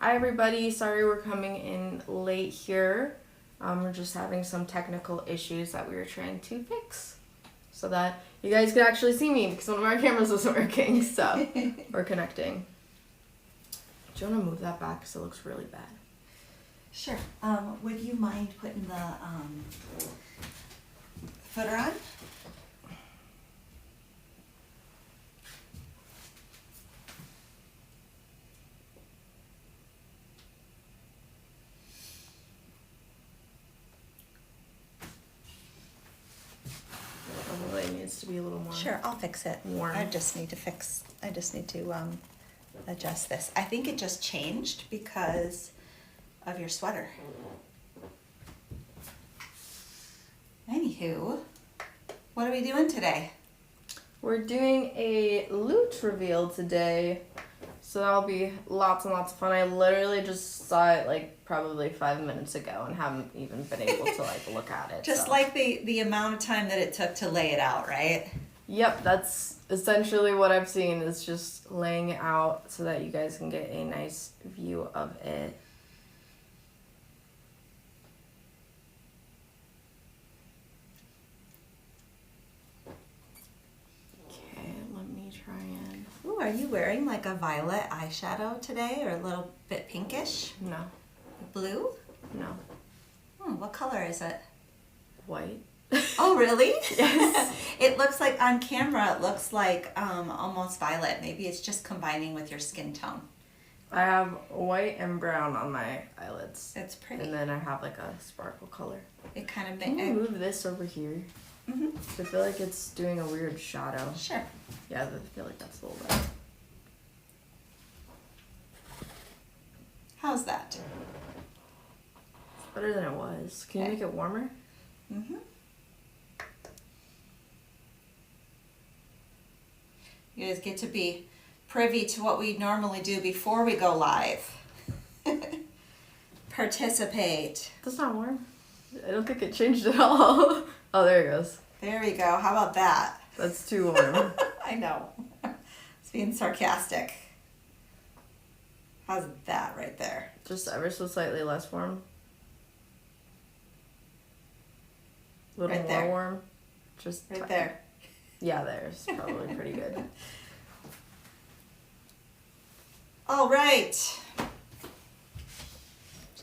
Hi everybody, sorry we're coming in late here. We're just having some technical issues that we were trying to fix so that you guys could actually see me because one of our cameras wasn't working, so we're connecting. Do you want to move that back because it looks really bad? Sure. Would you mind putting the footer on? Probably it needs to be a little more. Sure, I'll fix it. Warm. I just need to adjust this. I think it just changed because of your sweater. Anywho, what are we doing today? We're doing a loot reveal today, so that'll be lots and lots of fun. I literally just saw it like probably 5 minutes ago and haven't even been able to like look at it. Just so. like the amount of time that it took to lay it out, right? Yep, that's essentially what I've seen is just laying it out so that you guys can get a nice view of it. Okay, let me try and... Ooh, are you wearing like a violet eyeshadow today or a little bit pinkish? No, Blue? no, What color is it? white. Oh, really? Yes. It looks like on camera, it looks like almost violet. Maybe it's just combining with your skin tone. I have white and brown on my eyelids. It's pretty. And then I have like a sparkle color. It kind of Can you move this over here? Mm-hmm. I feel like it's doing a weird shadow. Sure. Yeah, I feel like that's a little better. How's that? It's better than it was. Can you Okay. make it warmer? Mm-hmm. You guys get to be privy to what we normally do before we go live. Participate. That's not warm. I don't think it changed at all. Oh, there it goes. There we go. How about that? That's too warm. I know. It's being sarcastic. How's that right there? Just ever so slightly less warm. A little Right more there. warm. Just Right there. Yeah, there's probably pretty good. All right.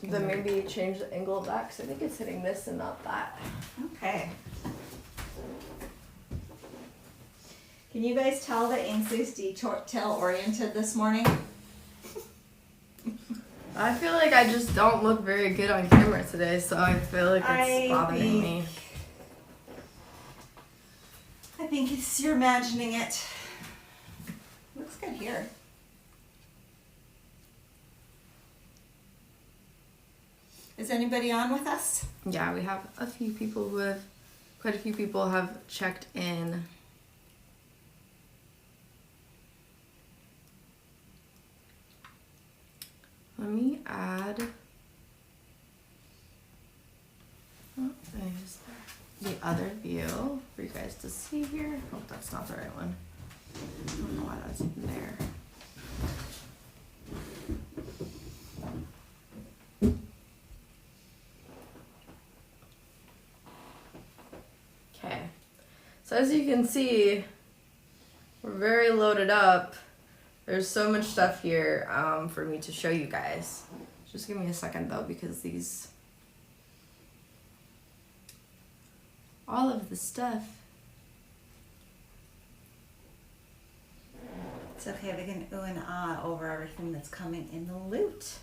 Then maybe change the angle of that because I think it's hitting this and not that. Okay. Can you guys tell that Ainsley's detail oriented this morning? I feel like I just don't look very good on camera today, so I feel like it's bothering me. I think it's you're imagining it. Looks good here. Is anybody on with us? Yeah, we have a few people who have, quite a few people have checked in. Let me add, there's the other view for you guys to see here. Oh, that's not the right one. I don't know why that's even there. Okay, so as you can see, we're very loaded up. There's so much stuff here for me to show you guys. Just give me a second though, because all of the stuff. It's okay, we can ooh and ah over everything that's coming in the loot.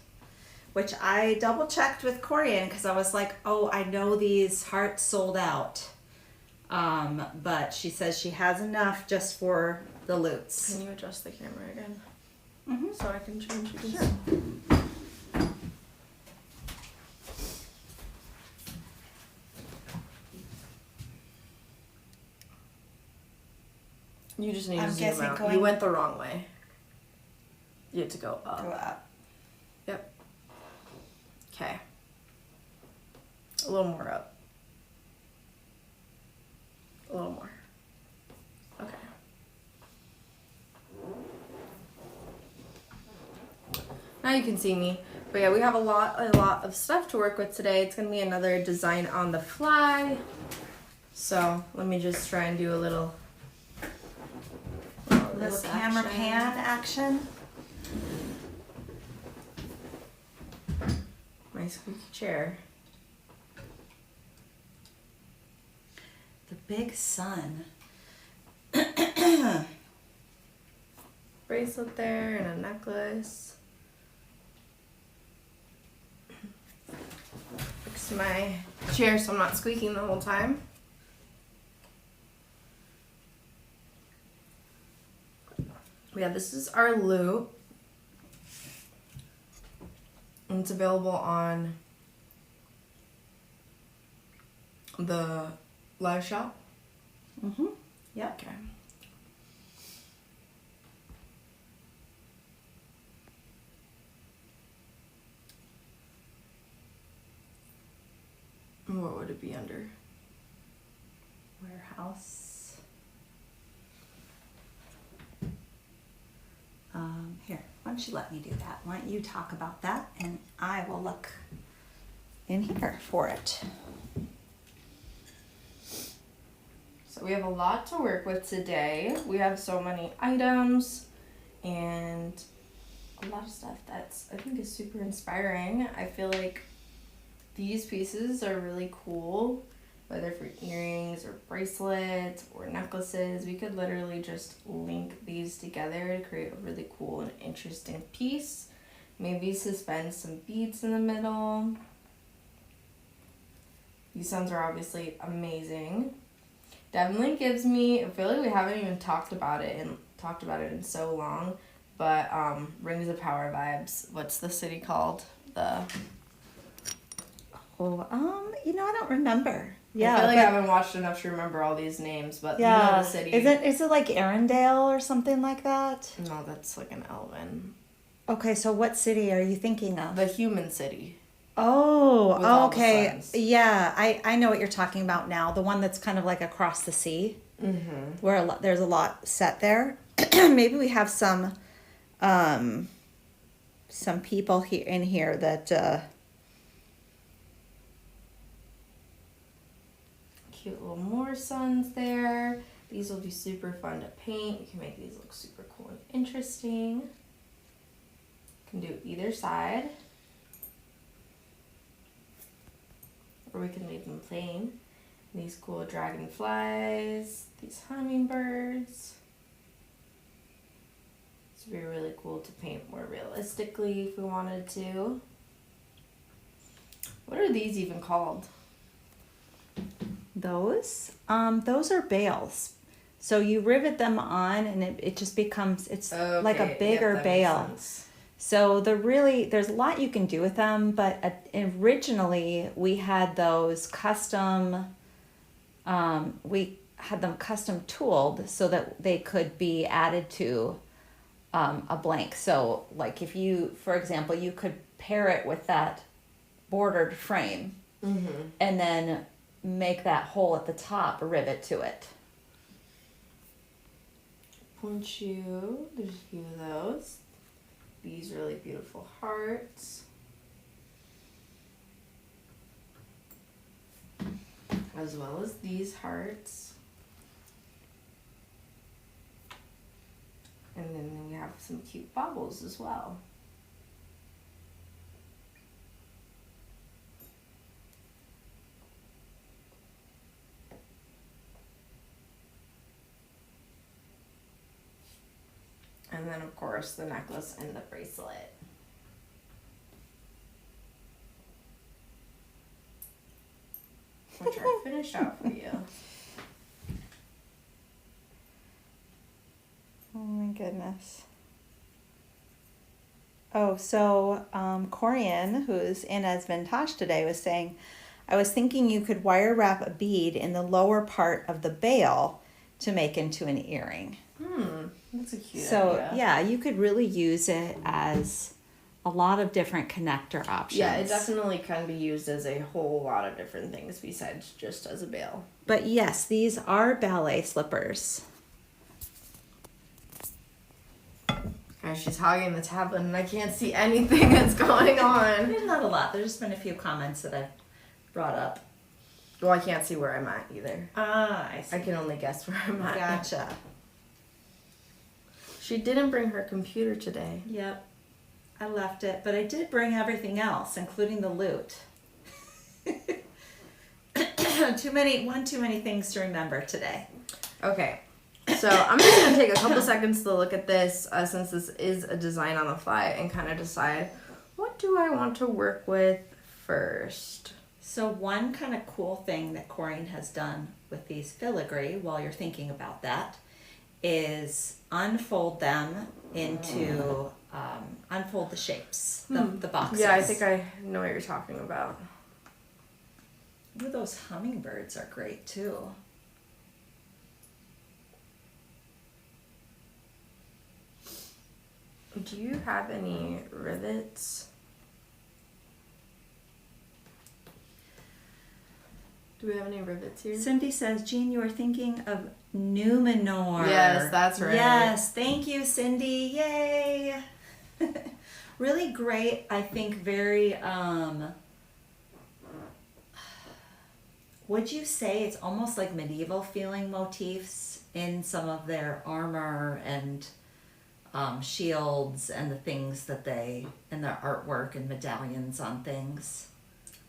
Which I double checked with Corian because I was like, oh, I know these hearts sold out. But she says she has enough just for the loots. Can you adjust the camera again? Mm-hmm. So I can change these. Sure. You just need I'm to zoom guessing out. going- You went the wrong way. You have to go up. Go up. Yep. Okay. A little more up. A little more. Okay. Now you can see me. But yeah, we have a lot of stuff to work with today. It's gonna be another design on the fly. So let me just try and do a little This camera pan action. My squeaky chair. The big sun. Bracelet there and a necklace. Fix my chair so I'm not squeaking the whole time. Yeah, this is our loot. And it's available on the live shop. Mm-hmm. Yep. Okay. What would it be under? Warehouse. Here, why don't you let me do that? Why don't you talk about that and I will look in here for it. So we have a lot to work with today. We have so many items and a lot of stuff that's I think is super inspiring. I feel like these pieces are really cool, whether for earrings or bracelets or necklaces. We could literally just link these together to create a really cool and interesting piece. Maybe suspend some beads in the middle. These ones are obviously amazing. Definitely gives me, I feel like we haven't even talked about it in so long, but Rings of Power vibes. What's the city called? I I don't remember. Yeah, feel like I haven't watched enough to remember all these names, but yeah. you know the city. Is it like Arendelle or something like that? No, that's like an Elven. Okay, so what city are you thinking of? The human city. Oh, With all the okay. suns. Yeah, I know what you're talking about now. The one that's kind of like across the sea, where there's a lot set there. Maybe we have some people here in here that. Cute little more suns there. These will be super fun to paint. We can make these look super cool and interesting. Can do either side. Or we can leave them plain. These cool dragonflies, these hummingbirds. This would be really cool to paint more realistically if we wanted to. What are these even called? Those are bales. So you rivet them on and it just becomes, like a bigger that bale. makes sense. So there's a lot you can do with them, but originally we had those custom, we had them custom tooled so that they could be added to a blank. So like if you, for example, you could pair it with that bordered frame and then make that hole at the top a rivet to it. Ponchu, there's a few of those. These really beautiful hearts. As well as these hearts. And then we have some cute baubles as well. And then, of course, the necklace and the bracelet. Which are finished out for you. Oh my goodness. Oh, so Corian, who's in as Vintage today, was saying, I was thinking you could wire wrap a bead in the lower part of the bail to make into an earring. That's a cute idea. idea. Yeah, you could really use it as a lot of different connector options. Yeah, it definitely can be used as a whole lot of different things besides just as a bail. But yes, these are ballet slippers. Okay, And she's hogging the tablet and I can't see anything that's going on. There's not a lot. There's just been a few comments that I've brought up. Well, I can't see where I'm at either. Ah, I see. I can only guess where I'm at. Gotcha. She didn't bring her computer today. Yep. I left it, but I did bring everything else, including the loot. too many things to remember today. Okay. So I'm just going to take a couple seconds to look at this since this is a design on the fly and kind of decide what do I want to work with first. So one kind of cool thing that Corian has done with these filigree, while you're thinking about that, is unfold them into, unfold the shapes, the boxes. Yeah, I think I know what you're talking about. Ooh, those hummingbirds are great too. Do you have any rivets? Do we have any rivets here? Cindy says, Jean, you are thinking of Numenor. Yes, that's right. Yes, thank you, Cindy. Yay. Really great, I think very, would you say it's almost like medieval feeling motifs in some of their armor and shields and the things that they, and their artwork and medallions on things?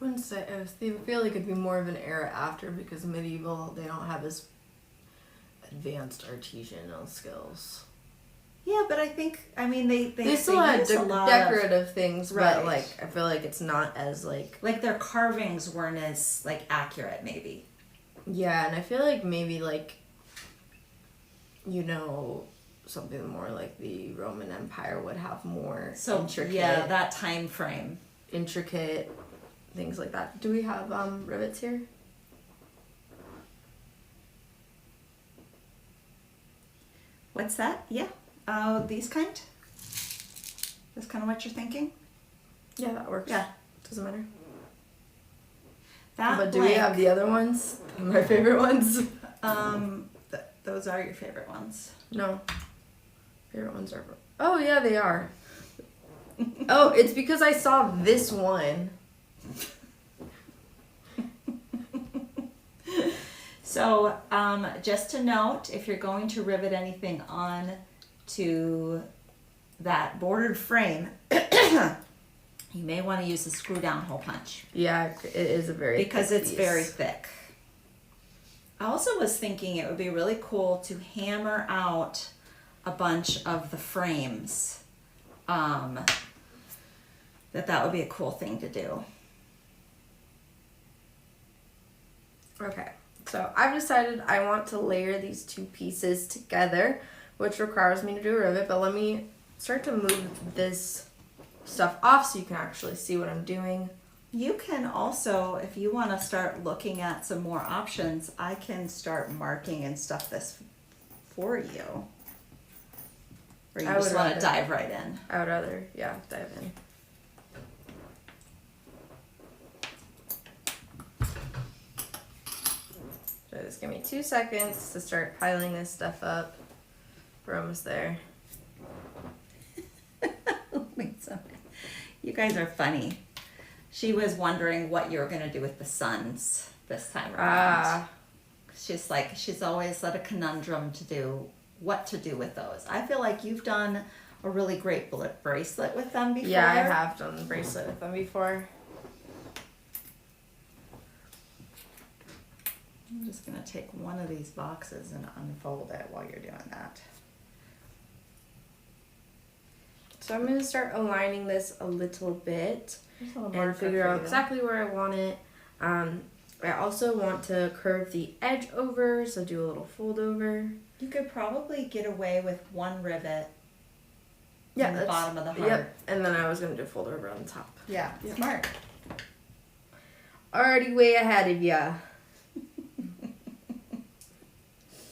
I wouldn't say, I feel like it'd be more of an era after because medieval, they don't have as advanced artisanal skills. Yeah, but I think, I mean, they still had use a lot decorative things, Right. but like I feel like it's not as like their carvings weren't as like accurate, maybe. yeah, and I feel like maybe like something more like the Roman Empire would have more intricate, yeah, that time frame. intricate things like that. Do we have rivets here? What's that? Yeah. These kind? That's kind of what you're thinking? Yeah, that works. Yeah. Doesn't matter. That But do we have the other ones? My favorite ones? Those are your favorite ones. No. Favorite ones are... Oh, yeah, they are. Oh, it's because I saw this one. So, just to note, if you're going to rivet anything on to that bordered frame, you may want to use a screw down hole punch. Yeah, it is a very Because thick it's piece. very thick. I also was thinking it would be really cool to hammer out a bunch of the frames. That would be a cool thing to do. Okay, so I've decided I want to layer these two pieces together, which requires me to do a rivet, but let me start to move this stuff off so you can actually see what I'm doing. You can also, if you want to start looking at some more options, I can start marking and stuff this for you. Or you I just would want to rather- dive right in. I would rather, yeah, dive in. So just give me 2 seconds to start piling this stuff up. We're almost there. You guys are funny. She was wondering what you were going to do with the suns this time around. She's always at a conundrum to do what to do with those. I feel like you've done a really great bracelet with them before. Yeah, I have done the bracelet with them before. I'm just going to take one of these boxes and unfold it while you're doing that. So I'm going to start aligning this a little bit There's a little and marker figure for out you. exactly where I want it. I also want to curve the edge over, so do a little fold over. You could probably get away with one rivet Yeah, in the that's- bottom of the heart. Yep, and then I was going to do fold over on the top. Yeah, Yep. smart. Already way ahead of ya.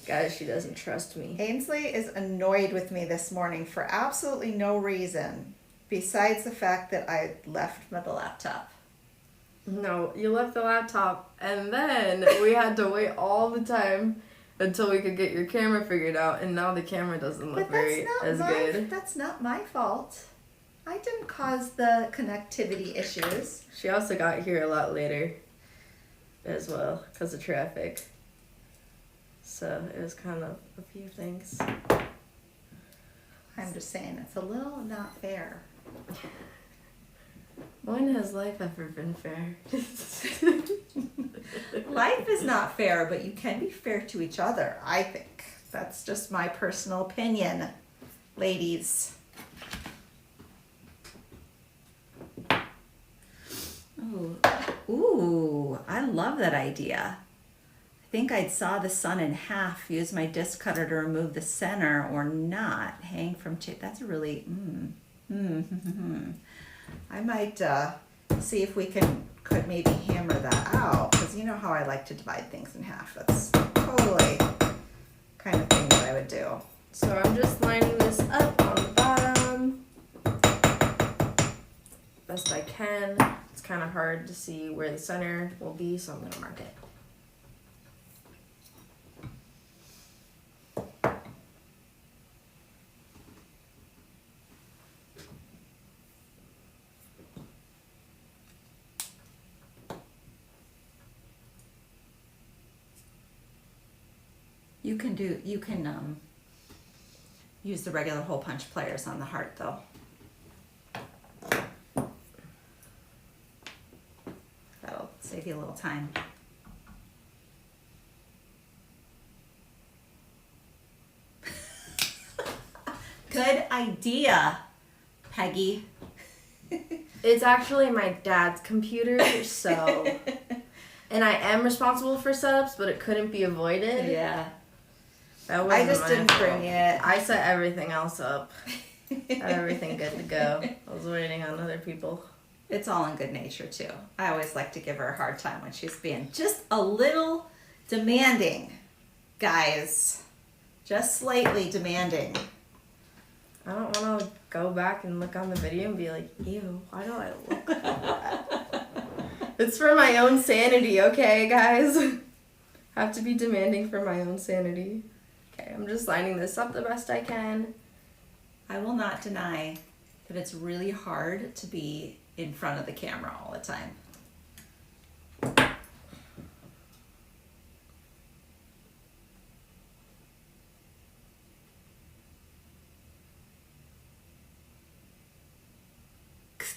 Guys, she doesn't trust me. Ainsley is annoyed with me this morning for absolutely no reason besides the fact that I left the laptop. No, you left the laptop, and then we had to wait all the time until we could get your camera figured out, and now the camera doesn't look good. That's not my fault. I didn't cause the connectivity issues. She also got here a lot later as well because of traffic. So it was kind of a few things. I'm just saying, it's a little not fair. When has life ever been fair? Life is not fair, but you can be fair to each other, I think. That's just my personal opinion, ladies. Ooh, I love that idea. I think I'd saw the sun in half, use my disc cutter to remove the center or not, hang from that's a really, I might see if we could maybe hammer that out, because you know how I like to divide things in half. That's totally kind of thing that I would do. So I'm just lining this up on the bottom best I can. It's kind of hard to see where the center will be, so I'm going to mark it. You can use the regular hole punch pliers on the heart though. That'll save you a little time. Good idea, Peggy. It's actually my dad's computer, so... And I am responsible for setups, but it couldn't be avoided. Yeah. That wasn't I just my didn't fault. bring it. I set everything else up. Had everything good to go. I was waiting on other people. It's all in good nature too. I always like to give her a hard time when she's being just a little demanding, guys. Just slightly demanding. I don't want to go back and look on the video and be like, ew, why do I look like that? It's for my own sanity, okay, guys? Have to be demanding for my own sanity. Okay, I'm just lining this up the best I can. I will not deny that it's really hard to be in front of the camera all the time.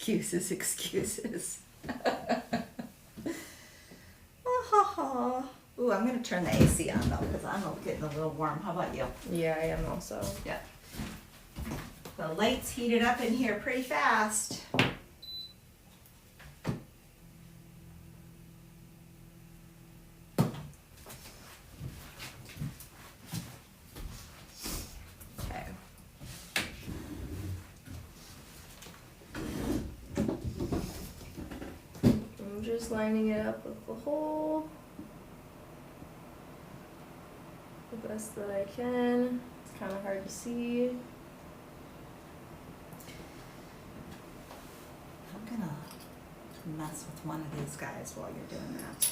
Excuses. Ooh, I'm going to turn the AC on though, because I'm getting a little warm. How about you? Yeah, I am also. Yeah. The lights heated up in here pretty fast. Okay. I'm just lining it up with the hole the best that I can. It's kind of hard to see. I'm gonna mess with one of these guys while you're doing that.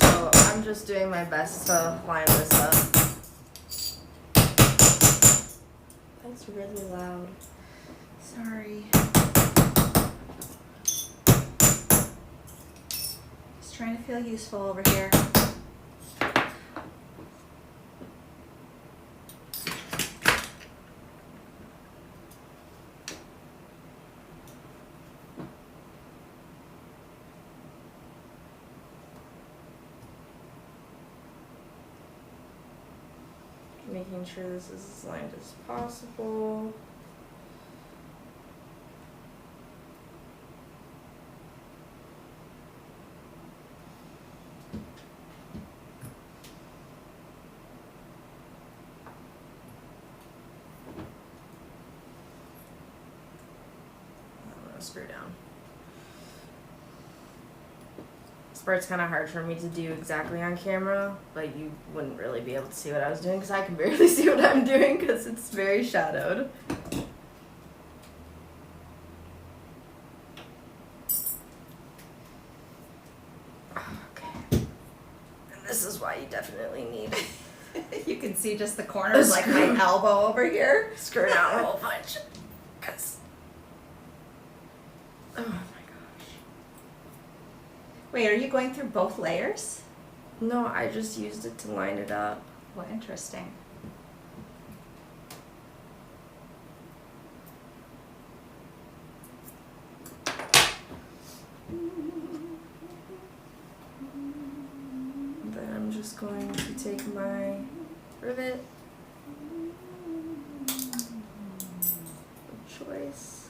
So I'm just doing my best to line this up. That's really loud. Sorry. Just trying to feel useful over here. Making sure this is as lined as possible. I'm gonna screw down. This part's kind of hard for me to do exactly on camera, but you wouldn't really be able to see what I was doing because I can barely see what I'm doing because it's very shadowed. see just the corner of like my elbow over here. Screwing out a whole bunch. 'Cause... Oh my gosh. Wait, are you going through both layers? No, I just used it to line it up. Well, interesting. Then I'm just going to take my rivet of choice.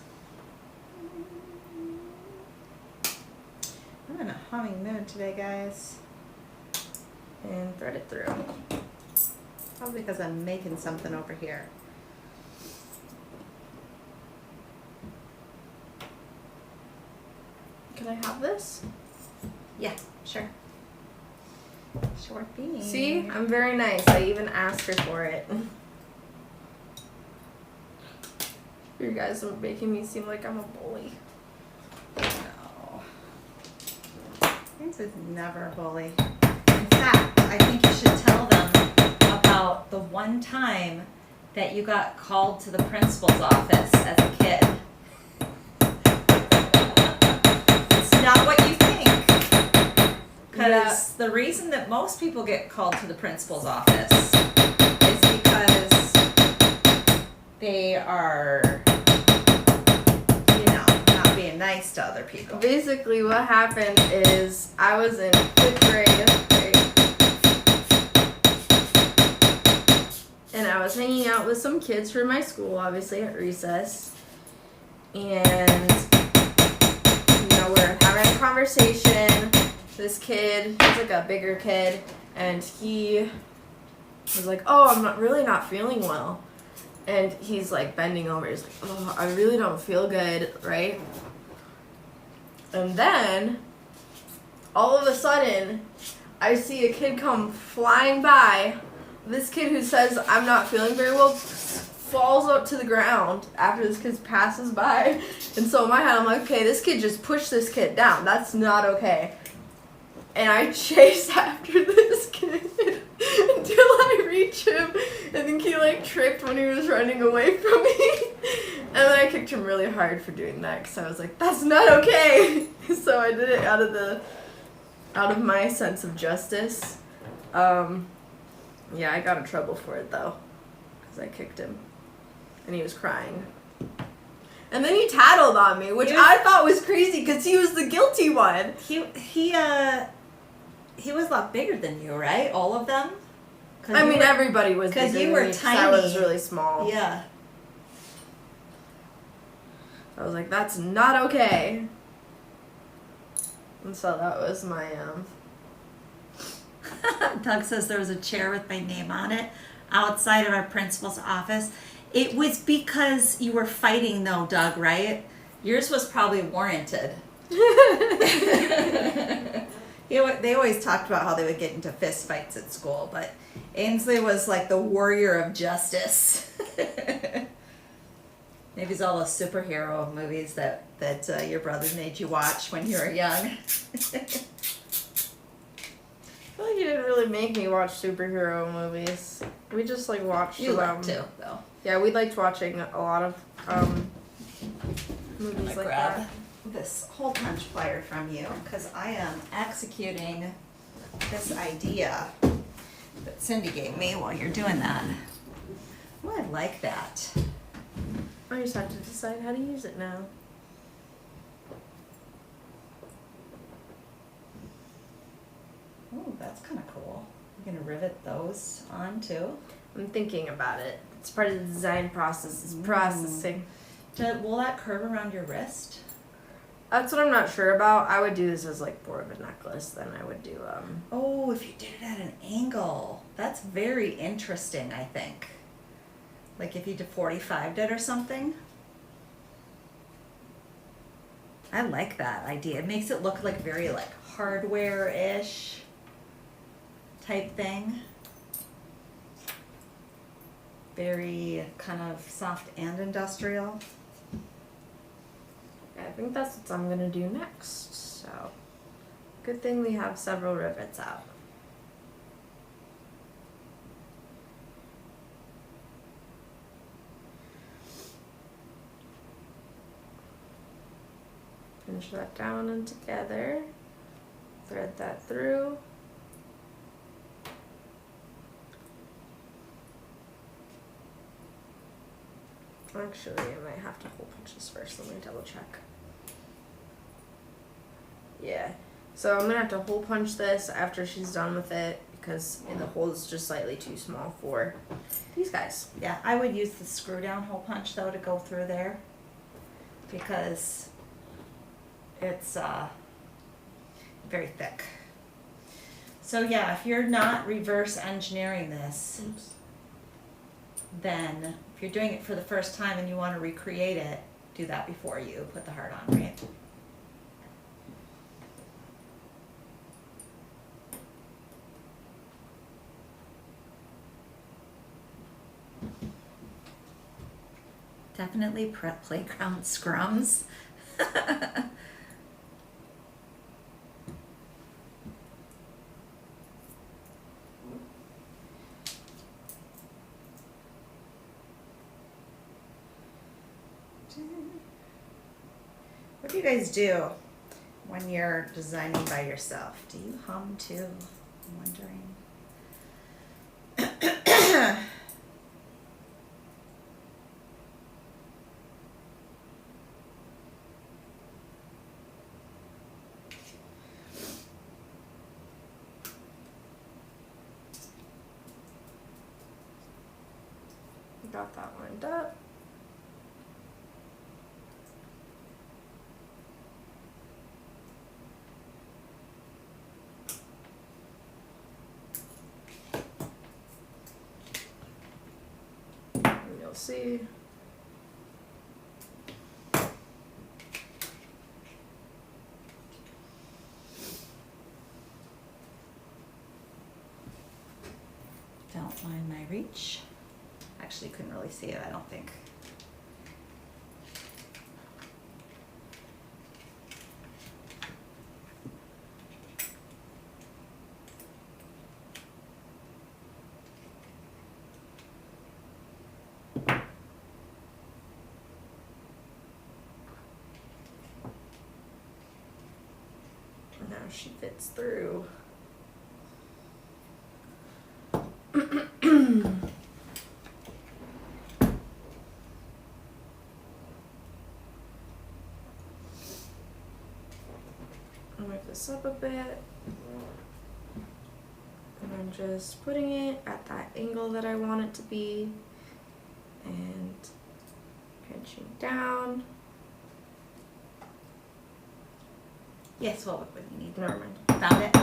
I'm in a humming mood today, guys. And thread it through. Probably because I'm making something over here. Can I have this? Yeah, sure. Sure thing. See, I'm very nice. I even asked her for it. You guys are making me seem like I'm a bully. No. This is never a bully. In fact, I think you should tell them about the one time that you got called to the principal's office as a kid. It's not what you think. Because the reason that most people get called to the principal's office is because they are, you know, not being nice to other people. Basically, what happened is I was in 5th grade, right? And I was hanging out with some kids from my school, obviously at recess. And, you know, we're having a conversation. This kid, he's like a bigger kid, and he was like, "Oh, I'm really not feeling well." And he's like bending over. He's like, "Oh, I really don't feel good," right? And then, all of a sudden, I see a kid come flying by. This kid who says, "I'm not feeling very well," falls up to the ground after this kid passes by. And so in my head, I'm like, okay, this kid just pushed this kid down. That's not okay. And I chase after this kid until I reach him. I think he like tripped when he was running away from me. And then I kicked him really hard for doing that because I was like, that's not okay. So I did it out of my sense of justice. Yeah, I got in trouble for it though because I kicked him. And he was crying. And then he tattled on me, which I thought was crazy because he was the guilty one. He was a lot bigger than you, right? All of them? I mean, everybody was bigger because you than were me 'cause tiny. I was really small. Yeah. I was like, that's not okay. And so that was my Doug says there was a chair with my name on it outside of our principal's office. It was because you were fighting though, Doug, right? Yours was probably warranted. They always talked about how they would get into fist fights at school, but Ainsley was like the warrior of justice. Maybe it's all the superhero movies that your brothers made you watch when you were young. I feel like you didn't really make me watch superhero movies. We just like watched You them. liked to, though. Yeah, we liked watching a lot of movies like grab that. this hole punch flyer from you because I am executing this idea that Cindy gave me while you're doing that. Oh, I like that. I just have to decide how to use it now. Oh, that's kind of cool. You're gonna rivet those on too. I'm thinking about it. It's part of the design process. It's processing. Will that curve around your wrist? That's what I'm not sure about. I would do this as like more of a necklace than I would do Oh, if you did it at an angle, that's very interesting. I think. Like if you 45'd it or something. I like that idea. It makes it look like very like hardware-ish type thing. Very kind of soft and industrial. I think that's what I'm gonna do next. So, good thing we have several rivets out. Pinch that down and together. Thread that through. Actually, I might have to hole punch this first. Let me double check. Yeah. So I'm gonna have to hole punch this after she's done with it because the hole is just slightly too small for these guys. Yeah, I would use the screw down hole punch though to go through there because it's very thick. So yeah, if you're not reverse engineering this, then if you're doing it for the first time and you want to recreate it, do that before you put the heart on, right? Definitely playground scrums. What do you guys do when you're designing by yourself? Do you hum too? I'm wondering. Got that lined up. And you'll see. Don't mind my reach. Actually, couldn't really see it, I don't think. Now she fits through. I'll move this up a bit. And I'm just putting it at that angle that I want it to be. And pinching down. Yes, what would you need? Never mind. Found it?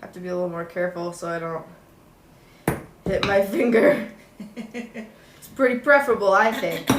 Have to be a little more careful so I don't hit my finger. It's pretty preferable, I think.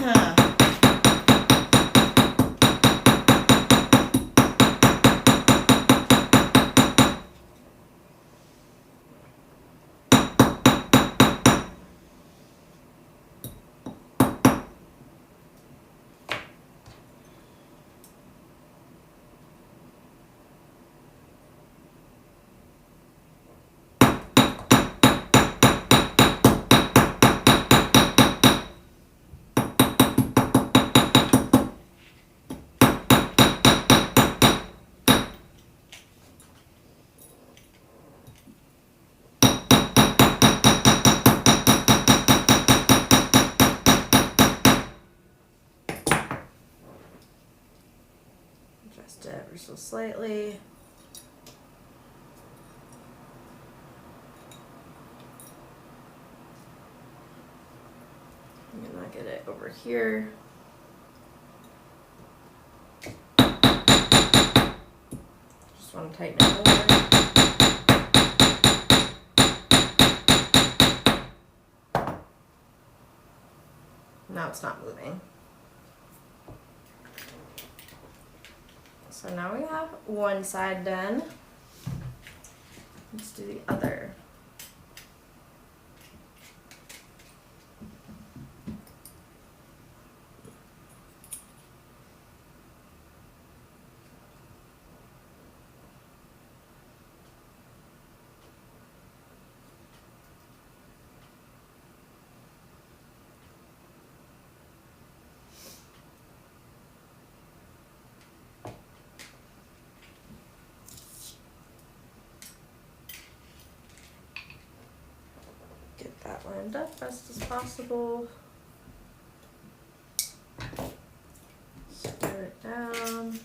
Adjust it ever so slightly. I'm gonna get it over here. Just want to tighten it more. Now it's not moving. So now we have one side done. Let's do the other. that lined up best as possible. Square it down.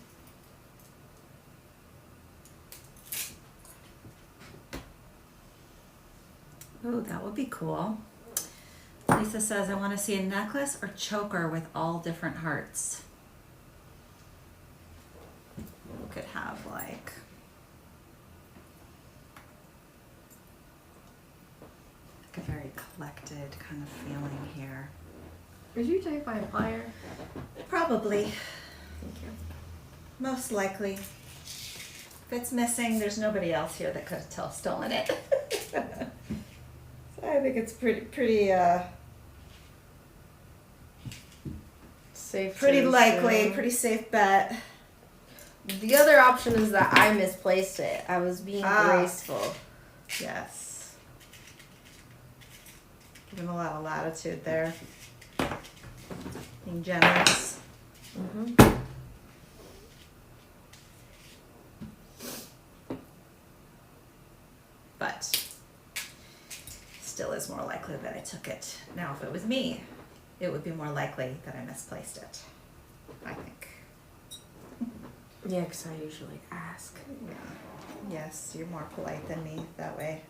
Ooh, that would be cool. Lisa says, I want to see a necklace or choker with all different hearts. We could have like a very collected kind of feeling here. Did you take my flyer? Probably. Thank you. Most likely. If it's missing, there's nobody else here that could have stolen it. So I think it's pretty Safe. pretty to likely, assume. pretty safe bet. The other option is that I misplaced it. I was being graceful. Yes. Give him a lot of latitude there. Being generous. Mm-hmm. But still is more likely that I took it. Now, if it was me, it would be more likely that I misplaced it, I think. Yeah, because I usually ask. Yeah. Yes, you're more polite than me that way.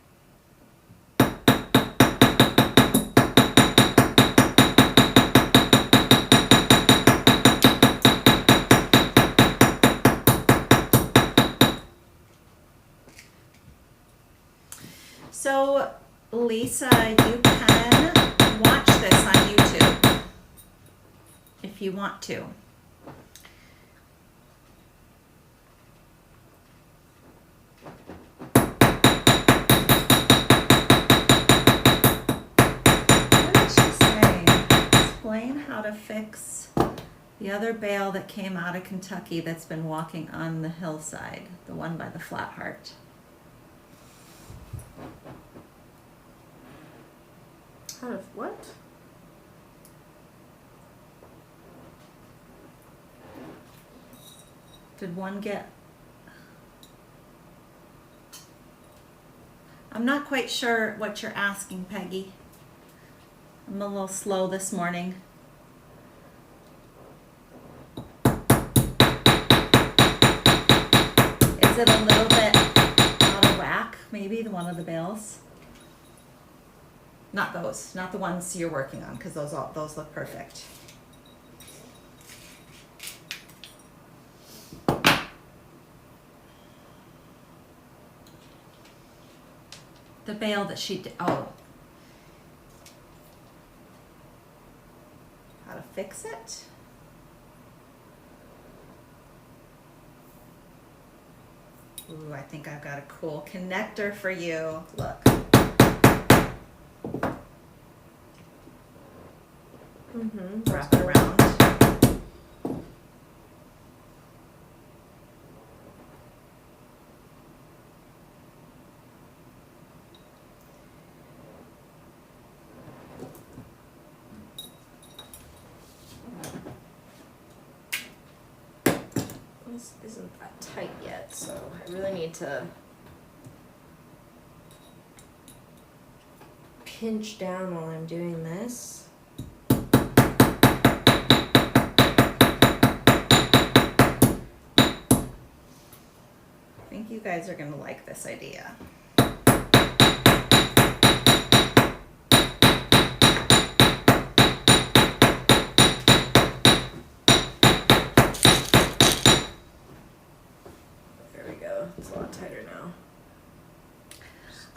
So, Lisa, you can watch this on YouTube if you want to. What did she say? Explain how to fix the other bale that came out of Kentucky that's been walking on the hillside, the one by the flat heart. Out of what? Did one get... I'm not quite sure what you're asking, Peggy. I'm a little slow this morning. Is it a little bit out of whack, maybe, the one of the bales? Not those, not the ones you're working on, because those look perfect. The bale that she did, oh. How to fix it? Ooh, I think I've got a cool connector for you. Look. Mm-hmm. Wrap it around. This isn't that tight yet, so I really need to pinch down while I'm doing this. I think you guys are gonna like this idea. There we go. It's a lot tighter now.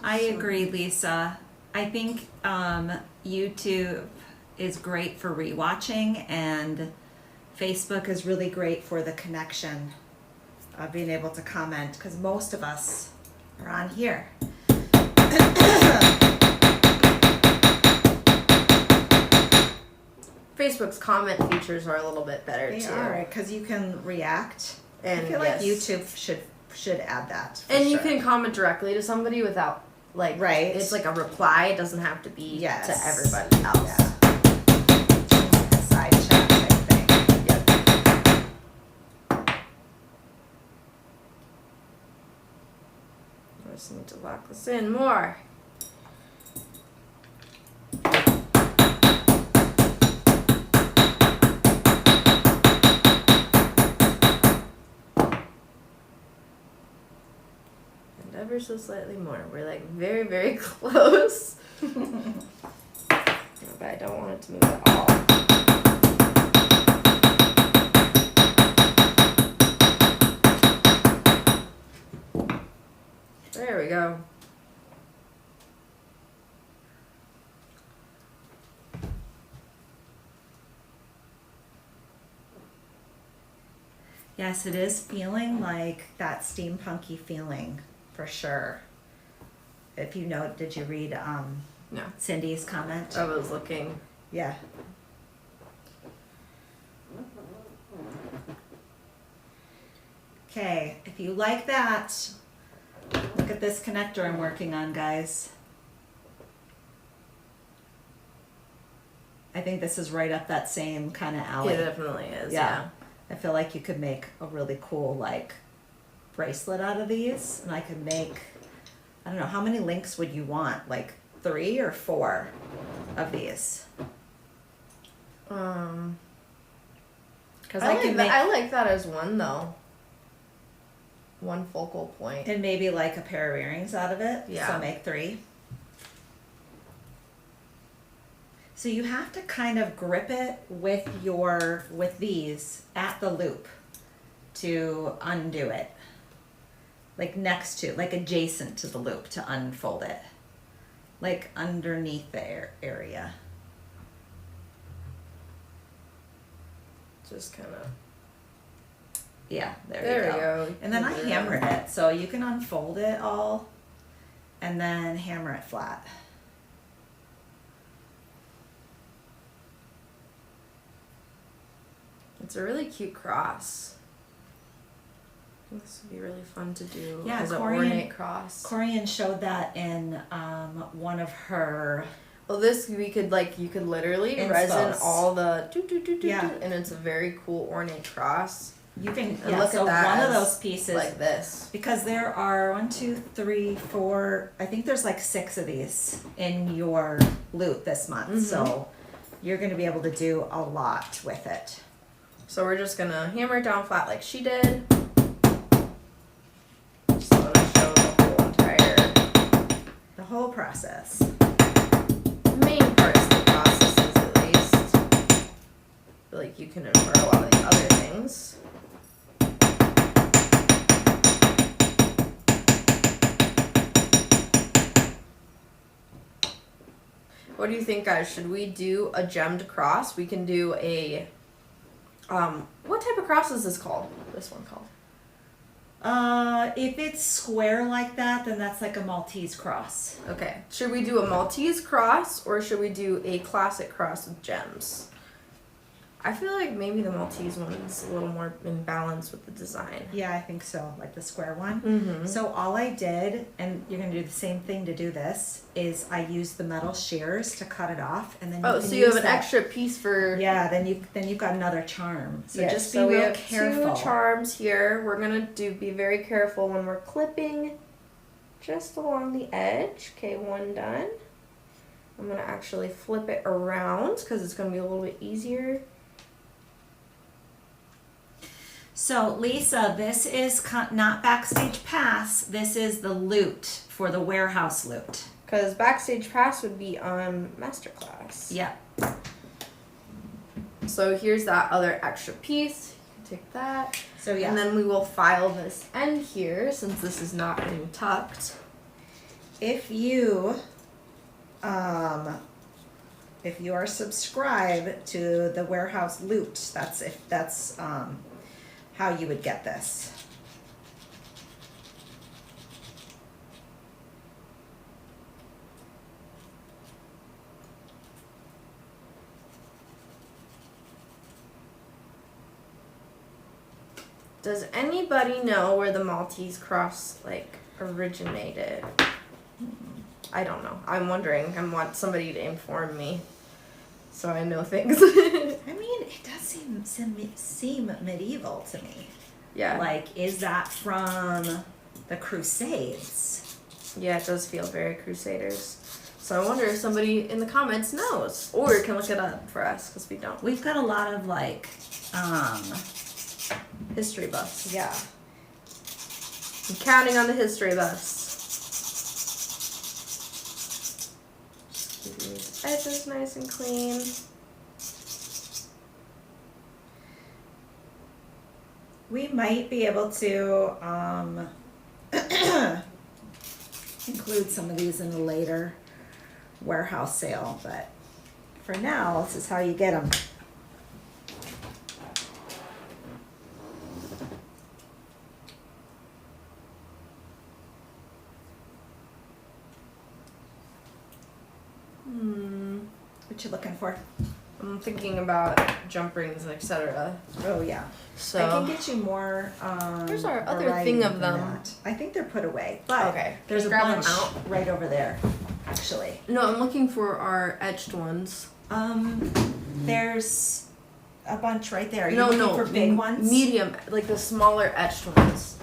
I agree, Lisa. I think YouTube is great for rewatching, and Facebook is really great for the connection of being able to comment, because most of us are on here. Facebook's comment features are a little bit better They too. are, because you can react. And I feel like yes. YouTube should add that. For And you sure. can comment directly to somebody without, like, Right. it's like a reply. It doesn't have to be Yes. to everybody else. Yeah. Like a side chat type thing. Yep. I just need to lock this in more. And ever so slightly more. We're like very, very close. But I don't want it to move at all. There we go. Yes, it is feeling like that steampunky feeling for sure. If you know, did you read No. Cindy's comment? I was looking. Yeah. Okay, if you like that, look at this connector I'm working on, guys. I think this is right up that same kind of alley. It definitely is. Yeah. I feel like you could make a really cool like bracelet out of these, and I could make, I don't know, how many links would you want? Like 3 or 4 of these? Because I could make, I like that as one though. One focal point. and maybe like a pair of earrings out of it. Yeah. So make 3. So you have to kind of grip it with these at the loop to undo it. Like next to, like adjacent to the loop to unfold it. Like underneath the area. Just kind of. Yeah, there There you we go. go. And then I Move it hammered around. it, so you can unfold it all and then hammer it flat. It's a really cute cross. I think this would be really fun to do Yeah, as an Corian- ornate cross. Corian showed that in one of her. Well, this you could literally Inspos. resin all the Yeah. and it's a very cool ornate cross. You can And look so at that one of as those pieces like this. because there are 1, 2, 3, 4. I think there's like 6 of these in your loot this month, so you're going to be able to do a lot with it. So we're just gonna hammer it down flat like she did. Just want to show The whole process. the main parts of the processes at least. I feel like you can infer a lot of the other things. What do you think, guys? Should we do a gemmed cross? We can do a what type of cross is this called? This one called? If it's square like that, then that's like a Maltese cross. Okay. Should we do a Maltese cross or should we do a classic cross with gems? I feel like maybe the Maltese one is a little more in balance with the design. Yeah, I think so, like the square one. Mm-hmm. So all I did, and you're gonna do the same thing to do this, is I used the metal shears to cut it off, and then Oh, can so you have use an that. extra piece for... Yeah, then you've got another charm. So Yes, just be so we real have careful. 2 charms here. We're gonna be very careful when we're clipping just along the edge. Okay, one done. I'm gonna actually flip it around because it's gonna be a little bit easier. So Lisa, this is not Backstage Pass. This is the loot for the warehouse loot. Because Backstage Pass would be on Masterclass. Yeah. So here's that other extra piece. You can take that. So yeah. And then we will file this end here since this is not being tucked. If you are subscribed to the warehouse loot, that's how you would get this. Does anybody know where the Maltese cross originated? I don't know. I'm wondering. I want somebody to inform me so I know things. I mean, it does seem medieval to me. Yeah. Like, is that from the Crusades? Yeah, it does feel very Crusaders. So I wonder if somebody in the comments knows or can look it up for us because we don't. We've got a lot of History buffs. yeah. I'm counting on the history buffs. Just keep these edges nice and clean. We might be able to include some of these in a later warehouse sale, but for now, this is how you get them. What you looking for? I'm thinking about jump rings, etc. Oh yeah. So I can get you more. Here's our other variety thing of than them. that. I think they're put away, but Okay. there's a Grab them bunch out. right over there, actually. No, I'm looking for our etched ones. There's a bunch right there. Are you No, looking no, for big ones? medium, like the smaller etched ones.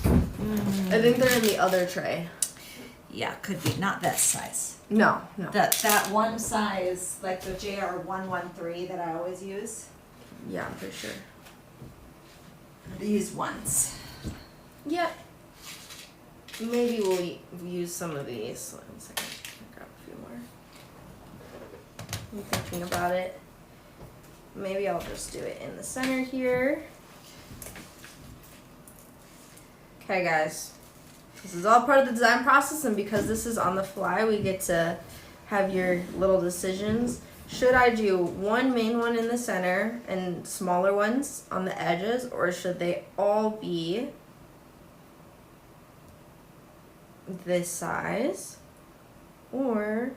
I think they're in the other tray. Yeah, could be. Not this size. No. That one size, like the JR113 that I always use. Yeah, I'm pretty sure. These ones. Yeah. Maybe we'll use some of these. One second. I'll grab a few more. I'm thinking about it. Maybe I'll just do it in the center here. Okay, guys. This is all part of the design process, and because this is on the fly, we get to have your little decisions. Should I do one main one in the center and smaller ones on the edges, or should they all be this size? Or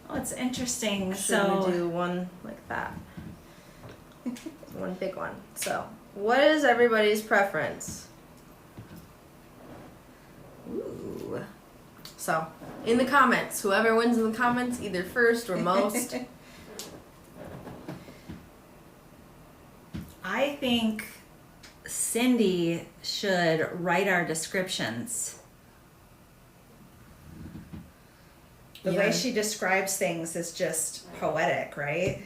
Oh, it's interesting. should we do one like that? One big one. So, what is everybody's preference? Ooh. So, in the comments, whoever wins in the comments, either first or most. I think Cindy should write our descriptions. The Yeah. way she describes things is just poetic, right?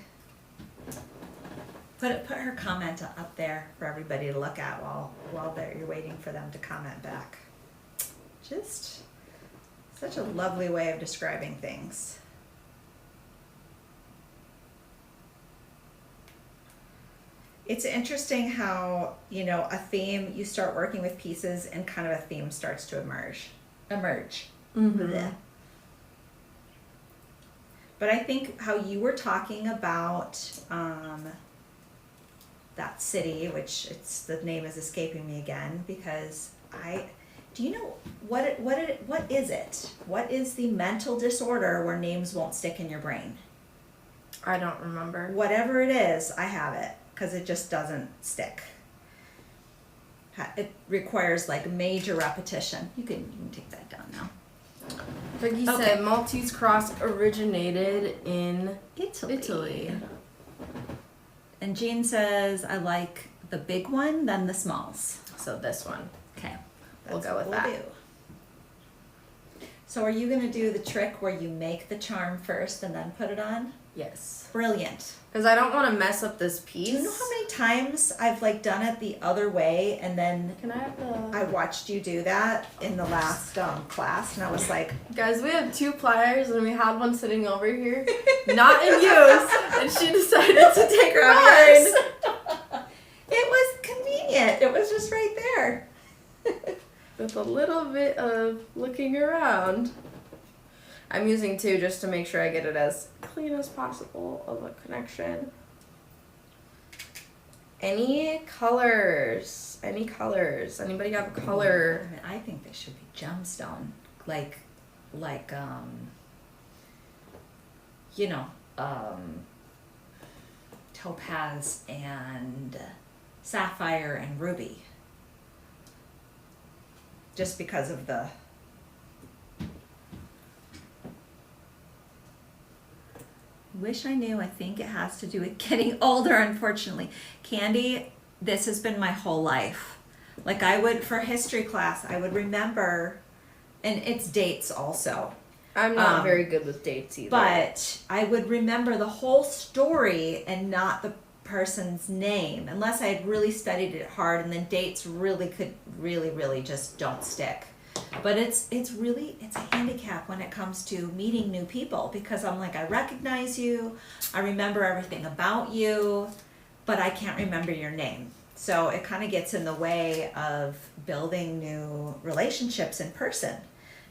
Put her comment up there for everybody to look at while you're waiting for them to comment back. Just such a lovely way of describing things. It's interesting how, a theme, you start working with pieces and kind of a theme starts to emerge. Mm-hmm. Blech. But I think how you were talking about that city, which the name is escaping me again, because do you know what is it? What is the mental disorder where names won't stick in your brain? I don't remember. Whatever it is, I have it, because it just doesn't stick. It requires like major repetition. You can take that down now. Like you said, Maltese cross originated in Italy. And Jean says, I like the big one, then the smalls. So this one. Okay. We'll go with that. Do. So are you going to do the trick where you make the charm first and then put it on? Yes. Brilliant. Because I don't want to mess up this piece. Do you know how many times I've done it the other way, and then Can I have the... I watched you do that in the last class, and I was like, Guys, we have 2 pliers, and we had one sitting over here, not in use, and she decided to take "Gross." mine. It was convenient. It was just right there. With a little bit of looking around. I'm using 2 just to make sure I get it as clean as possible of a connection. Any colors? Anybody have a color? I think they should be gemstone, topaz and sapphire and ruby. Just because of the wish I knew. I think it has to do with getting older, unfortunately. Candy, this has been my whole life. For history class, I would remember, and it's dates also. I'm not very good with dates either. But I would remember the whole story and not the person's name unless I had really studied it hard, and then dates really just don't stick. But it's a handicap when it comes to meeting new people, because I'm like, I recognize you, I remember everything about you, but I can't remember your name. So it kind of gets in the way of building new relationships in person.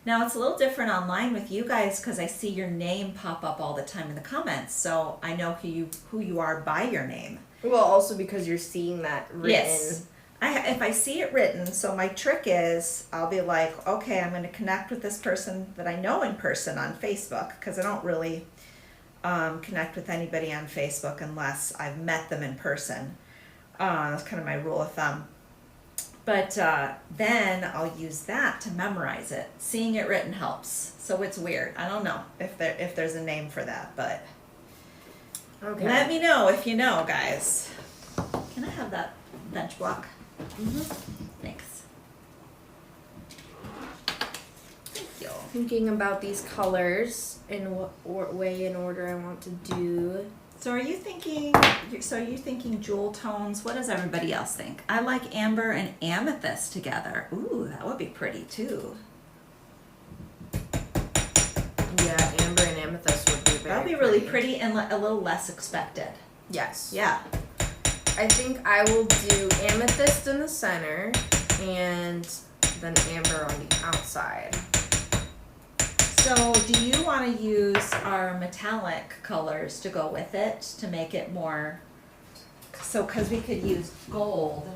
Now it's a little different online with you guys because I see your name pop up all the time in the comments, so I know who you are by your name. Well, also because you're seeing that written. Yes. If I see it written, so my trick is I'll be like, okay, I'm going to connect with this person that I know in person on Facebook, because I don't really connect with anybody on Facebook unless I've met them in person. That's kind of my rule of thumb. But then I'll use that to memorize it. Seeing it written helps. So it's weird. I don't know if there's a name for that, but Okay. let me know if you know, guys. Can I have that bench block? Mm-hmm. Thanks. Thank you. Thinking about these colors in what way and order I want to do. So are you thinking jewel tones? What does everybody else think? I like amber and amethyst together. Ooh, that would be pretty too. Yeah, amber and amethyst would be very That would be really pretty and a little less expected. Yes. Yeah. I think I will do amethyst in the center and then amber on the outside. So do you want to use our metallic colors to go with it to make it more, so because we could use gold,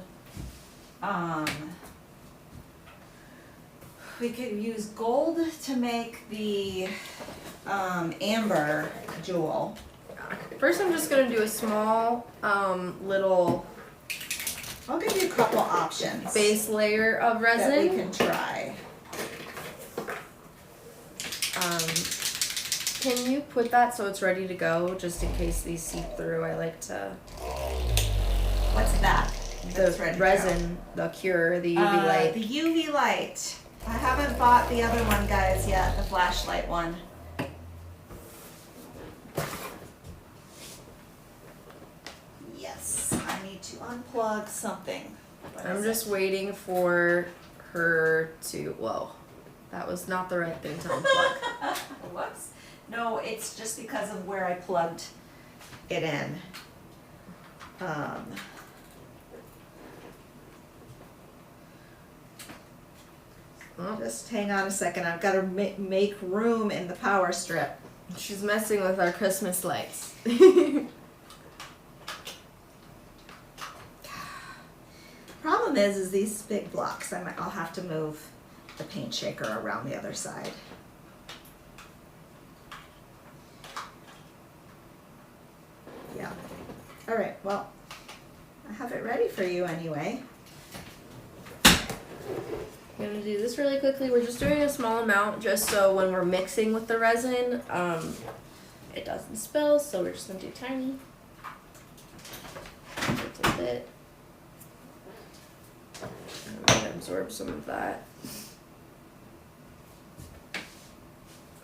we could use gold to make the amber jewel. First I'm just going to do a small little I'll give you a couple options base layer of resin. that we can try. Can you put that so it's ready to go, just in case these seep through? I like to. What's that? That's The ready to resin, the cure, the UV light. The UV light. I haven't bought the other one, guys, yet, the flashlight one. Yes, I need to unplug something. What I'm is just it? waiting for her to. Whoa, that was not the right thing to unplug. Whoops. No, it's just because of where I plugged it in. Oh, Just hang on a second. I've got to make room in the power strip. she's messing with our Christmas lights. Problem is these big blocks. I'll have to move the paint shaker around the other side. Yeah. All right. Well, I have it ready for you anyway. I'm gonna do this really quickly. We're just doing a small amount just so when we're mixing with the resin, it doesn't spill. So we're just gonna do tiny. Just a bit. I'm gonna absorb some of that.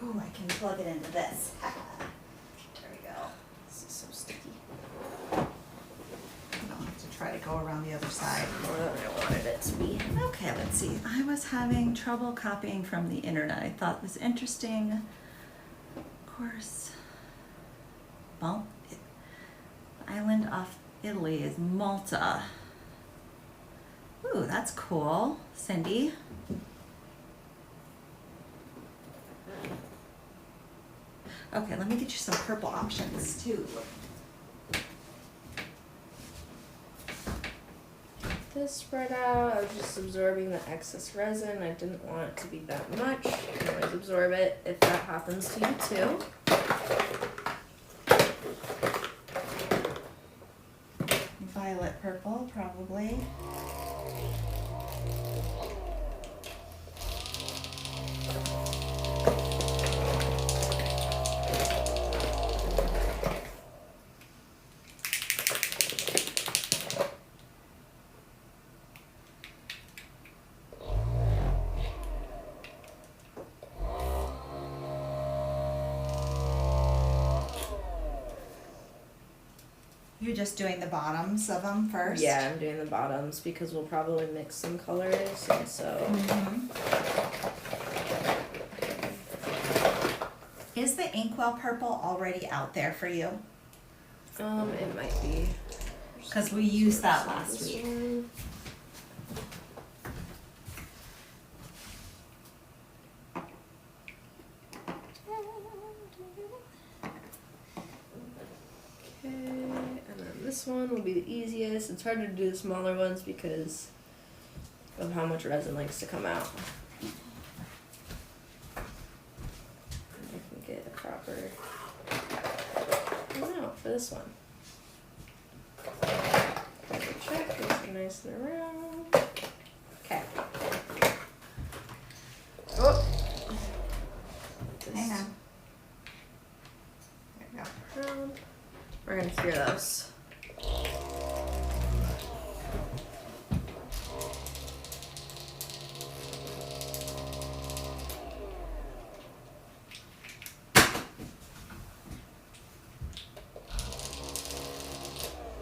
Oh, I can plug it into this. There we go. This is so sticky. I'll have to try to go around the other side. More than I wanted it to be. Okay, let's see. I was having trouble copying from the internet. I thought it was interesting. Of course, well, the island off Italy is Malta. Ooh, that's cool, Cindy. Okay, let me get you some purple options too. This spread out. I was just absorbing the excess resin. I didn't want it to be that much. You can always absorb it if that happens to you too. Violet purple, probably. You're just doing the bottoms of them first? Yeah, I'm doing the bottoms because we'll probably mix some colors, and so. Mhm. Is the Inkwell purple already out there for you? It might be. Because we used that last This week. one. Okay, and then this one will be the easiest. It's hard to do the smaller ones because of how much resin likes to come out. I can get a proper. Oh no, for this one. Check, these are nice and around. Okay. Oh! Hang on. There we go. Around. We're gonna cure those.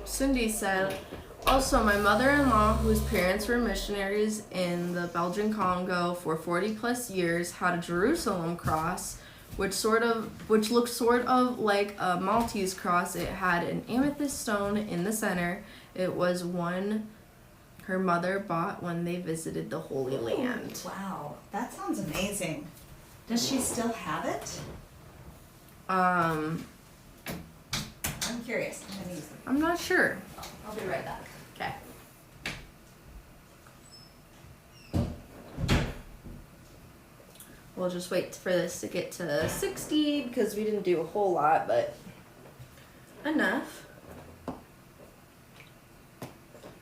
Cindy said, also, my mother-in-law, whose parents were missionaries in the Belgian Congo for 40 plus years, had a Jerusalem cross, which looks sort of like a Maltese cross. It had an amethyst stone in the center. It was one her mother bought when they visited the Holy Land. Wow, that sounds amazing. Does she still have it? Um, I'm curious. I'm gonna use them. I'm not sure. I'll be right back. Okay. We'll just wait for this to get to 60 because we didn't do a whole lot, but enough.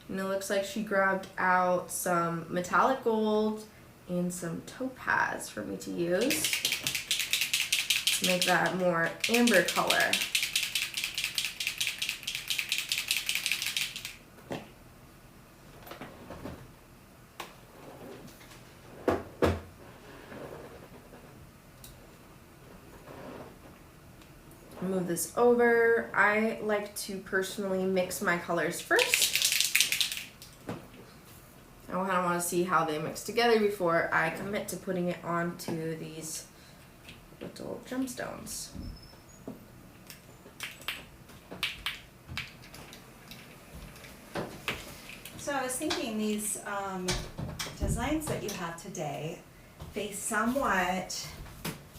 And it looks like she grabbed out some metallic gold and some topaz for me to use to make that more amber color. Move this over. I like to personally mix my colors first. I kind of want to see how they mix together before I commit to putting it onto these little gemstones. So I was thinking these designs that you have today, they somewhat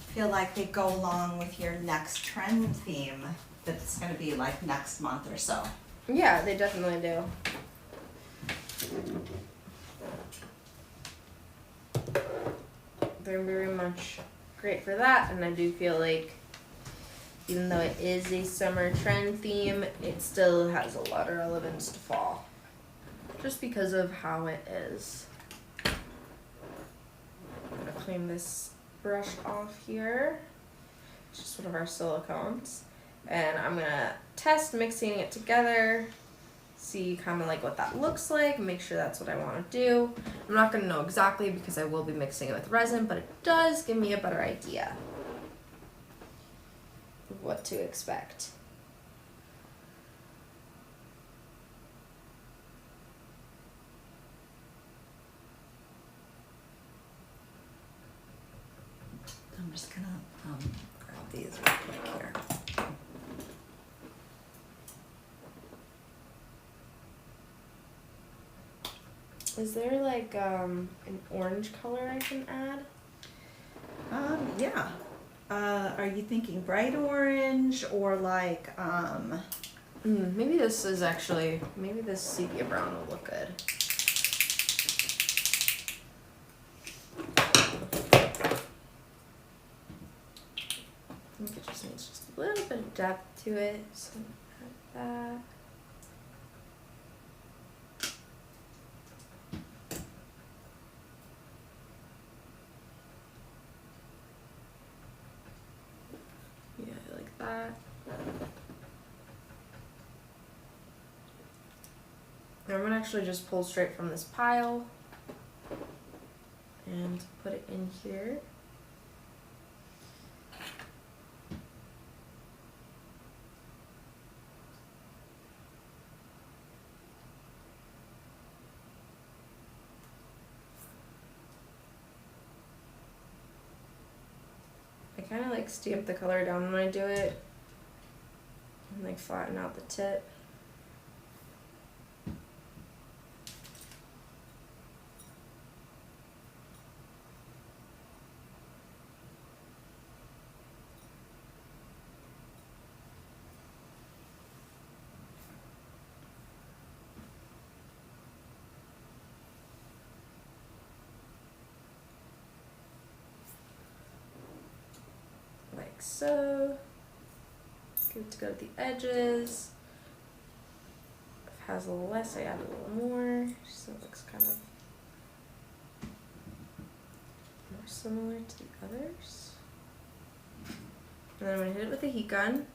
feel like they go along with your next trend theme that's going to be like next month or so. Yeah, they definitely do. They're very much great for that, and I do feel like even though it is a summer trend theme, it still has a lot of relevance to fall. Just because of how it is. I'm gonna clean this brush off here. It's just one of our silicones. And I'm gonna test mixing it together, see kind of like what that looks like, make sure that's what I want to do. I'm not gonna know exactly because I will be mixing it with resin, but it does give me a better idea of what to expect. I'm just going to grab these real quick here. Is there like an orange color I can add? Yeah. Are you thinking bright orange or like, Maybe this is actually, maybe this sepia brown will look good. I think it just needs just a little bit of depth to it, so add that. Yeah, like that. I'm gonna actually just pull straight from this pile and put it in here. kind of like stamp the color down when I do it and like flatten out the tip. Like so. Good to go at the edges. If it has a little less, I add a little more, so it looks kind of more similar to the others. And then I'm gonna hit it with a heat gun,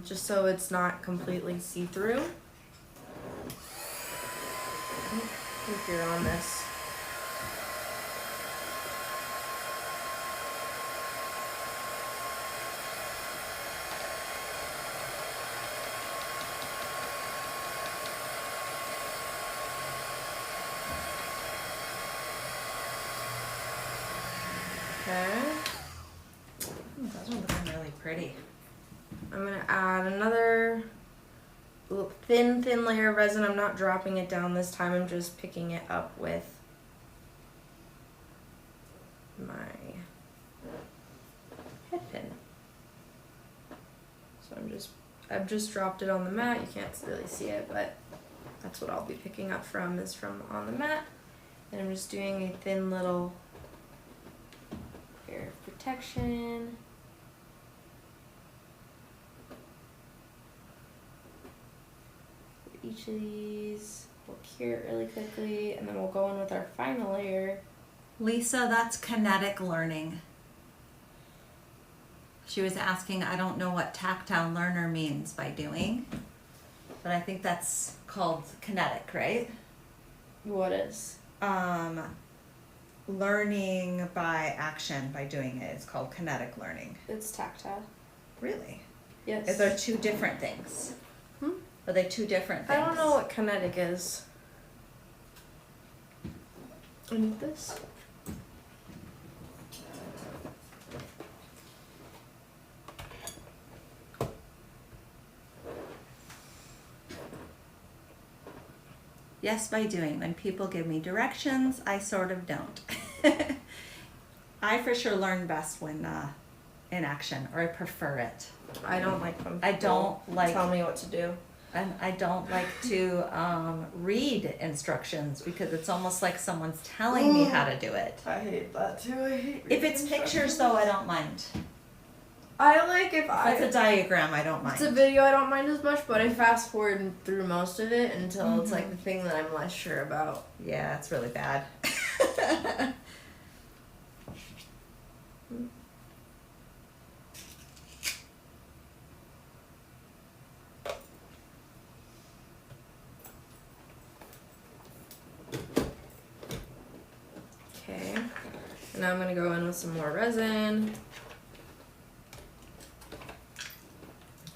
just so it's not completely see-through. If you're on this. Okay. Those are looking really pretty. I'm gonna add another thin layer of resin. I'm not dropping it down this time. I'm just picking it up with my head pin. So I've just dropped it on the mat. You can't really see it, but that's what I'll be picking up from, is from on the mat. And I'm just doing a thin little layer of protection. For each of these, we'll cure it really quickly, and then we'll go in with our final layer. Lisa, that's kinetic learning. She was asking, I don't know what tactile learner means by doing, but I think that's called kinetic, right? What is? Learning by action, by doing it. It's called kinetic learning. It's tactile. Really? Yes. Is there two different things? Are they two different things? I don't know what kinetic is. I need this. Yes, by doing. When people give me directions, I sort of don't. I for sure learn best when in action, or I prefer it. I don't like when I people don't like tell me what to do. And I don't like to read instructions because it's almost like someone's telling me how to do it. I hate that too. I hate If it's pictures though, I don't mind. I like if If it's a diagram, I don't mind. It's a video, I don't mind as much, but I fast forward through most of it until it's like the thing that I'm less sure about. Yeah, it's really bad. Okay, and now I'm gonna go in with some more resin.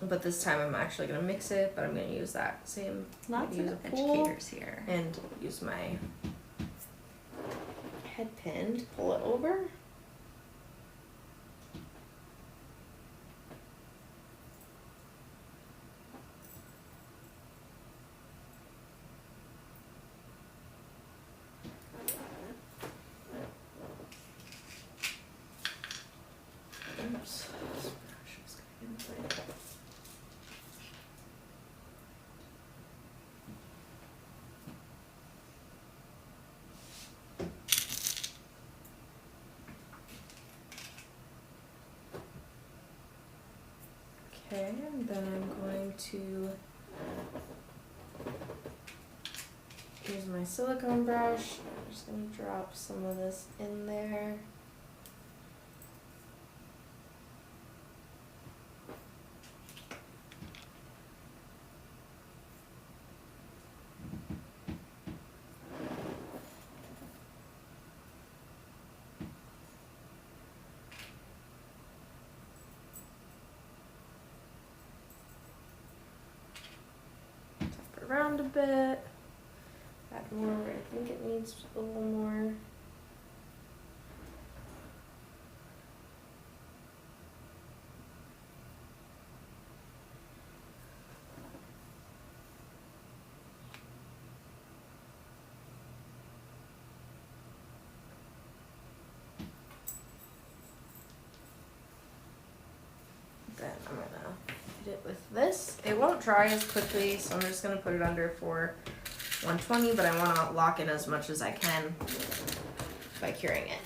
But this time I'm actually gonna mix it, but I'm gonna use that same, Lots use of a pool educators here. and use my head pin to pull it over. Oops, this brush is getting in the way. Okay, and then I'm going to use my silicone brush. I'm just going to drop some of this in there. Around a bit, add more where I think it needs a little more. then I'm gonna hit it with this. It won't dry as quickly, so I'm just gonna put it under for 120, but I wanna lock in as much as I can by curing it.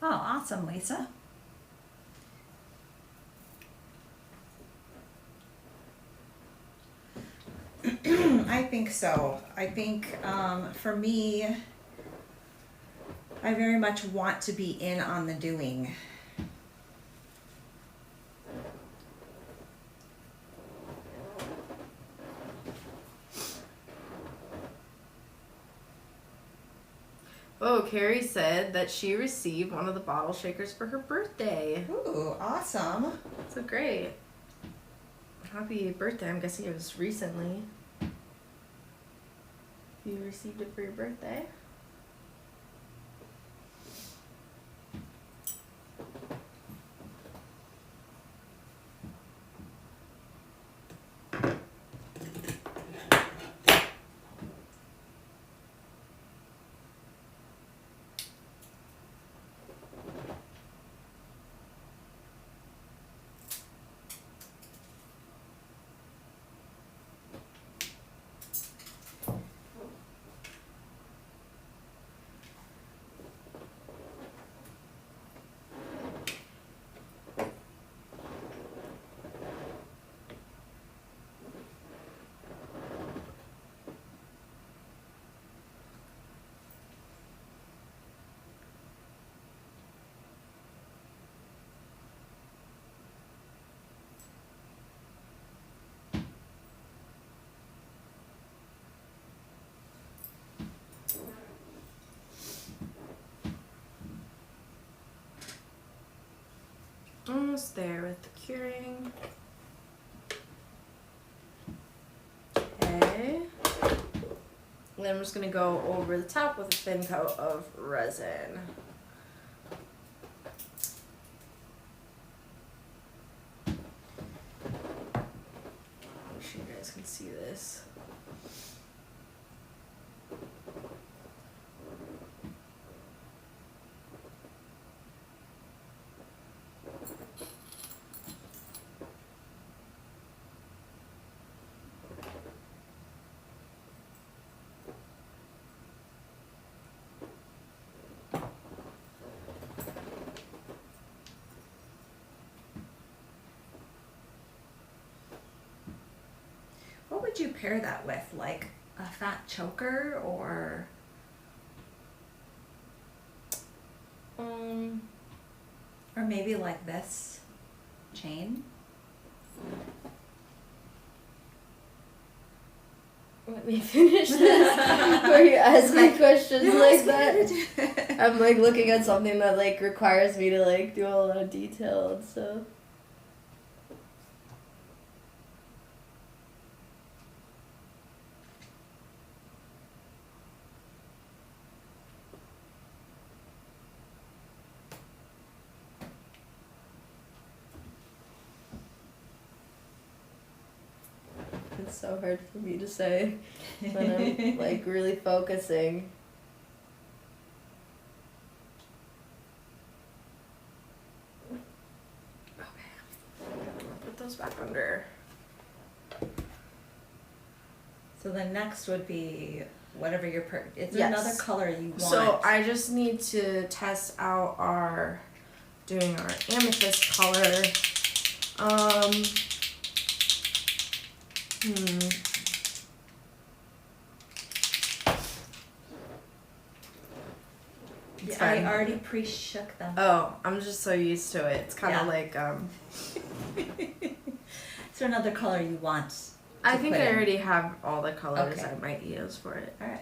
Oh, awesome, Lisa. I think so. I think for me, I very much want to be in on the doing. Oh, Carrie said that she received one of the bottle shakers for her birthday. Ooh, awesome. So great. Happy birthday. I'm guessing it was recently. You received it for your birthday. Almost there with the curing. Okay. Then I'm just gonna go over the top with a thin coat of resin. Make sure you guys can see this. What would you pair that with? Like a fat choker or maybe like this chain? Let me finish this before you ask me questions like that. I'm like looking at something that like requires me to like do a lot of detail and stuff. It's so hard for me to say when I'm like really focusing. Okay, I'm gonna put those back under. So the next would be whatever your it's Yes. another color you want. So I just need to test out doing our amethyst color. It's I fine. already pre-shook them. Oh, I'm just so used to it. It's kind of like Is there another color you want? I think I in? already have all the colors Okay. I might use for it. All right.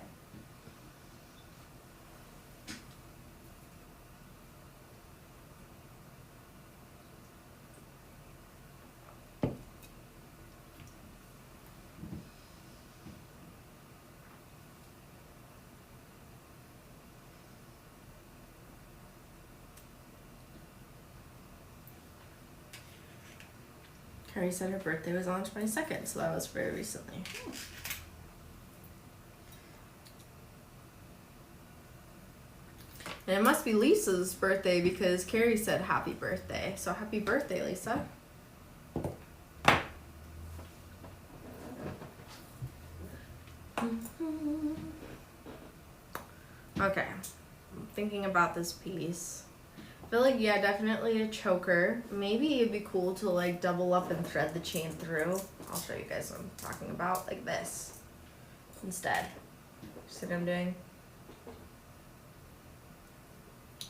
Carrie said her birthday was on the 22nd, so that was very recently. And it must be Lisa's birthday because Carrie said happy birthday. So happy birthday, Lisa. Okay, I'm thinking about this piece. I feel like, yeah, definitely a choker. Maybe it'd be cool to like double up and thread the chain through. I'll show you guys what I'm talking about, like this instead. See what I'm doing?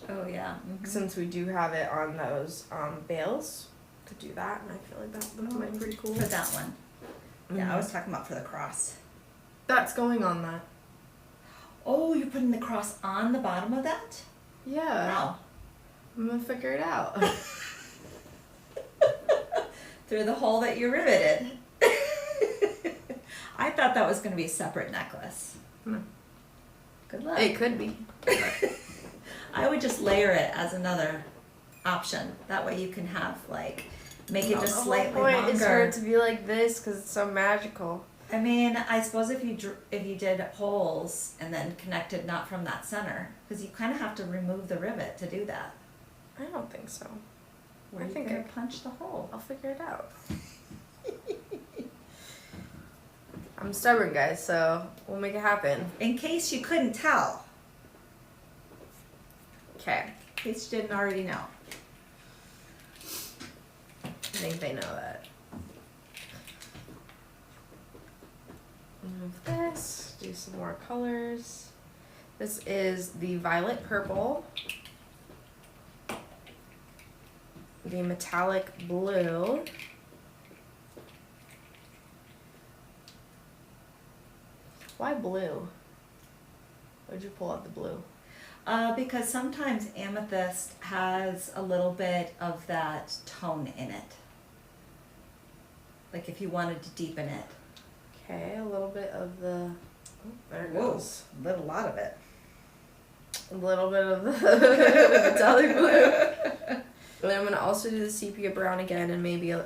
Oh yeah. Since we do have it on those bales to do that, and I feel like that might be pretty cool. For that one. Yeah, I was talking about for the cross. That's going on that. Oh, you're putting the cross on the bottom of that? Yeah. Wow. I'm gonna figure it out. Through the hole that you riveted. I thought that was going to be a separate necklace. No. Good luck. It could be. I would just layer it as another option. That way you can have like, make it just slightly The whole point is for longer. it to be like this because it's so magical. I mean, I suppose if you did holes and then connected not from that center, because you kind of have to remove the rivet to do that. I don't think so. Where I you think gonna I- punch the hole? I'll figure it out. I'm stubborn, guys, so we'll make it happen. In case you couldn't tell, Okay. in case you didn't already know. I think they know that. Remove this, do some more colors. This is the violet purple, the metallic blue, why blue? Why'd you pull out the blue? Because sometimes amethyst has a little bit of that tone in it. Like if you wanted to deepen it. Okay, a little bit of the, oh, there it Whoa, goes. a lot of it. A little bit of the metallic blue. And then I'm gonna also do the sepia brown again, and maybe Yeah,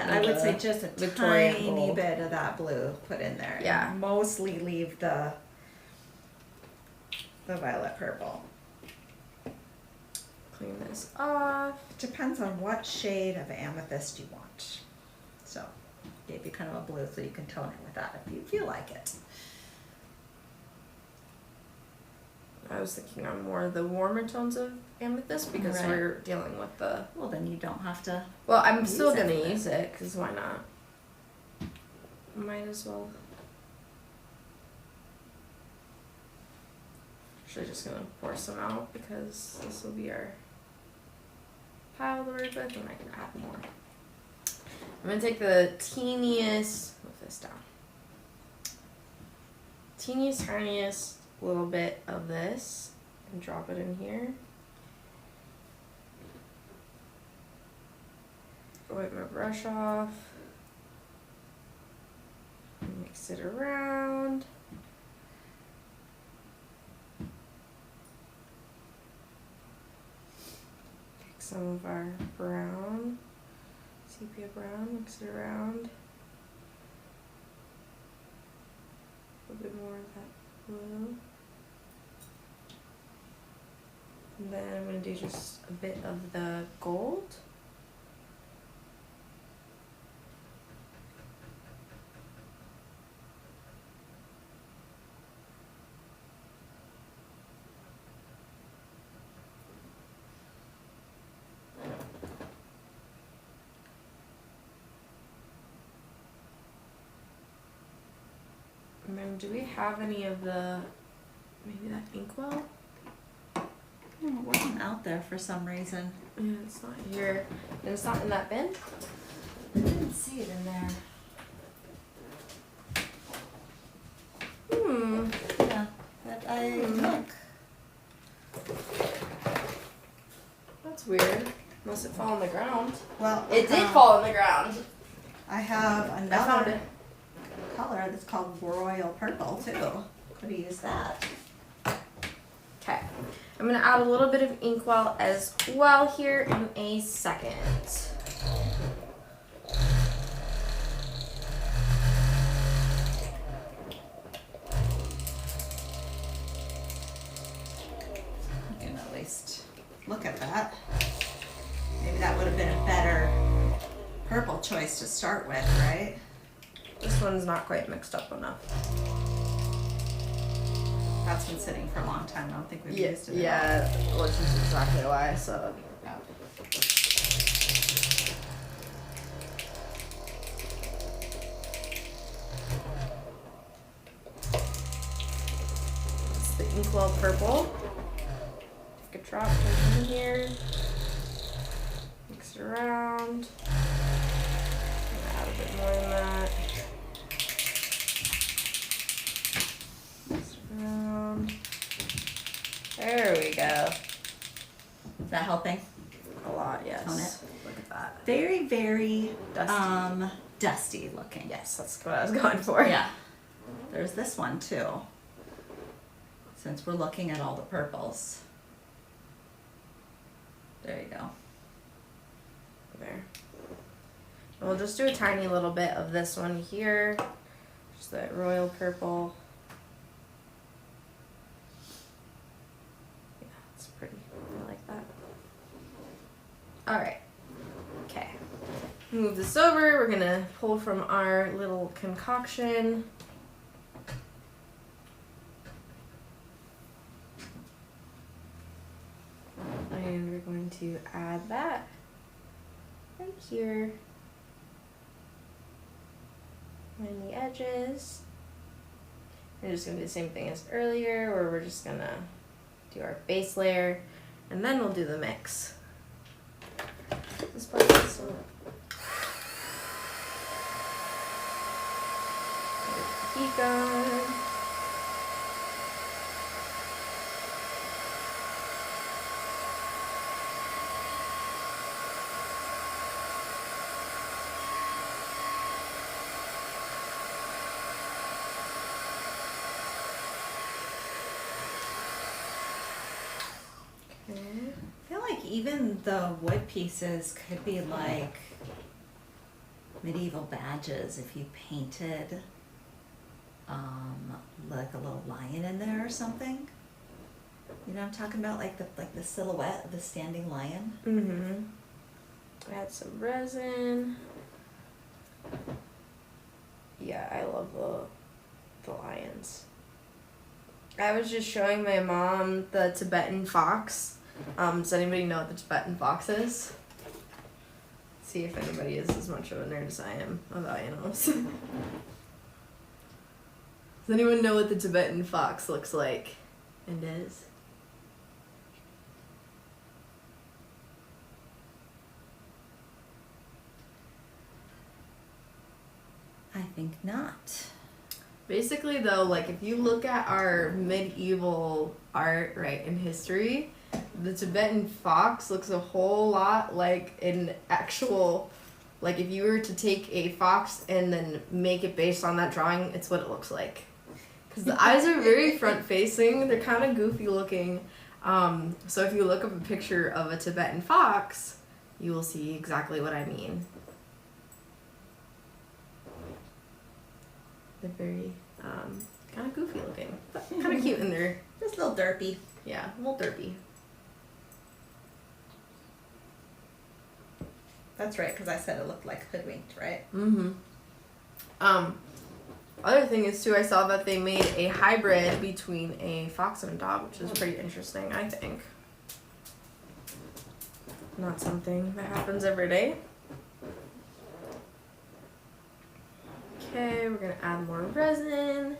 some I of would the say just a Victorian tiny gold. bit of that blue put in there. Yeah. And mostly leave the violet purple. Clean this off. Depends on what shade of amethyst you want. So, gave you kind of a blue so you can tone it with that if you feel like it. I was thinking on more of the warmer tones of amethyst because Right. we're dealing with the. Well, then you don't have to. Well, I'm Use still it gonna then. use it because why not? Might as well. Actually, just gonna pour some out because this will be our pile to work with, and I can add more. I'm gonna take the teeniest. Move this down. Teeniest, tiniest little bit of this and drop it in here. Wipe my brush off. Mix it around. Take some of our brown, sepia brown, mix it around. A little bit more of that blue. And then I'm going to do just a bit of the gold. And then do we have any of the, maybe that inkwell? It wasn't out there for some reason. Yeah, it's not here. And it's not in that bin? I didn't see it in there. Yeah, but I look. That's weird. Must have fallen on the ground. Well, It did fall on the ground. I have I found another it. color that's called royal purple too. Could have used that. Okay. I'm going to add a little bit of inkwell as well here in a second. Look at that. Maybe that would have been a better purple choice to start with, right? This one's not quite mixed up enough. That's been sitting for a long time. I don't think we've used it at Yeah, which is exactly why. So all. it's the Inkwell purple. Take a drop in here. Mix it around. Add a bit more than that. Mix it around. There we go. Is that helping? A lot, yes. Tone it. Look at that. Very, very Dusty. dusty looking. Yes, that's what I was going for. Yeah. There's this one too. Since we're looking at all the purples. There you go. There. And we'll just do a tiny little bit of this one here. Just that royal purple. Yeah, it's pretty. I like that. Alright. Okay. Move this over. We're gonna pull from our little concoction. And we're going to add that right here. And the edges. We're just gonna do the same thing as earlier, where we're just gonna do our base layer, and then we'll do the mix. This part is so. Heat gun. Okay. I feel like even the wood pieces could be like medieval badges if you painted like a little lion in there or something. You know what I'm talking about? Like the silhouette of the standing lion. Mm-hmm. Add some resin. Yeah, I love the lions. I was just showing my mom the Tibetan fox. Does anybody know what the Tibetan fox is? See if anybody is as much of a nerd as I am about animals. Does anyone know what the Tibetan fox looks like and is? I think not. Basically though, like if you look at our medieval art, right, in history, the Tibetan fox looks a whole lot like an actual, like if you were to take a fox and then make it based on that drawing, it's what it looks like. Because the eyes are very front facing, they're kind of goofy looking. So if you look up a picture of a Tibetan fox, you will see exactly what I mean. They're very kind of goofy looking, but kind of cute in there. Just a little derpy. Yeah, a little derpy. That's right, because I said it looked like hoodwinked, right? Mm-hmm. Other thing is too, I saw that they made a hybrid between a fox and a dog, which is pretty interesting, I think. Not something that happens every day. Okay, we're gonna add more resin.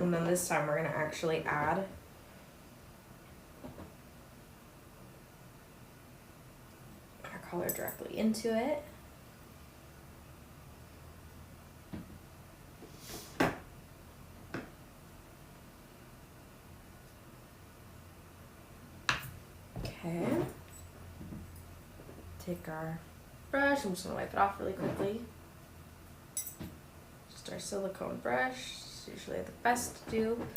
And then this time we're gonna actually add our color directly into it. Okay. Take our brush, I'm just gonna wipe it off really quickly. Just our silicone brush, it's usually the best to do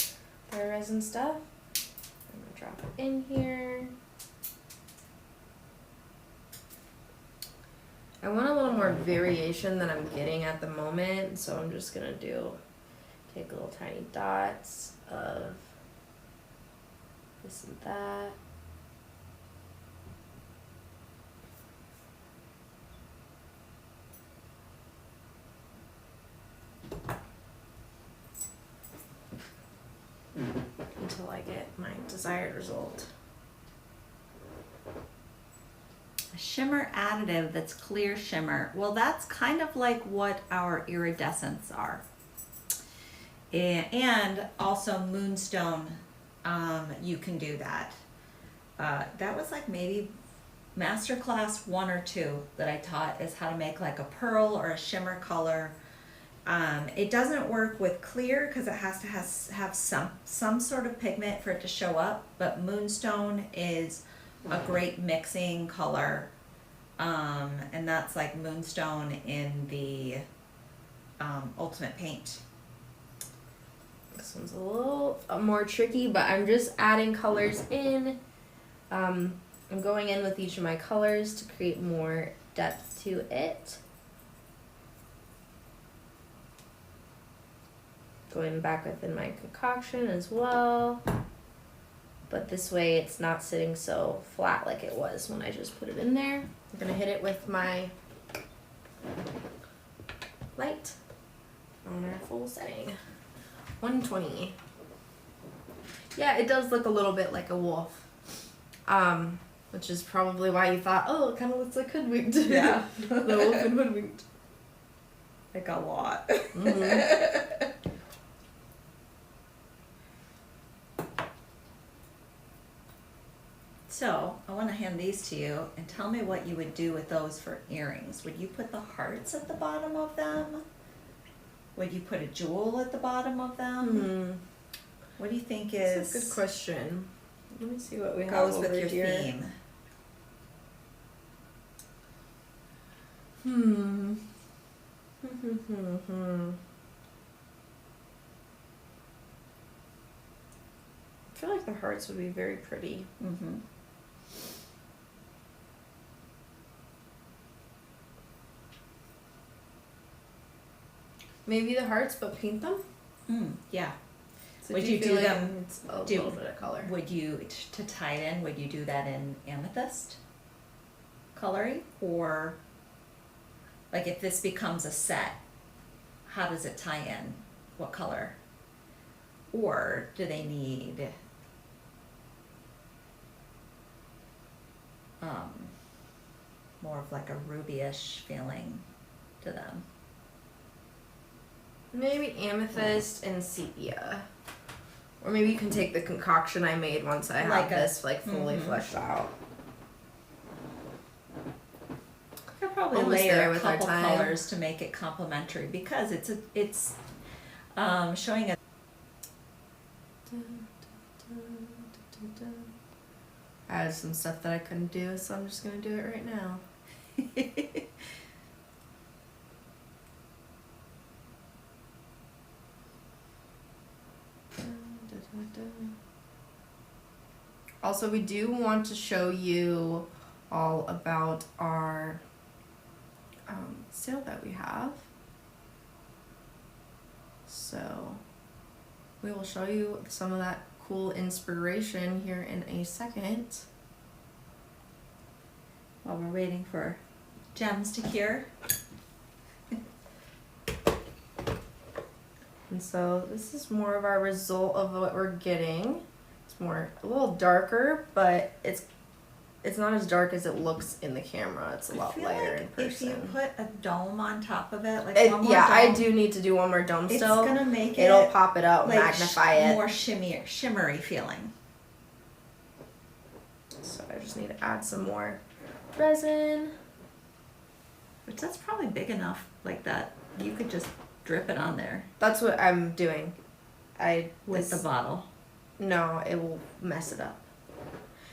for our resin stuff. I'm gonna drop it in here. I want a little more variation than I'm getting at the moment, so I'm just gonna take little tiny dots of this and that. Until I get my desired result. A shimmer additive that's clear shimmer. Well, that's kind of like what our iridescents are. And also Moonstone, you can do that. That was like maybe masterclass 1 or 2 that I taught, is how to make like a pearl or a shimmer color. It doesn't work with clear because it has to have some sort of pigment for it to show up, but Moonstone is a great mixing color, and that's like Moonstone in the Ultimate Paint. This one's a little more tricky, but I'm just adding colors in. I'm going in with each of my colors to create more depth to it. Going back within my concoction as well. But this way it's not sitting so flat like it was when I just put it in there. I'm gonna hit it with my light on our full setting. 120. Yeah, it does look a little bit like a wolf. Which is probably why you thought, oh, it kind of looks like Hoodwinked. Yeah. The wolf and Hoodwinked. Like a lot. Mm-hmm. So, I want to hand these to you and tell me what you would do with those for earrings. Would you put the hearts at the bottom of them? Would you put a jewel at the bottom of them? What do you think That's a good question. Let me see what we have goes over with your here. theme? I feel like the hearts would be very pretty. Mm-hmm. Maybe the hearts, but paint them? Yeah. So Would do you feel do like them- it's a do- little bit of color? Would you, to tie it in, would you do that in amethyst coloring? Or, like if this becomes a set, how does it tie in? What color? Or do they need more of like a ruby-ish feeling to them? Maybe amethyst and sepia. Or maybe you can take the concoction I made once I have Like a- this like fully fleshed out. Could probably Almost layer there a with our couple time. colors to make it complementary because it's showing a I had some stuff that I couldn't do, so I'm just gonna do it right now. Also, we do want to show you all about our sale that we have. So we will show you some of that cool inspiration here in a second. while we're waiting for gems to cure. And so this is more of our result of what we're getting. It's a little darker, but it's not as dark as it looks in the camera. It's a lot lighter in person. If you put a dome on top of it, like Yeah, one more I dome, do need to do one more dome it's still. gonna make It'll it pop it up, like magnify it. more shimmery feeling. So I just need to add some more resin. Which that's probably big enough like that. You could just drip it on there That's what I'm doing. with the bottle. No, it will mess it up.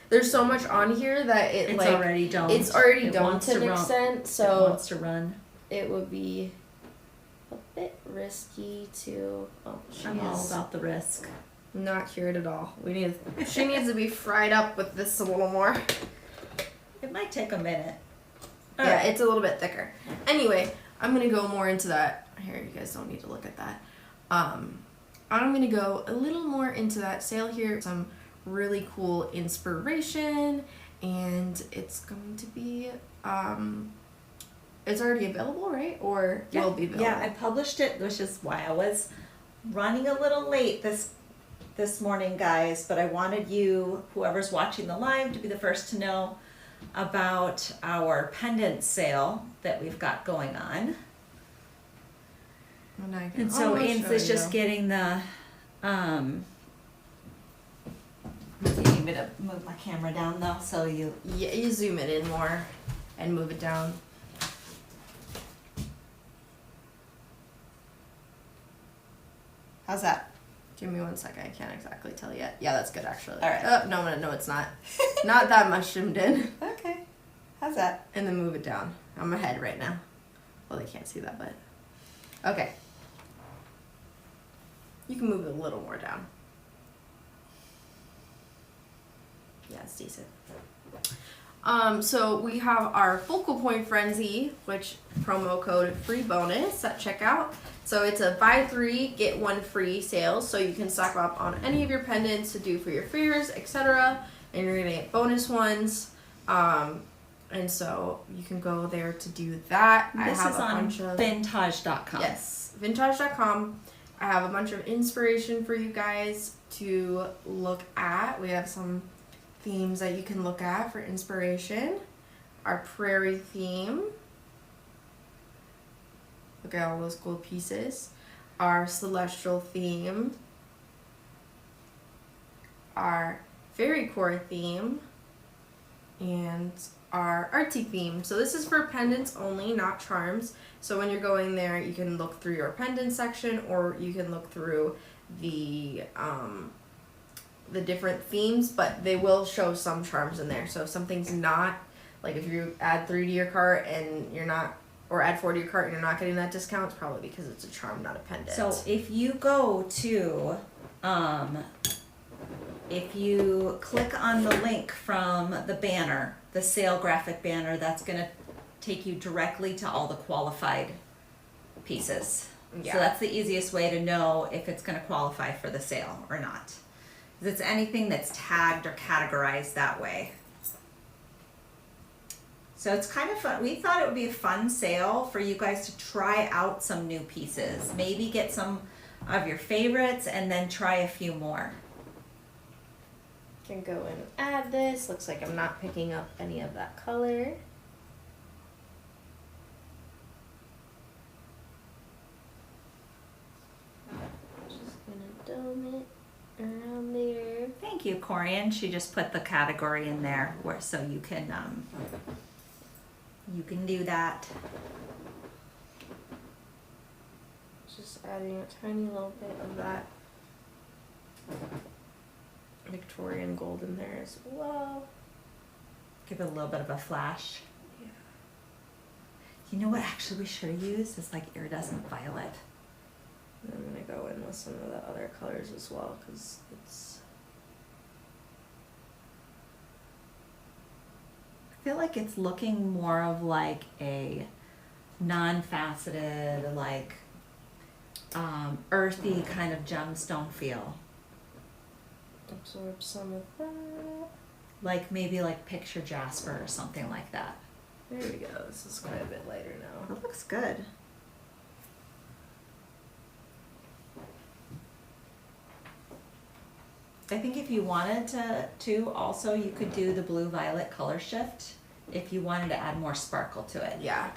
There's so much on here that It's already domed. It's already It domed wants to an run. extent, It so wants to run. it would be a bit risky to. Oh, she I'm all is about the risk. not cured at all. She needs to be fried up with this a little more. It might take a minute. Yeah, it's a little bit thicker. Anyway, I'm gonna go more into that. Here, you guys don't need to look at that. I'm gonna go a little more into that sale here. Some really cool inspiration, and it's going to be it's already available, right? Or will be available? Yeah, I published it, which is why I was running a little late this morning, guys, but I wanted you, whoever's watching the live, to be the first to know about our pendant sale that we've got going on. And so Ains is just getting the do you need me to move my camera down though, so you zoom it in more and move it down. How's that? Give me 1 second. I can't exactly tell yet. Yeah, that's good actually. All right. Oh, no, it's not. Not that much zoomed in. Okay. How's that? And then move it down. I'm ahead right now. Well, they can't see that, but okay. You can move it a little more down. Yeah, it's decent. So we have our Focal Point Frenzy, which promo code free bonus at checkout. So it's a buy 3 get 1 free sale, so you can stock up on any of your pendants to do for your fears, etc. And you're gonna get bonus ones. And so you can go there to do that. This I have is a on bunch of vintage.com. Yes, vintage.com. I have a bunch of inspiration for you guys to look at. We have some themes that you can look at for inspiration. Our prairie theme. Look at all those cool pieces. Our celestial theme. Our fairy core theme. And our artsy theme. So this is for pendants only, not charms. So when you're going there, you can look through your pendant section, or you can look through the different themes, but they will show some charms in there. So if something's not, like if you add 3 to your cart and you're not, or add 4 to your cart and you're not getting that discount, it's probably because it's a charm, not a pendant. So if you go to, if you click on the link from the banner, the sale graphic banner, that's going to take you directly to all the qualified pieces. Yeah. So that's the easiest way to know if it's going to qualify for the sale or not. Because it's anything that's tagged or categorized that way. So it's kind of fun. We thought it would be a fun sale for you guys to try out some new pieces. Maybe get some of your favorites and then try a few more. Can go and add this. Looks like I'm not picking up any of that color. Just gonna dome it around there. Thank you, Corian. She just put the category in there where so you can do that. Just adding a tiny little bit of that Victorian gold in there as well. Give it a little bit of a flash. Yeah. You know what actually we should have used is like iridescent violet. And I'm gonna go in with some of the other colors as well, because it's, I feel like it's looking more of like a non-faceted, like earthy kind of gemstone feel. absorb some of that. Like maybe like picture jasper or something like that. There we go. This is quite a bit lighter now. That looks good. I think if you wanted to also you could do the blue violet color shift if you wanted to add more sparkle to it. Yeah.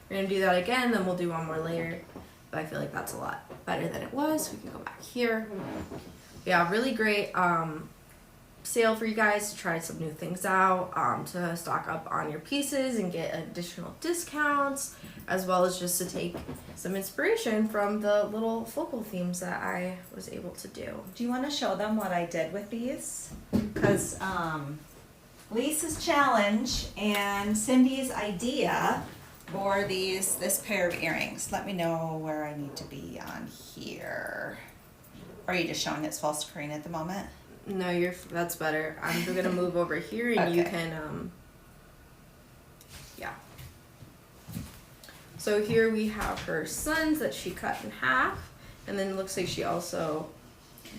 We're gonna do that again, then we'll do one more layer. But I feel like that's a lot better than it was. We can go back here. Yeah, really great sale for you guys to try some new things out, to stock up on your pieces and get additional discounts, as well as just to take some inspiration from the little focal themes that I was able to do. Do you want to show them what I did with these? Because Lisa's challenge and Cindy's idea for this pair of earrings. Let me know where I need to be on here. Or are you just showing it full screen at the moment? No, that's better. I'm gonna move over here and you Okay. can yeah. So here we have her suns that she cut in half, and then it looks like she also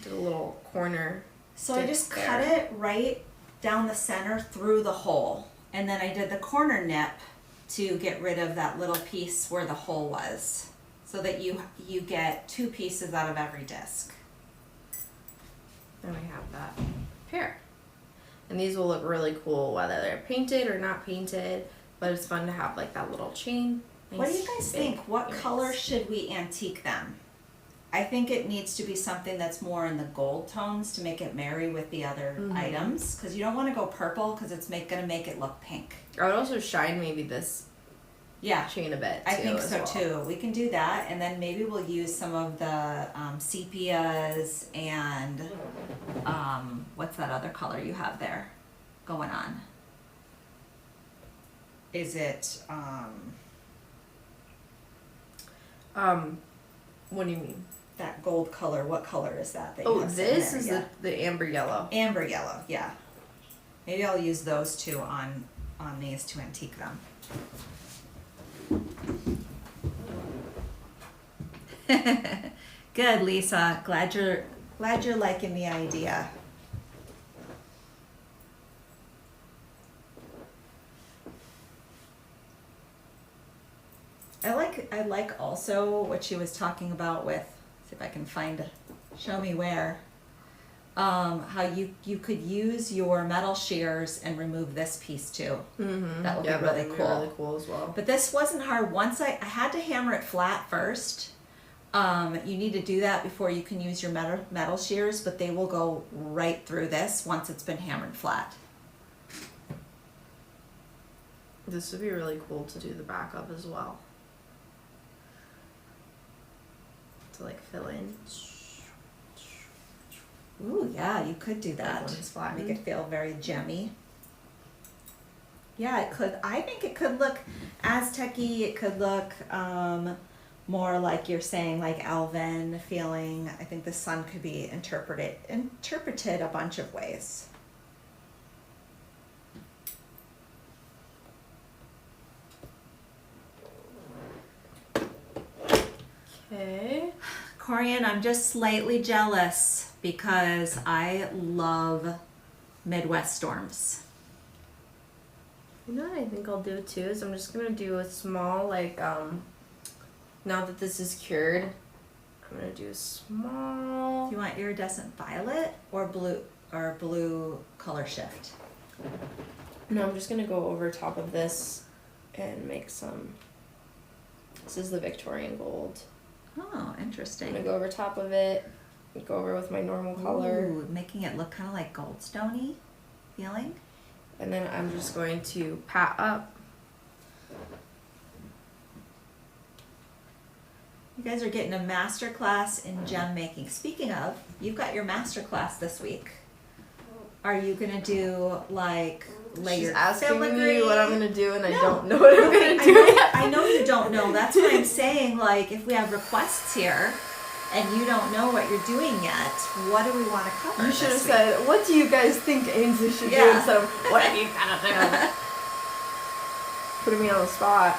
did a little corner So I just Sticks cut there. it right down the center through the hole. And then I did the corner nip to get rid of that little piece where the hole was. So that you get 2 pieces out of every disc. And we have that pair. And these will look really cool whether they're painted or not painted, but it's fun to have like that little chain. What do you Nice, guys big think? What earrings. color should we antique them? I think it needs to be something that's more in the gold tones to make it marry with the other items. Because you don't want to go purple because it's gonna make it look pink. I would also shine maybe this Yeah, chain a bit. I too, think as so well. too. We can do that, and then maybe we'll use some of the sepias and what's that other color you have there going on? Is it What do you mean? that gold color? What color is that? You Oh, have sitting this there? is Yeah. the amber yellow. Amber yellow. Yeah. Maybe I'll use those two on these to antique them. Good, Lisa. Glad you're liking the idea. I like also what she was talking about with, see if I can find, show me where. How you could use your metal shears and remove this piece too. Mm-hmm. That would Yeah, be really that'd cool. Really cool as well. But this wasn't hard. Once I had to hammer it flat first. You need to do that before you can use your metal shears, but they will go right through this once it's been hammered flat. This would be really cool to do the back of as well. To like fill in. Ooh, yeah, you could do Like that. when it's flattened. Make it feel very gemmy. Yeah, it could. I think it could look Aztec-y. It could look more like you're saying, like elven feeling. I think the sun could be interpreted a bunch of ways. Okay. Corian, I'm just slightly jealous because I love Midwest storms. You know what I think I'll do too is I'm just gonna do a small like now that this is cured, I'm gonna do a small. Do you want iridescent violet or blue color shift? No, I'm just gonna go over top of this and make some. This is the Victorian gold. Oh, I'm interesting. gonna go over top of it. Go over with my normal color. Ooh, making it look kind of like goldstone-y feeling. And then I'm just going to pat up. You guys are getting a master class in gem making. Speaking of, you've got your master class this week. Are you gonna do like layered She's asking filigree? me what I'm gonna do, and I No. don't know what I'm Okay, gonna do yet. I know you don't know. That's what I'm saying. Like, if we have requests here, and you don't know what you're doing yet, what do we want to cover? You should have this week? said, "What do you guys think Ainsley should do?" Yeah. Instead of "What have you gonna do?" Putting me on the spot.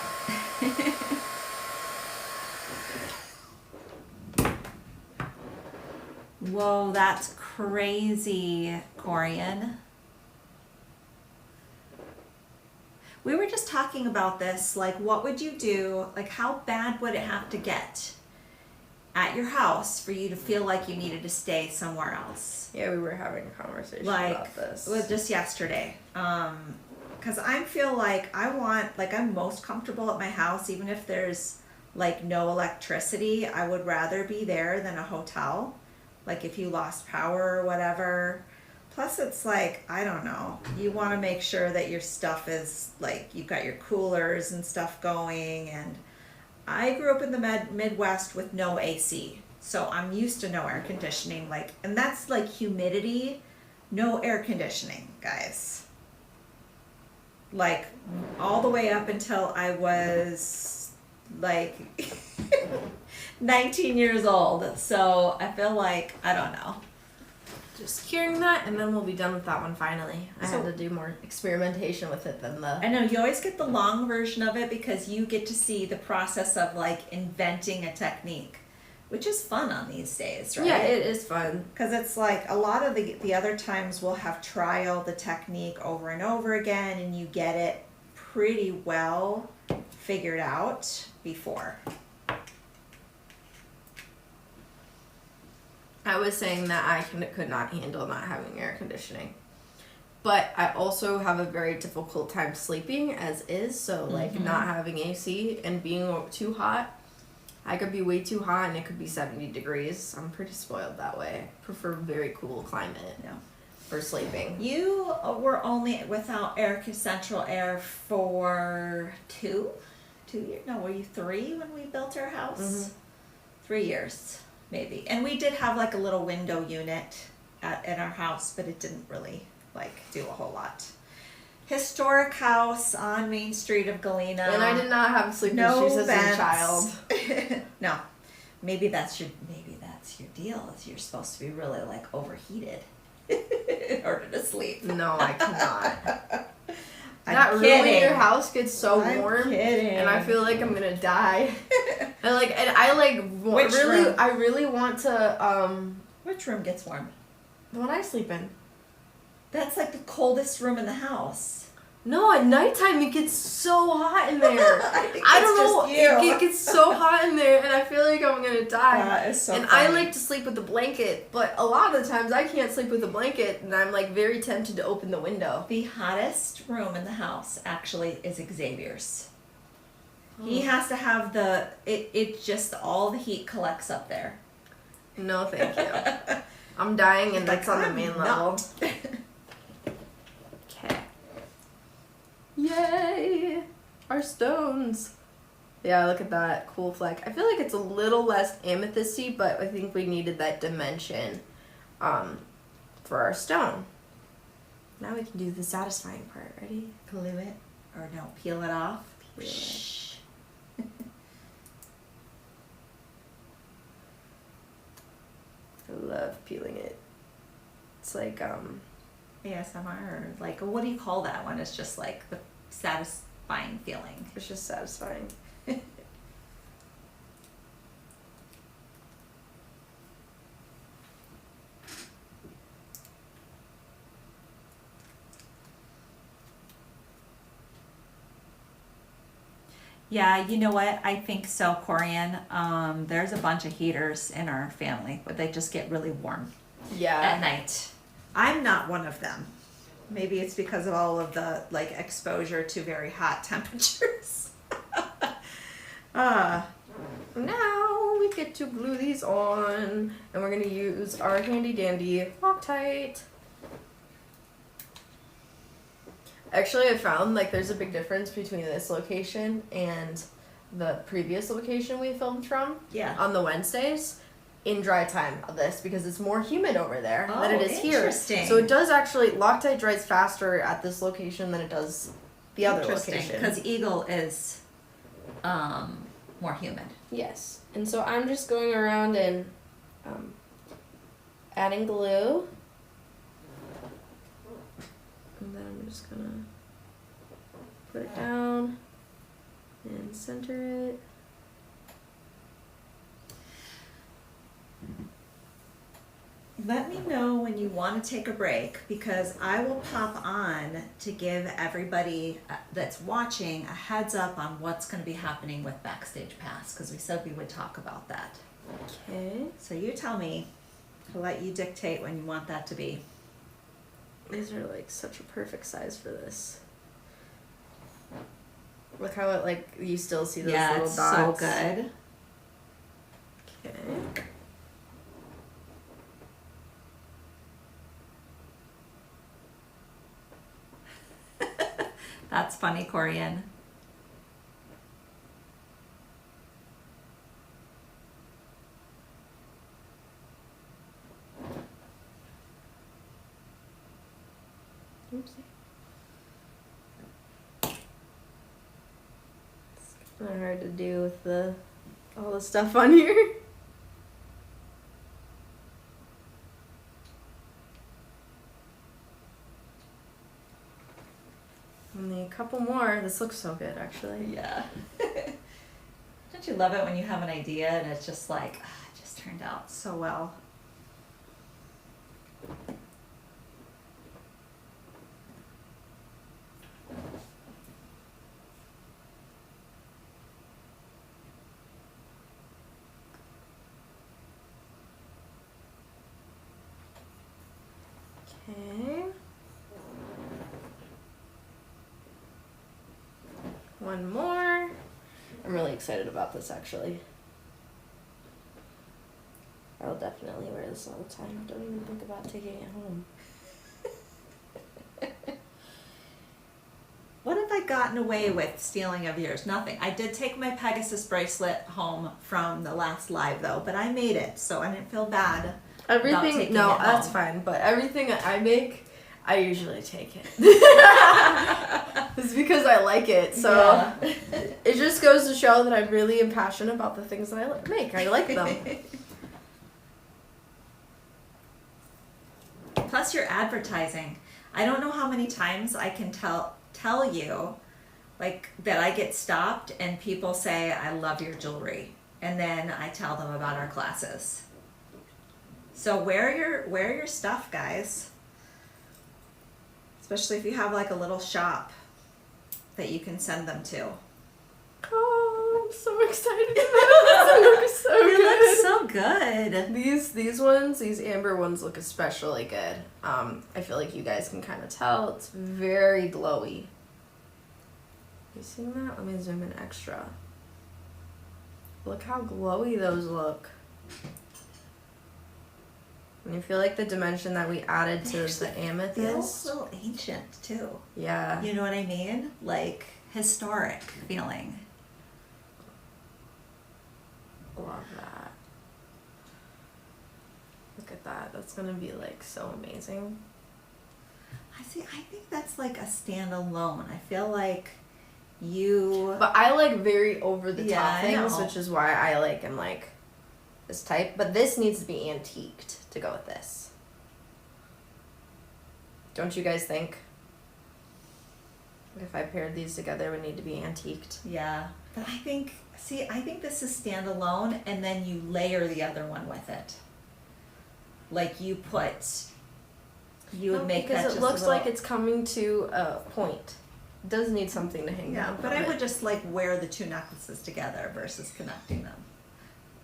Whoa, that's crazy, Corian. We were just talking about this, like what would you do, like how bad would it have to get at your house for you to feel like you needed to stay somewhere else? Yeah, we were having a conversation Like, about this. well, just yesterday. Because I feel like I'm most comfortable at my house, even if there's like no electricity. I would rather be there than a hotel. Like if you lost power or whatever. Plus it's like, I don't know, you want to make sure that your stuff is like, you've got your coolers and stuff going. And I grew up in the Midwest with no AC. So I'm used to no air conditioning. And that's like humidity, no air conditioning, guys. Like all the way up until I was like 19 years old. So I feel like, I don't know. Just curing that, and then we'll be done with that one finally. I So- had to do more experimentation with it than the. I know you always get the long version of it because you get to see the process of like inventing a technique. which is fun on these days, right? Yeah, it is fun. Because it's like a lot of the other times we'll have trial the technique over and over again, and you get it pretty well figured out before. I was saying that I could not handle not having air conditioning. But I also have a very difficult time sleeping as is. So, like, not having AC and being too hot. I could be way too hot and it could be 70 degrees. I'm pretty spoiled that way. I prefer very cool climate for sleeping. You were only without central air for 2 years? No, were you 3 when we built our house? 3 years. Maybe. And we did have like a little window unit in our house, but it didn't really like do a whole lot. Historic house on Main Street of Galena. And I did not have sleep issues as a child. No. Maybe that's your deal. Is you're supposed to be really like overheated in order to sleep. No, I cannot. I'm That room kidding. in your house gets so I'm warm, kidding. and I feel like I'm gonna die. Which room? I really want to Which room gets warm? the one I sleep in. That's like the coldest room in the house. No, at nighttime it gets so hot in there. think I it's don't know. just you. It gets so hot in there, and I feel like I'm gonna die. That is so and funny. I like to sleep with a blanket, but a lot of the times I can't sleep with a blanket, and I'm like very tempted to open the window. The hottest room in the house actually is Xavier's. He has to have it just all the heat collects up there. No, thank you. I'm dying, and that's on the main level. Okay. Yay! Our stones. Yeah, look at that cool fleck. I feel like it's a little less amethysty, but I think we needed that dimension for our stone. Now we can do the satisfying part. Ready? Glue it or no, peel it off. Peel it. Shh. I love peeling it. It's like ASMR or like what do you call that one? It's just like the satisfying feeling. it's just satisfying. Yeah, you know what? I think so, Corian. There's a bunch of heaters in our family, but they just get really warm at Yeah. night. I'm not one of them. Maybe it's because of all of the like exposure to very hot temperatures. Now we get to glue these on, and we're gonna use our handy dandy Loctite. Actually, I found like there's a big difference between this location and the previous location we filmed from Yeah. on the Wednesdays in dry time of this because it's more humid over there than it Oh, is here. interesting. So it does actually, Loctite dries faster at this location than it does the other location. Because Eagle is more humid. Yes. And so I'm just going around and adding glue. And then I'm just gonna put it down and center it. Let me know when you want to take a break because I will pop on to give everybody that's watching a heads up on what's going to be happening with Backstage Pass because we said we would talk about that. Okay. So you tell me. I'll let you dictate when you want that to be. These are like such a perfect size for this. Look how it like you still see those little it's dots. so good. Okay. That's funny, Corian. Oopsie. It's kind of hard to do with all the stuff on here. Only a couple more. This looks so good, actually. Yeah. Don't you love it when you have an idea and it's just like, it just turned out so well. Okay. One more. I'm really excited about this actually. I'll definitely wear this all the time. Don't even think about taking it home. What have I gotten away with stealing of yours? Nothing. I did take my Pegasus bracelet home from the last live though, but I made it, so I didn't feel bad. Everything, taking no, it that's home. fine. But everything that I make, I usually take it. It's because I like it. So Yeah. it just goes to show that I really am passionate about the things that I make. I like them. Plus your advertising. I don't know how many times I can tell you like that I get stopped and people say I love your jewelry, and then I tell them about our classes. So wear your stuff, guys. Especially if you have like a little shop that you can send them to. Oh, I'm so excited about it. It looks so It good. looks so good. These ones, these amber ones look especially good. I feel like you guys can kind of tell it's very glowy. You seeing that? Let me zoom in extra. Look how glowy those look. And you feel like the dimension that we added to the Feels a amethyst. little ancient too. Yeah. You know what I mean? Like historic feeling. Love that. Look at that. That's gonna be like so amazing. I think that's like a standalone. I feel like you. But I like very over the Yeah, top I things, know. which is why I like am like this type. But this needs to be antiqued to go with this. Don't you guys think? If I paired these together, it would need to be antiqued. Yeah, but I think this is standalone, and then you layer the other one with it. Like you would make that because just it looks a little, like it's coming to a point. It does need something to hang yeah. down. But from I would it. just like wear the two necklaces together versus connecting them.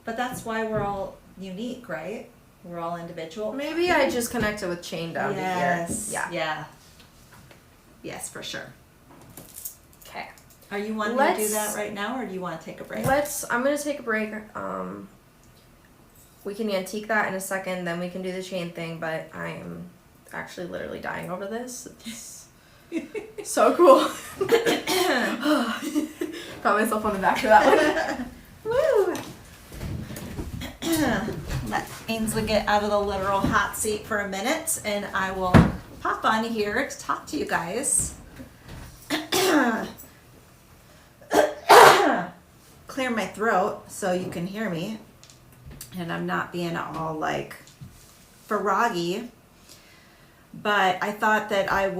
But that's why we're all unique, right? We're all individual. Maybe I just connect it with chain down to here. Yeah. Yeah. Yes, for sure. Okay. Are you wanting to do that right now, or do you want to take a break? I'm gonna take a break. We can antique that in a second, then we can do the chain thing, but I am actually literally dying over this. It's so cool. Pat myself on the back for that one. Woo! Let Ainsley get out of the literal hot seat for a minute, and I will pop on here to talk to you guys. Clear my throat so you can hear me, and I'm not being all like froggy. But I thought that I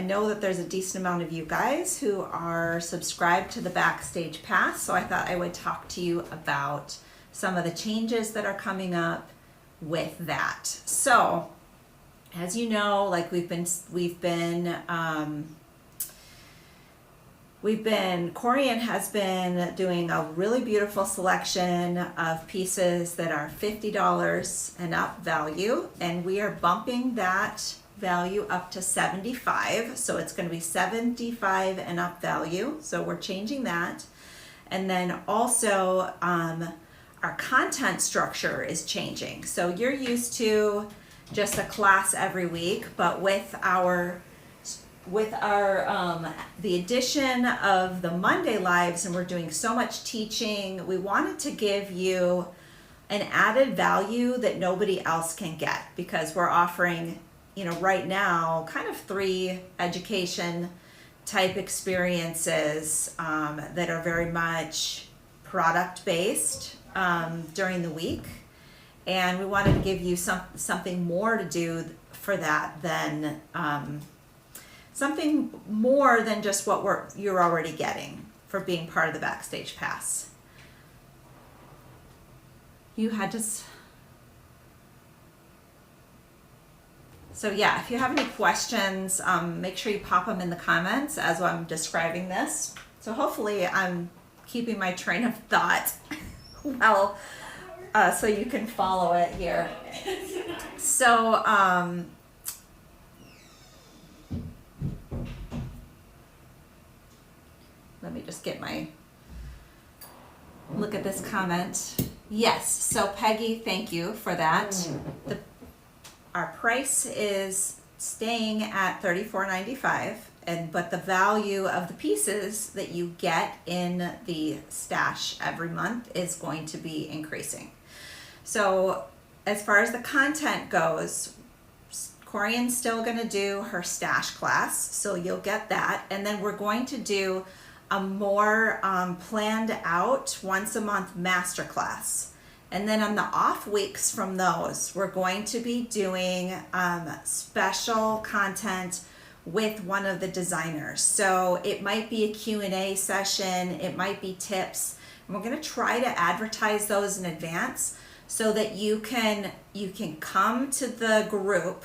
know that there's a decent amount of you guys who are subscribed to the Backstage Pass, so I thought I would talk to you about some of the changes that are coming up with that. So, as you know, like Corian has been doing a really beautiful selection of pieces that are $50 and up value, and we are bumping that value up to $75. So it's going to be $75 and up value. So we're changing that. And then also our content structure is changing. So you're used to just a class every week, but with the addition of the Monday lives, and we're doing so much teaching, we wanted to give you an added value that nobody else can get, because we're offering, right now, kind of 3 education type experiences that are very much product based during the week. And we wanted to give you something more to do for that than something more than just what you're already getting for being part of the Backstage Pass. You had to So yeah, if you have any questions, make sure you pop them in the comments as I'm describing this. So hopefully I'm keeping my train of thought well, so you can follow it here. So, let me just get my, look at this comment. Yes, so Peggy, thank you for that. Our price is staying at $34.95, but the value of the pieces that you get in the stash every month is going to be increasing. So as far as the content goes, Corian's still going to do her stash class, so you'll get that, and then we're going to do a more planned out once a month master class. And then on the off weeks from those, we're going to be doing special content with one of the designers. So it might be a Q&A session, it might be tips. And we're gonna try to advertise those in advance so that you can come to the group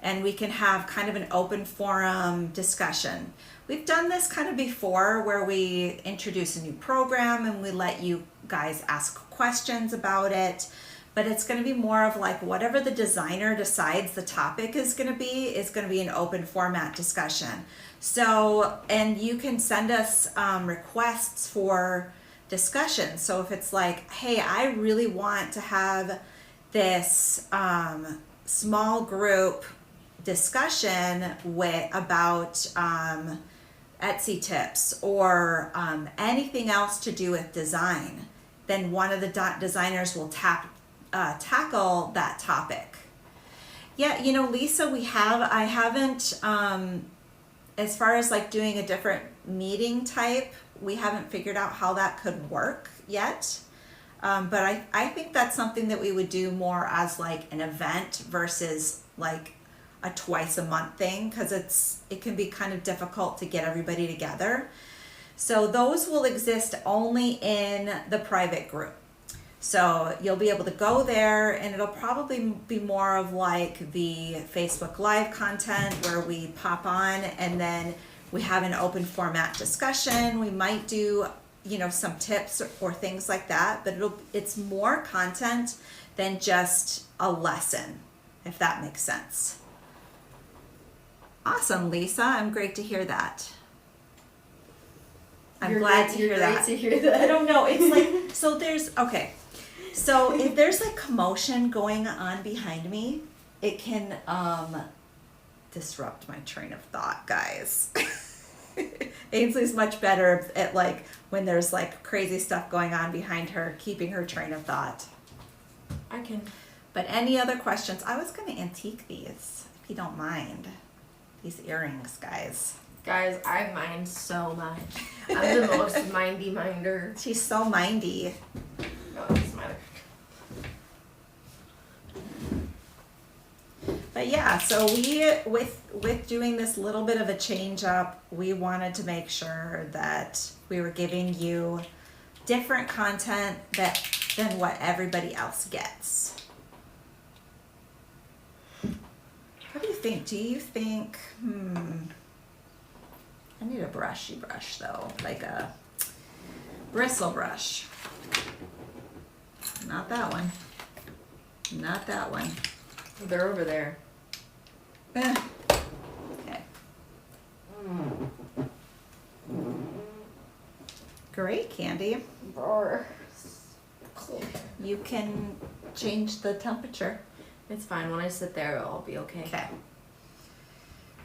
and we can have kind of an open forum discussion. We've done this kind of before where we introduce a new program and we let you guys ask questions about it, but it's going to be more of like whatever the designer decides the topic is going to be an open format discussion. So, and you can send us requests for discussion. So if it's like, hey, I really want to have this small group discussion about Etsy tips or anything else to do with design, then one of the designers will tackle that topic. Yeah, you know, Lisa, I haven't, as far as like doing a different meeting type, we haven't figured out how that could work yet. But I think that's something that we would do more as like an event versus like a twice a month thing, because it can be kind of difficult to get everybody together. So those will exist only in the private group. So you'll be able to go there and it'll probably be more of like the Facebook Live content where we pop on and then we have an open format discussion. We might do, you know, some tips or things like that, but it's more content than just a lesson, if that makes sense. Awesome, Lisa. I'm great to hear that. I'm glad to hear that. I don't know. It's like, so if there's like commotion going on behind me, it can disrupt my train of thought, guys. Ainsley's much better at like when there's like crazy stuff going on behind her, keeping her train of thought. I can. But any other questions? I was going to antique these, if you don't mind. These earrings, guys. Guys, I mind so much. I'm the most mindy minder. She's so mindy. No, it doesn't matter. But yeah, so we, with doing this little bit of a change up, we wanted to make sure that we were giving you different content than what everybody else gets. What do you think? Do you think, I need a brushy brush though, like a bristle brush. Not that one. Not that one. They're over there. Okay. Great, Candy. You can change the temperature. It's fine. When I sit there, I'll be okay. Okay.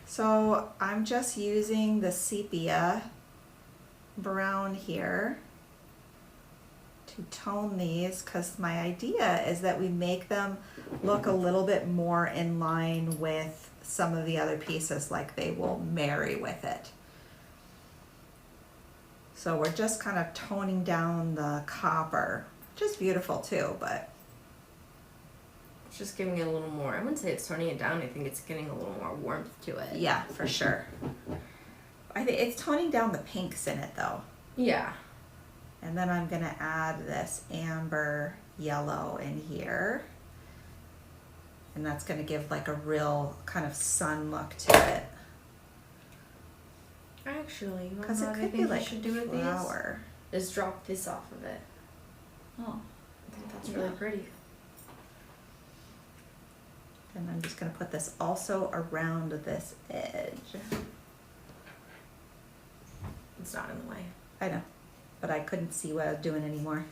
So I'm just using the sepia brown here to tone these, because my idea is that we make them look a little bit more in line with some of the other pieces, like they will marry with it. So we're just kind of toning down the copper, which is beautiful too, but it's just giving it a little more. I wouldn't say it's toning it down. I think it's getting a little more warmth to it. yeah, for sure. I think it's toning down the pinks in it though. Yeah. And then I'm gonna add this amber yellow in here. And that's gonna give like a real kind of sun look to it. Actually, you Because know it what I could be think like you should do with flower. these? Is drop this off of it. Oh. I think that's really Yeah. pretty. And I'm just gonna put this also around this edge. It's not in the way. I know, but I couldn't see what I was doing anymore.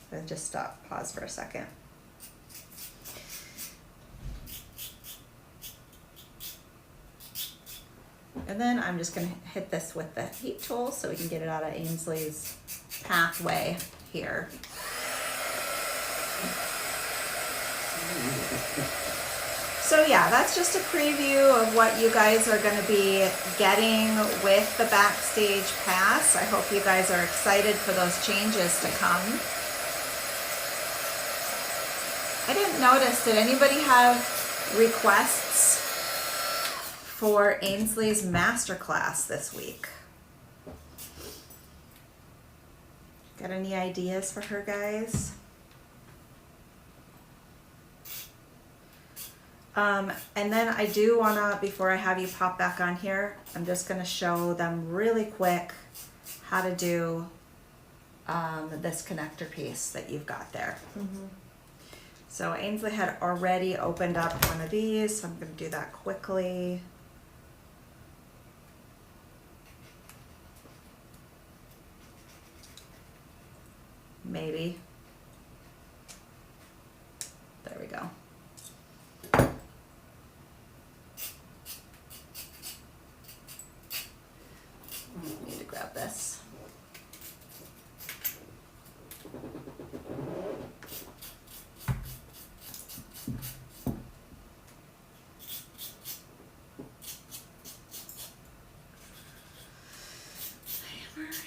So I just stopped, pause for a second. And then I'm just gonna hit this with the heat tool so we can get it out of Ainsley's pathway here. So yeah, that's just a preview of what you guys are going to be getting with the Backstage Pass. I hope you guys are excited for those changes to come. I didn't notice, did anybody have requests for Ainsley's masterclass this week? Got any ideas for her, guys? And then I do wanna, before I have you pop back on here, I'm just gonna show them really quick how to do this connector piece that you've got there. Mm-hmm. So Ainsley had already opened up one of these, so I'm gonna do that quickly. Maybe. There we go. Need to grab this.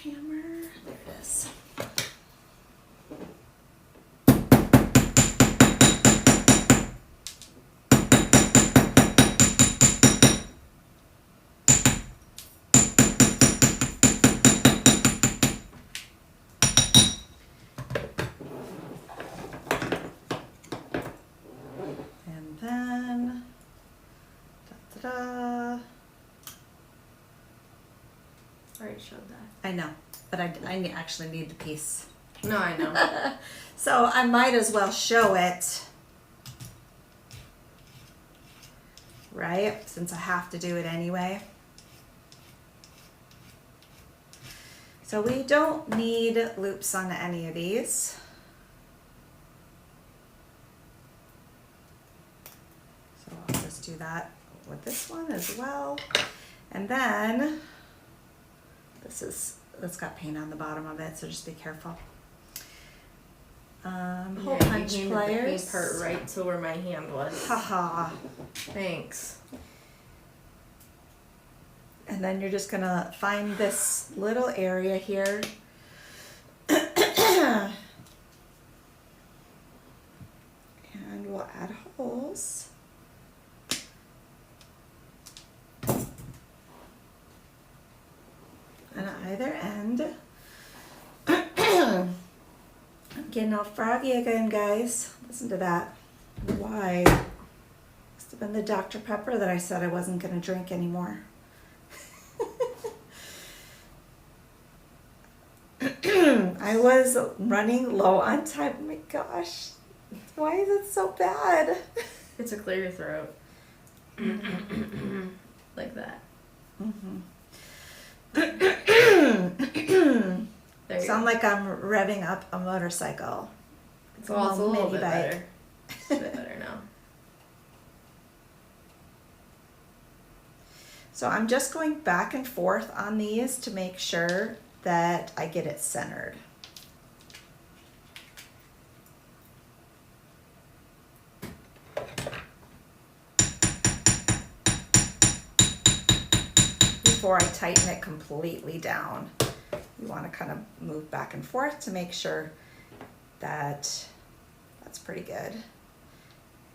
Hammer, there it is. And then, da-da-da. Already showed that. I know, but I actually need the piece. No, I know. So I might as well show it, right? Since I have to do it anyway. So we don't need loops on any of these. So I'll just do that with this one as well. And then it's got paint on the bottom of it, so just be careful. Hole Yeah, punch you painted pliers. the paint part right to where my hand was. Haha. Thanks. And then you're just gonna find this little area here. And we'll add holes. On either end. I'm getting all froggy again, guys. Listen to that. Why? Must have been the Dr. Pepper that I said I wasn't gonna drink anymore. I was running low on time. Oh my gosh. Why is it so bad? It's a clear throat. Like that. There you Sound go. like I'm revving up a motorcycle. Well, it's a little mini bit bike. better. It's a bit better now. So I'm just going back and forth on these to make sure that I get it centered. Before I tighten it completely down. You want to kind of move back and forth to make sure that that's pretty good.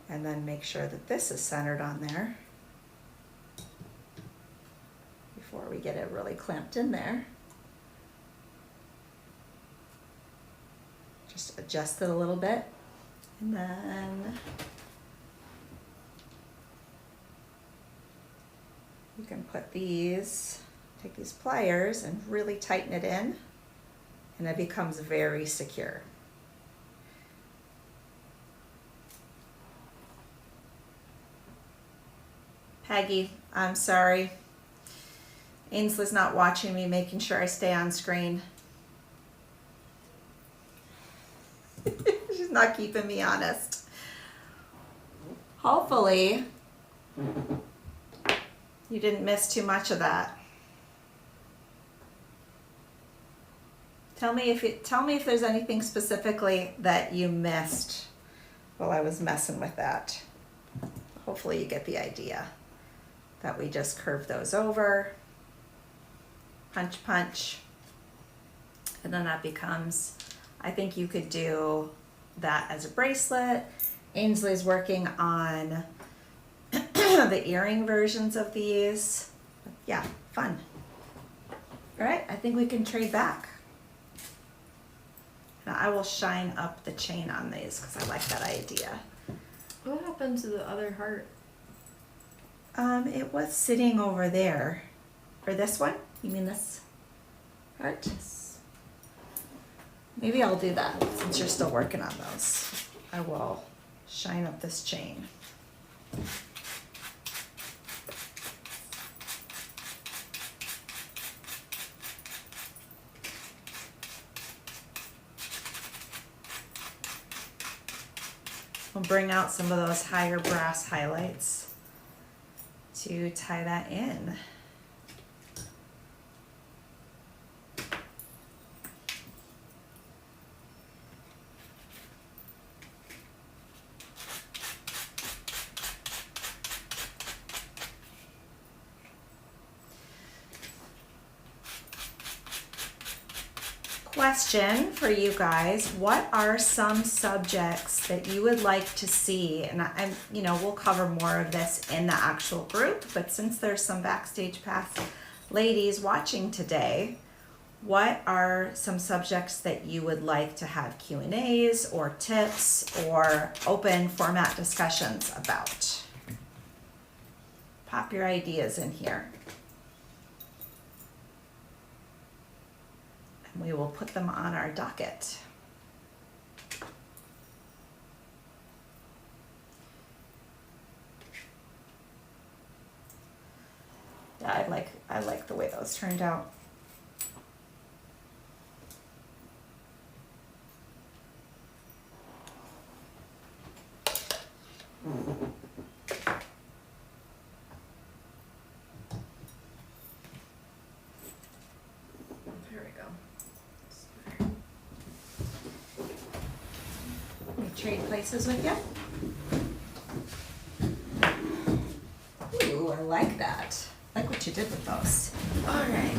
And then make sure that this is centered on there before we get it really clamped in there. Just adjust it a little bit and then you can put these, take these pliers and really tighten it in, and it becomes very secure. Peggy, I'm sorry. Ainsley's not watching me, making sure I stay on screen. She's not keeping me honest. Hopefully, you didn't miss too much of that. Tell me if there's anything specifically that you missed while I was messing with that. Hopefully you get the idea that we just curve those over, punch, punch, and then that becomes, I think you could do that as a bracelet. Ainsley's working on the earring versions of these. Yeah, fun. All right, I think we can trade back. Now I will shine up the chain on these because I like that idea. What happened to the other heart? It was sitting over there. Or this one? You mean this heart? Maybe I'll do that since you're still working on those. I will shine up this chain. We'll bring out some of those higher brass highlights to tie that in. Question for you guys: what are some subjects that you would like to see? And I'm, we'll cover more of this in the actual group, but since there's some Backstage Pass ladies watching today, what are some subjects that you would like to have Q&As or tips or open format discussions about? Pop your ideas in here. We will put them on our docket. Yeah, I like the way those turned out. Trade places with you. Ooh, I like that. I like what you did with those. All right.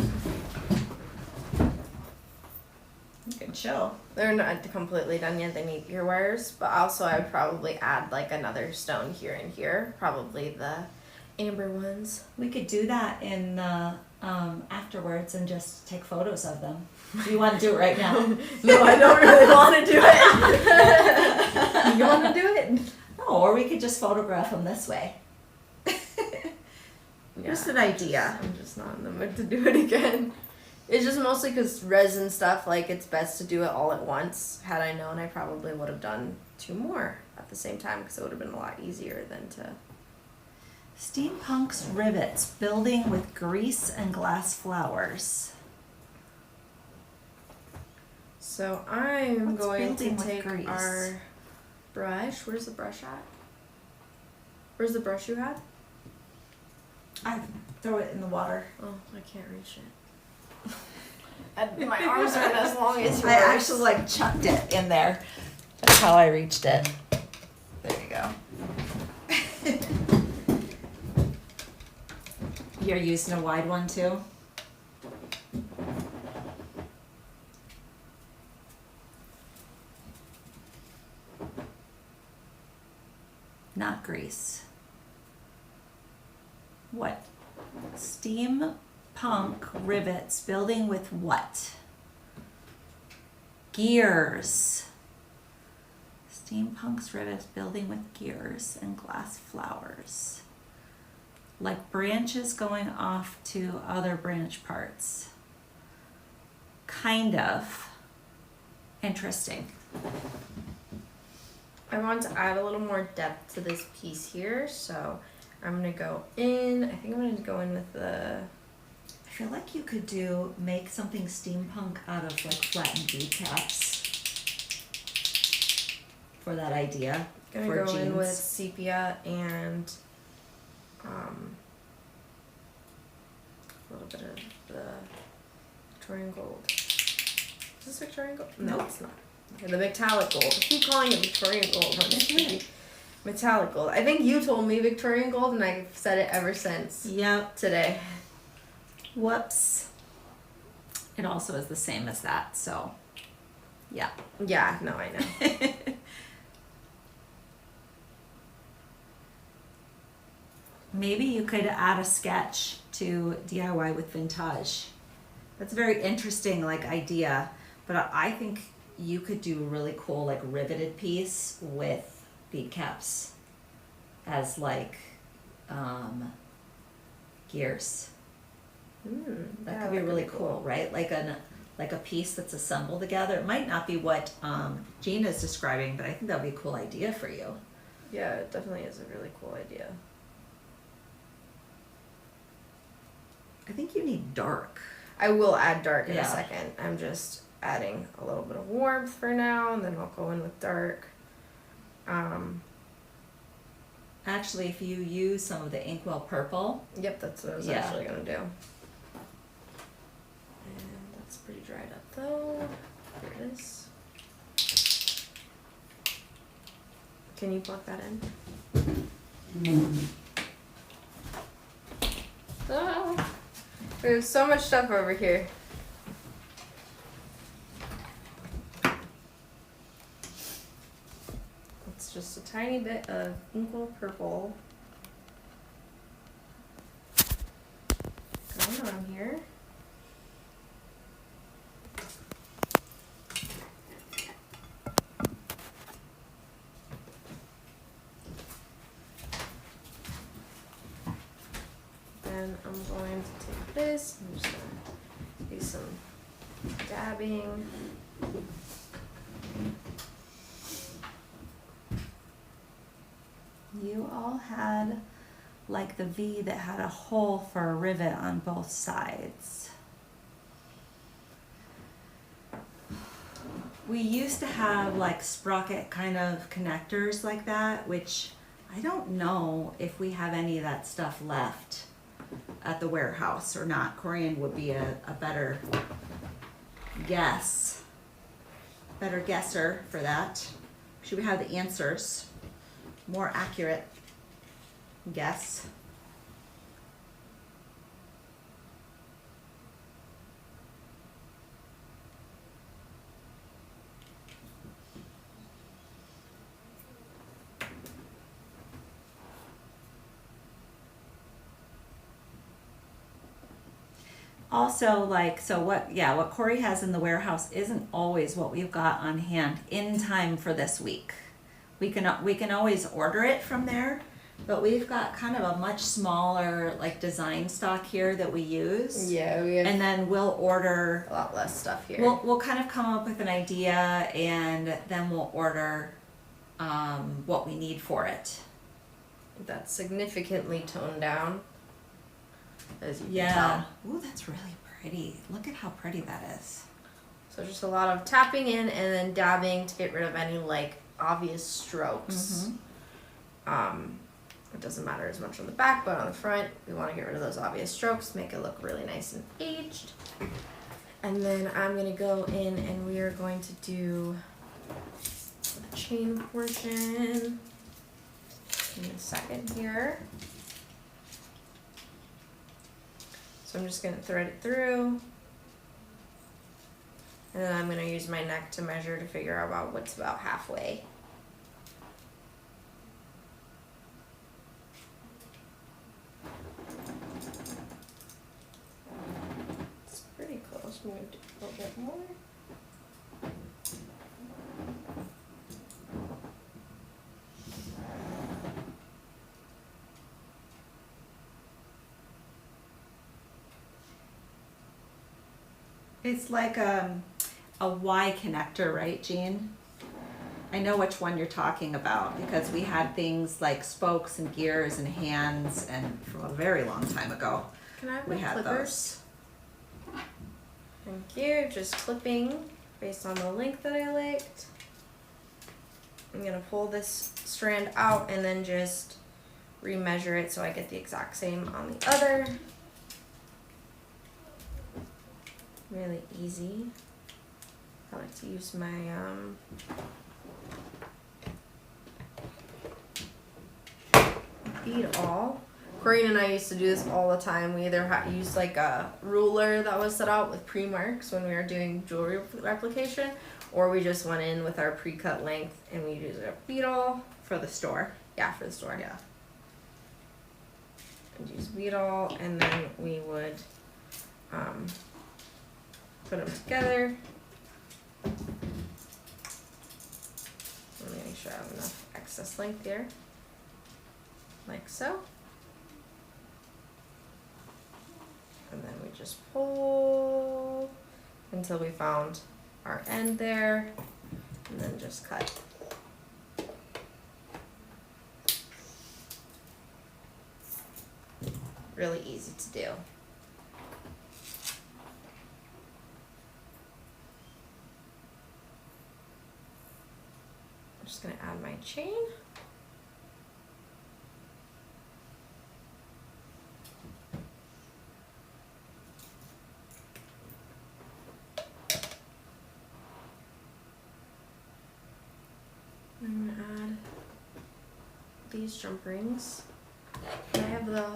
You can show. They're not completely done yet. They need ear wires, but also I would probably add like another stone here and here. Probably the amber ones. We could do that in the afterwards and just take photos of them. Do you want to do it right now? No, I don't really want to do it. You want to do it? No, or we could just photograph them this way. Just an idea. I'm just not in the mood to do it again. It's just mostly because resin stuff, like it's best to do it all at once. Had I known, I probably would have done 2 more at the same time because it would have been a lot easier than to... Steampunk's rivets, building with grease and glass flowers. So I'm What's going to building with take grease? our brush. Where's the brush at? Where's the brush you had? I throw it in the water. Oh, I can't reach it. My arms aren't as long as yours. I actually chucked it in there. That's how I reached it. There you go. You're using a wide one too? Not grease. What? Steampunk rivets, building with what? Gears. Steampunk's rivets, building with gears and glass flowers. like branches going off to other branch parts. Kind of interesting. I want to add a little more depth to this piece here, so I'm gonna go in. I think I'm gonna go in with the. I feel like you could make something steampunk out of like flattened bead caps for that idea. Gonna for go jeans. in with sepia and a little bit of the Victorian gold. Is this Victorian gold? No, Nope. it's not. Okay, the metallic gold. I keep calling it Victorian gold. But it's really metallic gold. I think you told me Victorian gold, and I've said it ever since Yep. today. Whoops. It also is the same as that, so yeah. Yeah, no, I know. Maybe you could add a sketch to DIY with Vintage. That's a very interesting like idea, but I think you could do a really cool like riveted piece with bead caps as like gears. That could be really cool, right? Like a piece that's assembled together. It might not be what Gina's describing, but I think that would be a cool idea for you. Yeah, it definitely is a really cool idea. I think you need dark. I will add dark in Yeah. a second. I'm just adding a little bit of warmth for now, and then I'll go in with dark. Actually, if you use some of the Inkwell purple, Yep, that's what I was Yeah. actually gonna do. And that's pretty dried up though. Here it is. Can you plug that in? Ah, there's so much stuff over here. It's just a tiny bit of Inkwell purple going on here. Then I'm going to take this, I'm just gonna do some dabbing. you all had like the V that had a hole for a rivet on both sides. We used to have like sprocket kind of connectors like that, which I don't know if we have any of that stuff left at the warehouse or not. Corian would be a better guesser for that. Should we have the answers? More accurate guess. Also, like, so what Corey has in the warehouse isn't always what we've got on hand in time for this week. We can always order it from there, but we've got kind of a much smaller like design stock here that we use. Yeah, we have And then we'll order, a lot less stuff here. we'll kind of come up with an idea and then we'll order what we need for it. That's significantly toned down, as you can Yeah. tell. Ooh, that's really pretty. Look at how pretty that is. So just a lot of tapping in and then dabbing to get rid of any like obvious strokes. It doesn't matter as much on the back, but on the front, we want to get rid of those obvious strokes, make it look really nice and aged. And then I'm gonna go in and we are going to do the chain portion in a second here. So I'm just gonna thread it through. And then I'm gonna use my neck to measure to figure out about what's about halfway. It's pretty close. I'm gonna do a little bit more. It's like a Y connector, right, Jean? I know which one you're talking about because we had things like spokes and gears and hands, and from a very long time ago, Can I have we my had clippers? Thank you. Just clipping based on the length that I liked. I'm gonna pull this strand out and then just remeasure it so I get the exact same on the other. Really easy. I like to use my bead all. Corinne and I used to do this all the time. We either used like a ruler that was set out with pre-marks when we were doing jewelry replication, or we just went in with our pre-cut length and we used a bead all. For the store. Yeah, for the store. Yeah. And use bead all, and then we would put them together. Let me make sure I have enough excess length here, like so. And then we just pull until we found our end there, and then just cut. Really easy to do. I'm just gonna add my chain. I'm gonna add these jump rings. Can I have the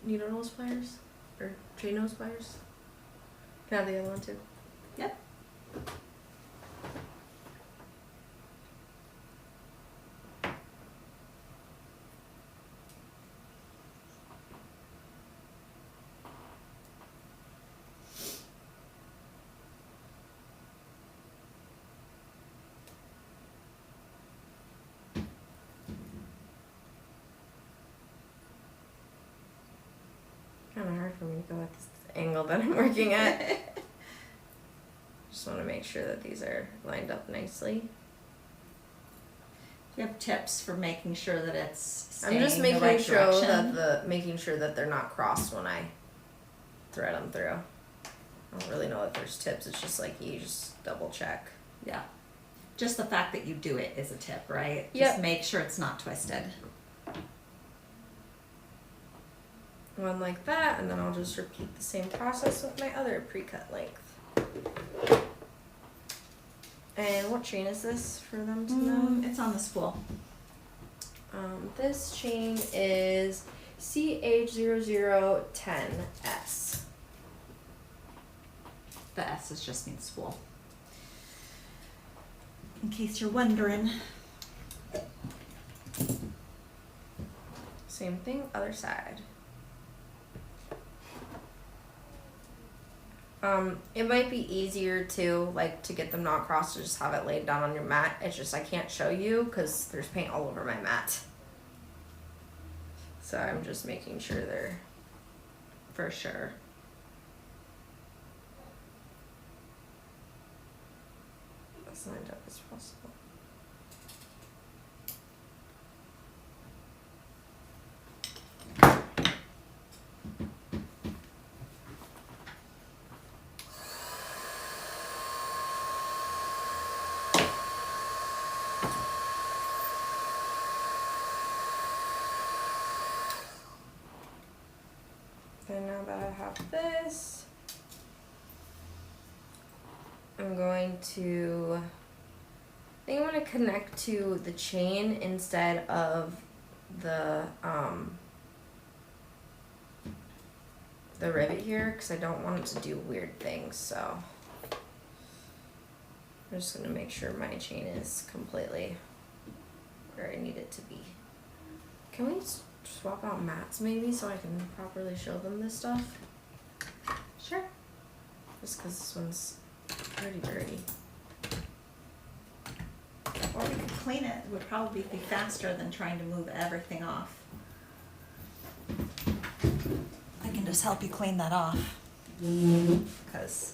needle nose pliers or chain nose pliers? Can I have the other one too? Yep. Kind of hard for me to go at this angle that I'm working at. Just want to make sure that these are lined up nicely. Do you have tips for making sure that it's I'm staying just the making right sure direction? that making sure that they're not crossed when I thread them through. I don't really know if there's tips. It's just like you just double check. Yeah. Just the fact that you do it is a tip, right? Yep. Just make sure it's not twisted. One like that, and then I'll just repeat the same process with my other pre-cut length. And what chain is this for them to know? It's on the spool. This chain is CH0010S. The S is just means spool. In case you're wondering. Same thing, other side. It might be easier to get them not crossed to just have it laid down on your mat. It's just I can't show you because there's paint all over my mat. So I'm just making sure they're for sure. As lined up as possible. And now that I have this, I'm going to, I think I'm going to connect to the chain instead of the rivet here because I don't want it to do weird things. So I'm just going to make sure my chain is completely where I need it to be. Can we swap out mats maybe so I can properly show them this stuff? Sure. Just because this one's pretty dirty. Or we could clean it. It would probably be faster than trying to move everything off. I can just help you clean that off. because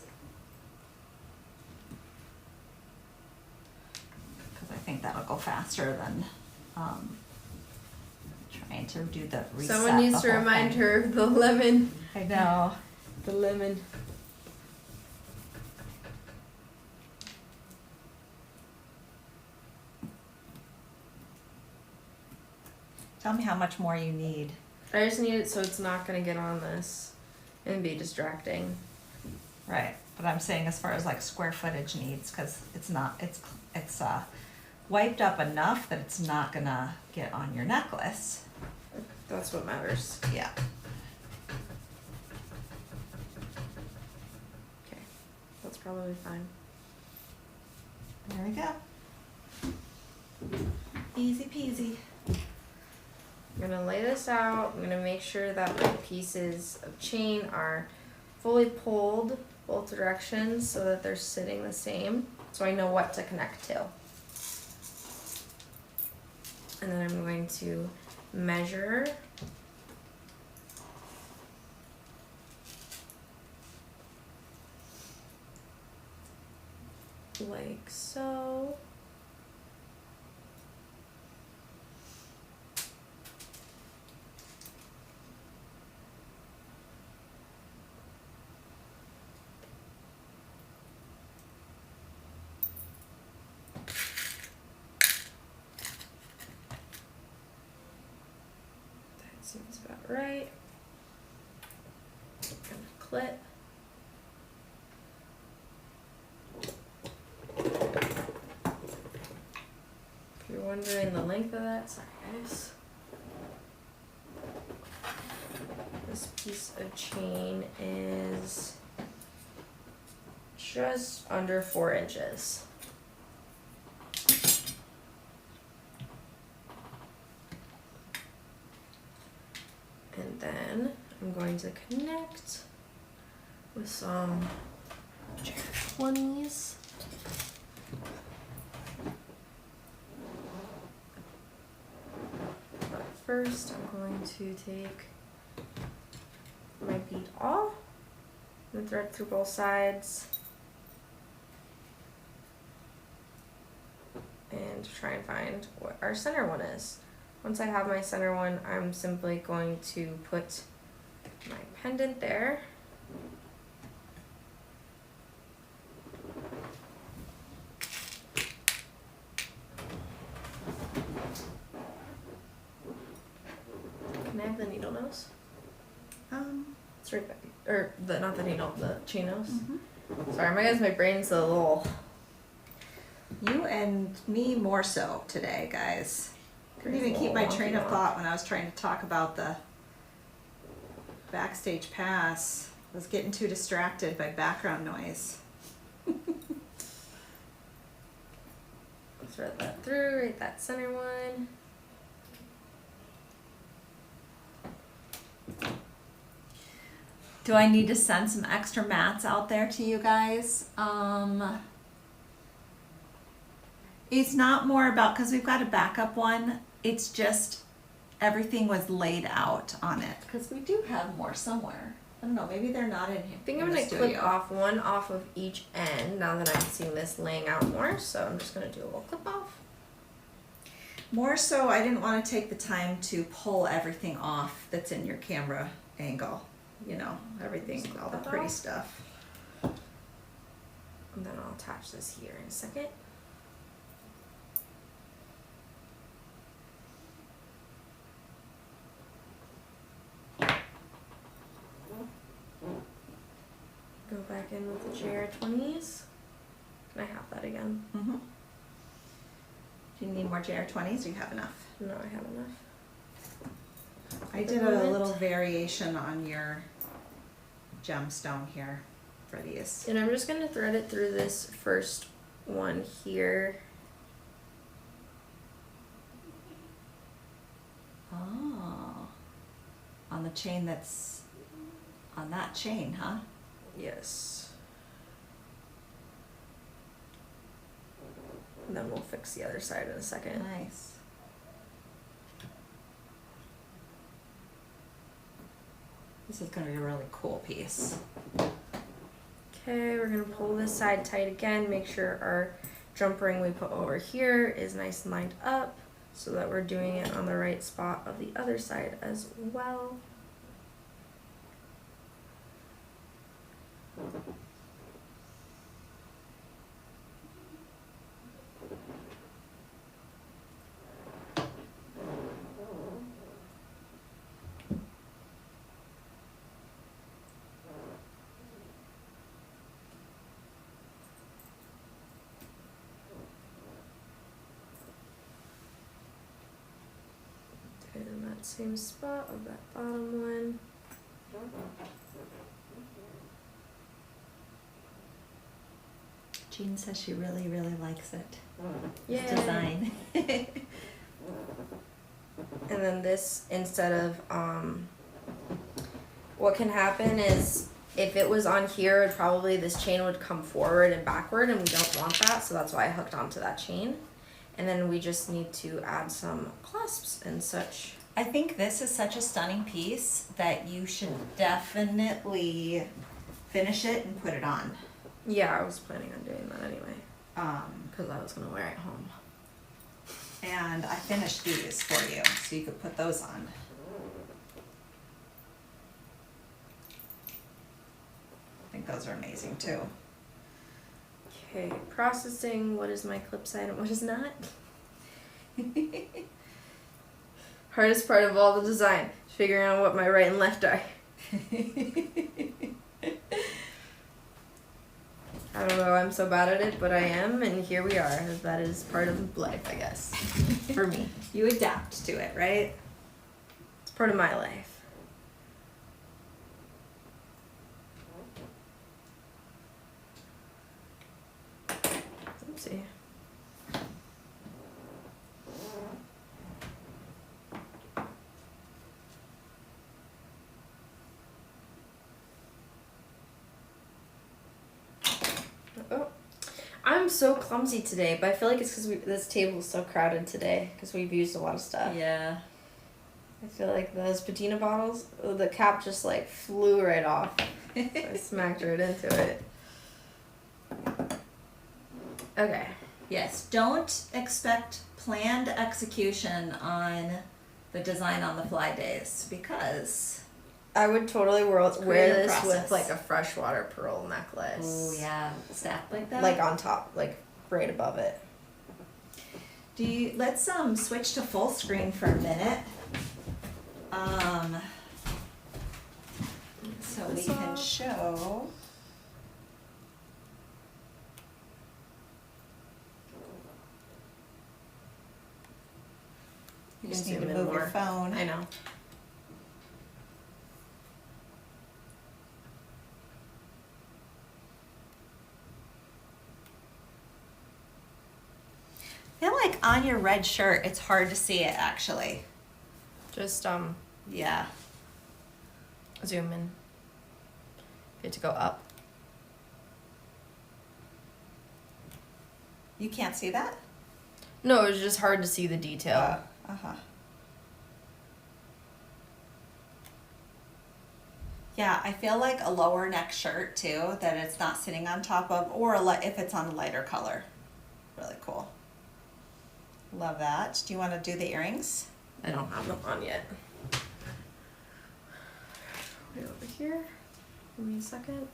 I think that'll go faster than trying to do the reset. Someone needs to remind her of the lemon. I know. The lemon. Tell me how much more you need. I just need it so it's not gonna get on this and be distracting. Right, but I'm saying as far as like square footage needs, because it's not, it's wiped up enough that it's not gonna get on your necklace. That's what matters. Yeah. Okay, that's probably fine. There we go. Easy peasy. I'm gonna lay this out. I'm gonna make sure that my pieces of chain are fully pulled both directions so that they're sitting the same, so I know what to connect to. And then I'm going to measure like so. Seems about right. Gonna clip. If you're wondering the length of that, sorry guys. This piece of chain is just under 4 inches. And then I'm going to connect with some JR20s. But first I'm going to take my bead awl and thread through both sides and try and find what our center one is. Once I have my center one, I'm simply going to put my pendant there. Can I have the needle nose? It's right back, or not the needle, the chain nose. Sorry, my brain's a little. You and me more so today, guys. Couldn't even keep my train of thought when I was trying to talk about the backstage pass. I was getting too distracted by background noise. Thread that through, right, that center one. Do I need to send some extra mats out there to you guys? It's not more about, because we've got a backup one, it's just everything was laid out on it. Because we do have more somewhere. I don't know, maybe they're not in here. I think I'm going to clip off one off of each end now that I'm seeing this laying out more, so I'm just going to do a little clip off. More so, I didn't want to take the time to pull everything off that's in your camera angle. You know, everything, all the pretty stuff. And then I'll attach this here in a second. Go back in with the JR20s. Can I have that again? Mm-hmm. Do you need more JR20s or you have enough? No, I have enough. I did a little variation on your gemstone here for these. And I'm just going to thread it through this first one here. Oh. On the chain that's on that chain, huh? Yes. And then we'll fix the other side in a second. Nice. This is gonna be a really cool piece. Okay, we're gonna pull this side tight again, make sure our jump ring we put over here is nice and lined up so that we're doing it on the right spot of the other side as well. In that same spot of that bottom one. Jean says she really, really likes it. Yeah. Design. And then this, instead of, what can happen is if it was on here, probably this chain would come forward and backward, and we don't want that, so that's why I hooked onto that chain. And then we just need to add some clasps and such. I think this is such a stunning piece that you should definitely finish it and put it on. Yeah, I was planning on doing that anyway, Um, because I was gonna wear it home. and I finished these for you, so you could put those on. I think those are amazing too. Okay, processing, what is my clip side and what is not? Hardest part of all the design, figuring out what my right and left are. I don't know, I'm so bad at it, but I am, and here we are. That is part of life, I guess, for me. You adapt to it, right? It's part of my life. Oopsie. Oh, I'm so clumsy today, but I feel like it's because this table is so crowded today because we've used a lot of stuff. Yeah. I feel like those patina bottles, the cap just like flew right off. So I smacked right into it. Okay. Yes, don't expect planned execution on the design on the fly days because I would totally wear creative this process. with like a freshwater pearl necklace. oh yeah, stacked like that. Like on top, like right above it. Let's switch to full screen for a minute. So we can show. You just need to zoom in move your more. phone. I know. I feel like on your red shirt, it's hard to see it actually. Just Yeah. zoom in. You have to go up. You can't see that? No, it was just hard to see the detail. Uh-huh. Yeah, I feel like a lower neck shirt too, that it's not sitting on top of, or if it's on a lighter color. Really cool. Love that. Do you want to do the earrings? I don't have them on yet. Wait over here. Give me a second.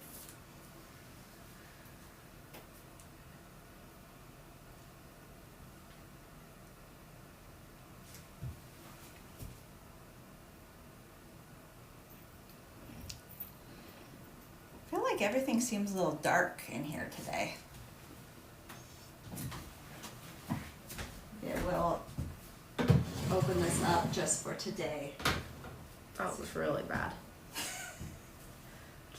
I feel like everything seems a little dark in here today. Yeah, we'll open this up just for today. Oh, it was really bad.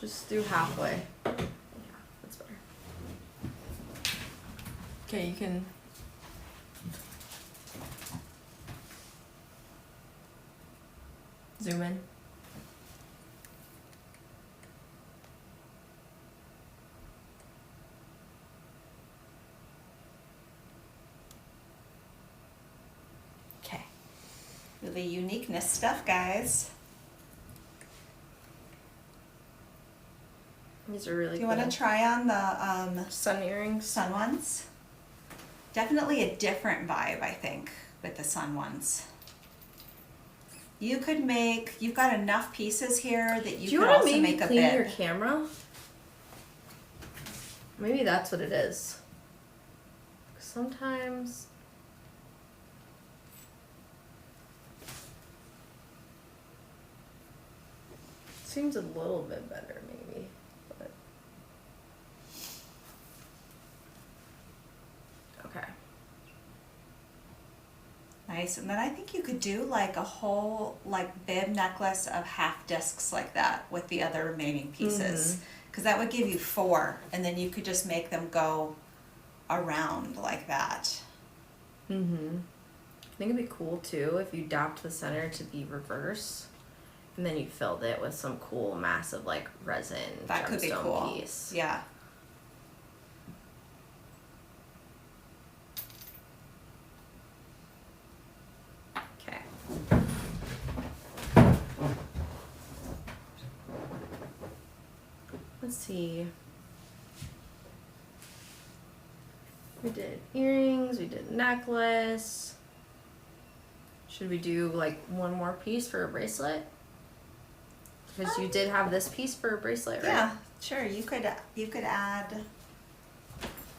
Just do halfway. Yeah, that's better. Okay, you can. Zoom in. Okay. Really uniqueness stuff, guys. These are really Do you cool. want to try on the Sun earrings. sun ones? Definitely a different vibe, I think, with the sun ones. You could make, you've got enough pieces here that you Do you could want to also maybe make a clean your bib. camera? Maybe that's what it is. Sometimes. Seems a little bit better, maybe. But. Okay. Nice, and then I think you could do like a whole like bib necklace of half discs like that with the other remaining pieces. Because that would give you 4, and then you could just make them go around like that. Mm-hmm. I think it'd be cool too if you dopped the center to be reverse, and then you filled it with some cool, massive like resin That could be gemstone cool. piece. Yeah. Okay. Let's see. We did earrings, we did necklace. Should we do like one more piece for a bracelet? Because you did have this piece for a bracelet, right? Yeah, sure. You could add.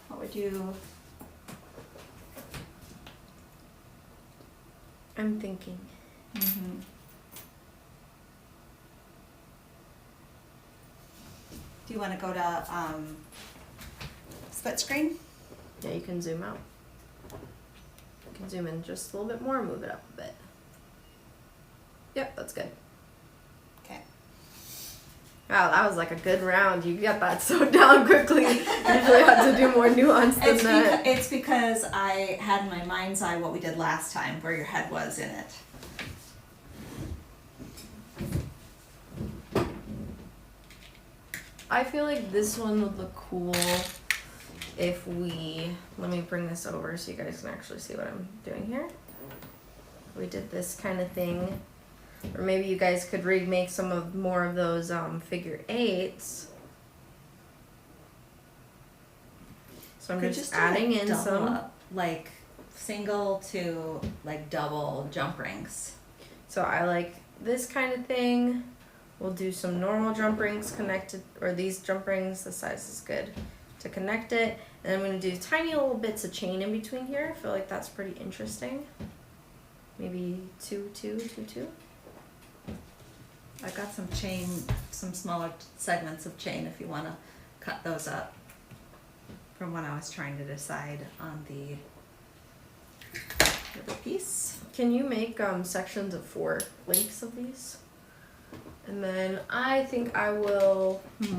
What would you? I'm thinking. Mm-hmm. Do you want to go to split screen? Yeah, you can zoom out. You can zoom in just a little bit more, move it up a bit. Yep, that's good. Okay. Wow, that was like a good round. You got that so down quickly. Usually have to do more nuance than that. It's because I had in my mind's eye what we did last time, where your head was in it. I feel like this one would look cool if we, let me bring this over so you guys can actually see what I'm doing here. We did this kind of thing, or maybe you guys could remake some of more of those figure 8s. So I'm Could just do, adding like, in double some. up, like single to like double jump rings. So I like this kind of thing. We'll do some normal jump rings connected, or these jump rings, the size is good to connect it. And I'm going to do tiny little bits of chain in between here. I feel like that's pretty interesting. Maybe 2, 2, 2, 2. I got some chain, some smaller segments of chain if you want to cut those up from when I was trying to decide on the other piece. Can you make sections of 4 lengths of these? And then I think I will, let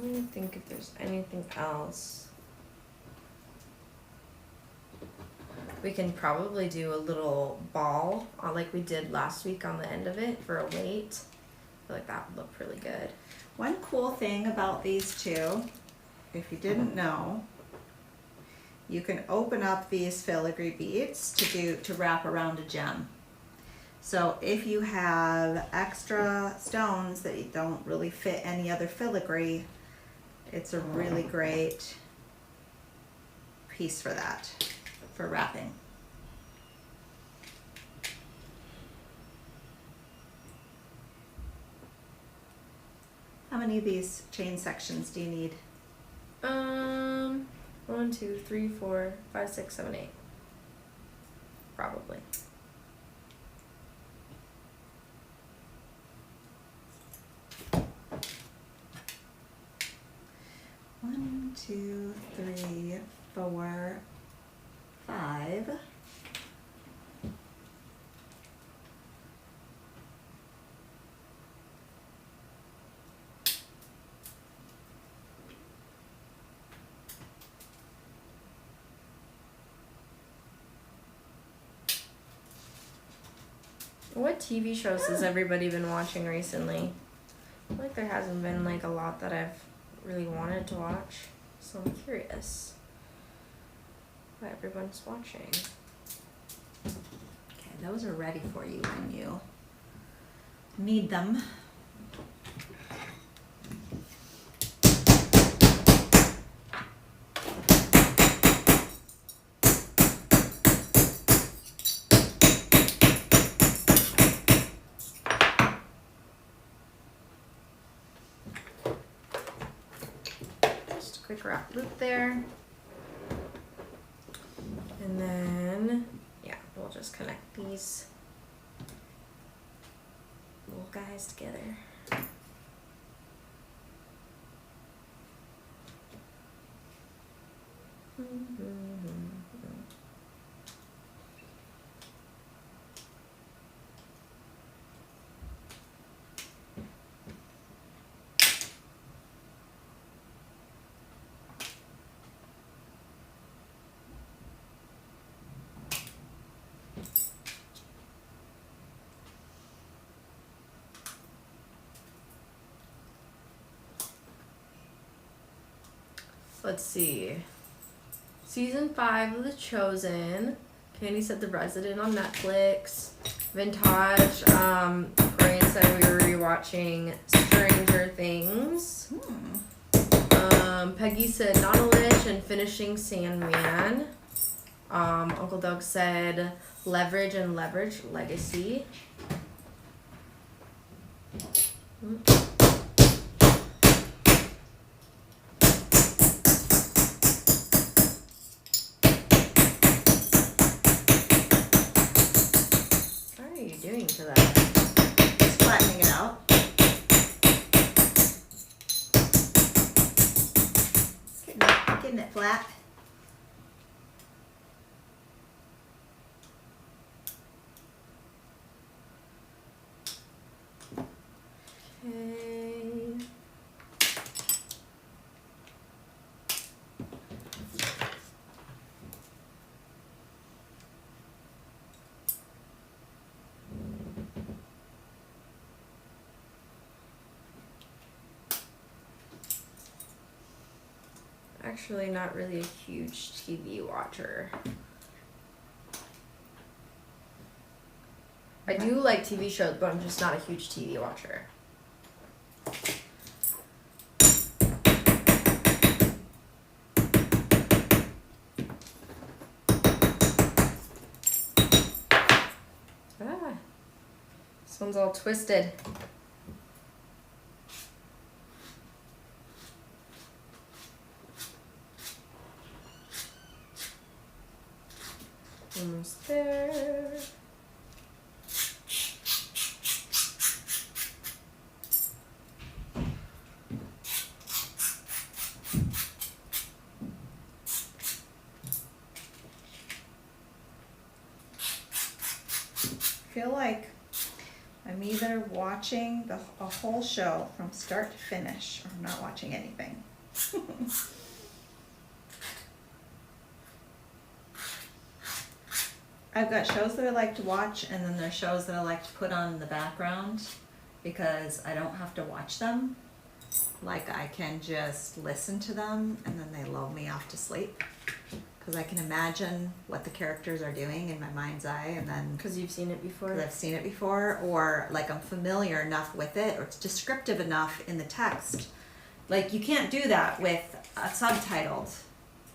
me think if there's anything else. We can probably do a little ball like we did last week on the end of it for a weight. I feel like that would look really good. One cool thing about these two, if you didn't know, you can open up these filigree beads to wrap around a gem. So if you have extra stones that you don't really fit any other filigree, it's a really great piece for that, for wrapping. How many of these chain sections do you need? 1, 2, 3, 4, 5, 6, 7, 8. Probably. One, 2, 3, 4, 5. What TV shows has everybody been watching recently? I feel like there hasn't been like a lot that I've really wanted to watch, so I'm curious what everyone's watching. Okay, those are ready for you when you need them. Just a quick wrap loop there. And then, yeah, we'll just connect these little guys together. Let's see. Season 5 of The Chosen. Candy said The Resident on Netflix. Vintage. Brian said we were rewatching Stranger Things. Peggy said Not a Lich and finishing Sandman. Uncle Doug said Leverage and Leverage Legacy. Doing to that? Just flattening it out. Getting it flat. Okay. Actually not really a huge TV watcher. I do like TV shows, but I'm just not a huge TV watcher. Ah, this one's all twisted. Almost there. I feel like I'm either watching a whole show from start to finish, or I'm not watching anything. I've got shows that I like to watch, and then there's shows that I like to put on in the background because I don't have to watch them. Like, I can just listen to them, and then they lull me off to sleep. Because I can imagine what the characters are doing in my mind's eye, and then Because you've seen it before. because I've seen it before, or like I'm familiar enough with it, or it's descriptive enough in the text. Like, you can't do that with a subtitled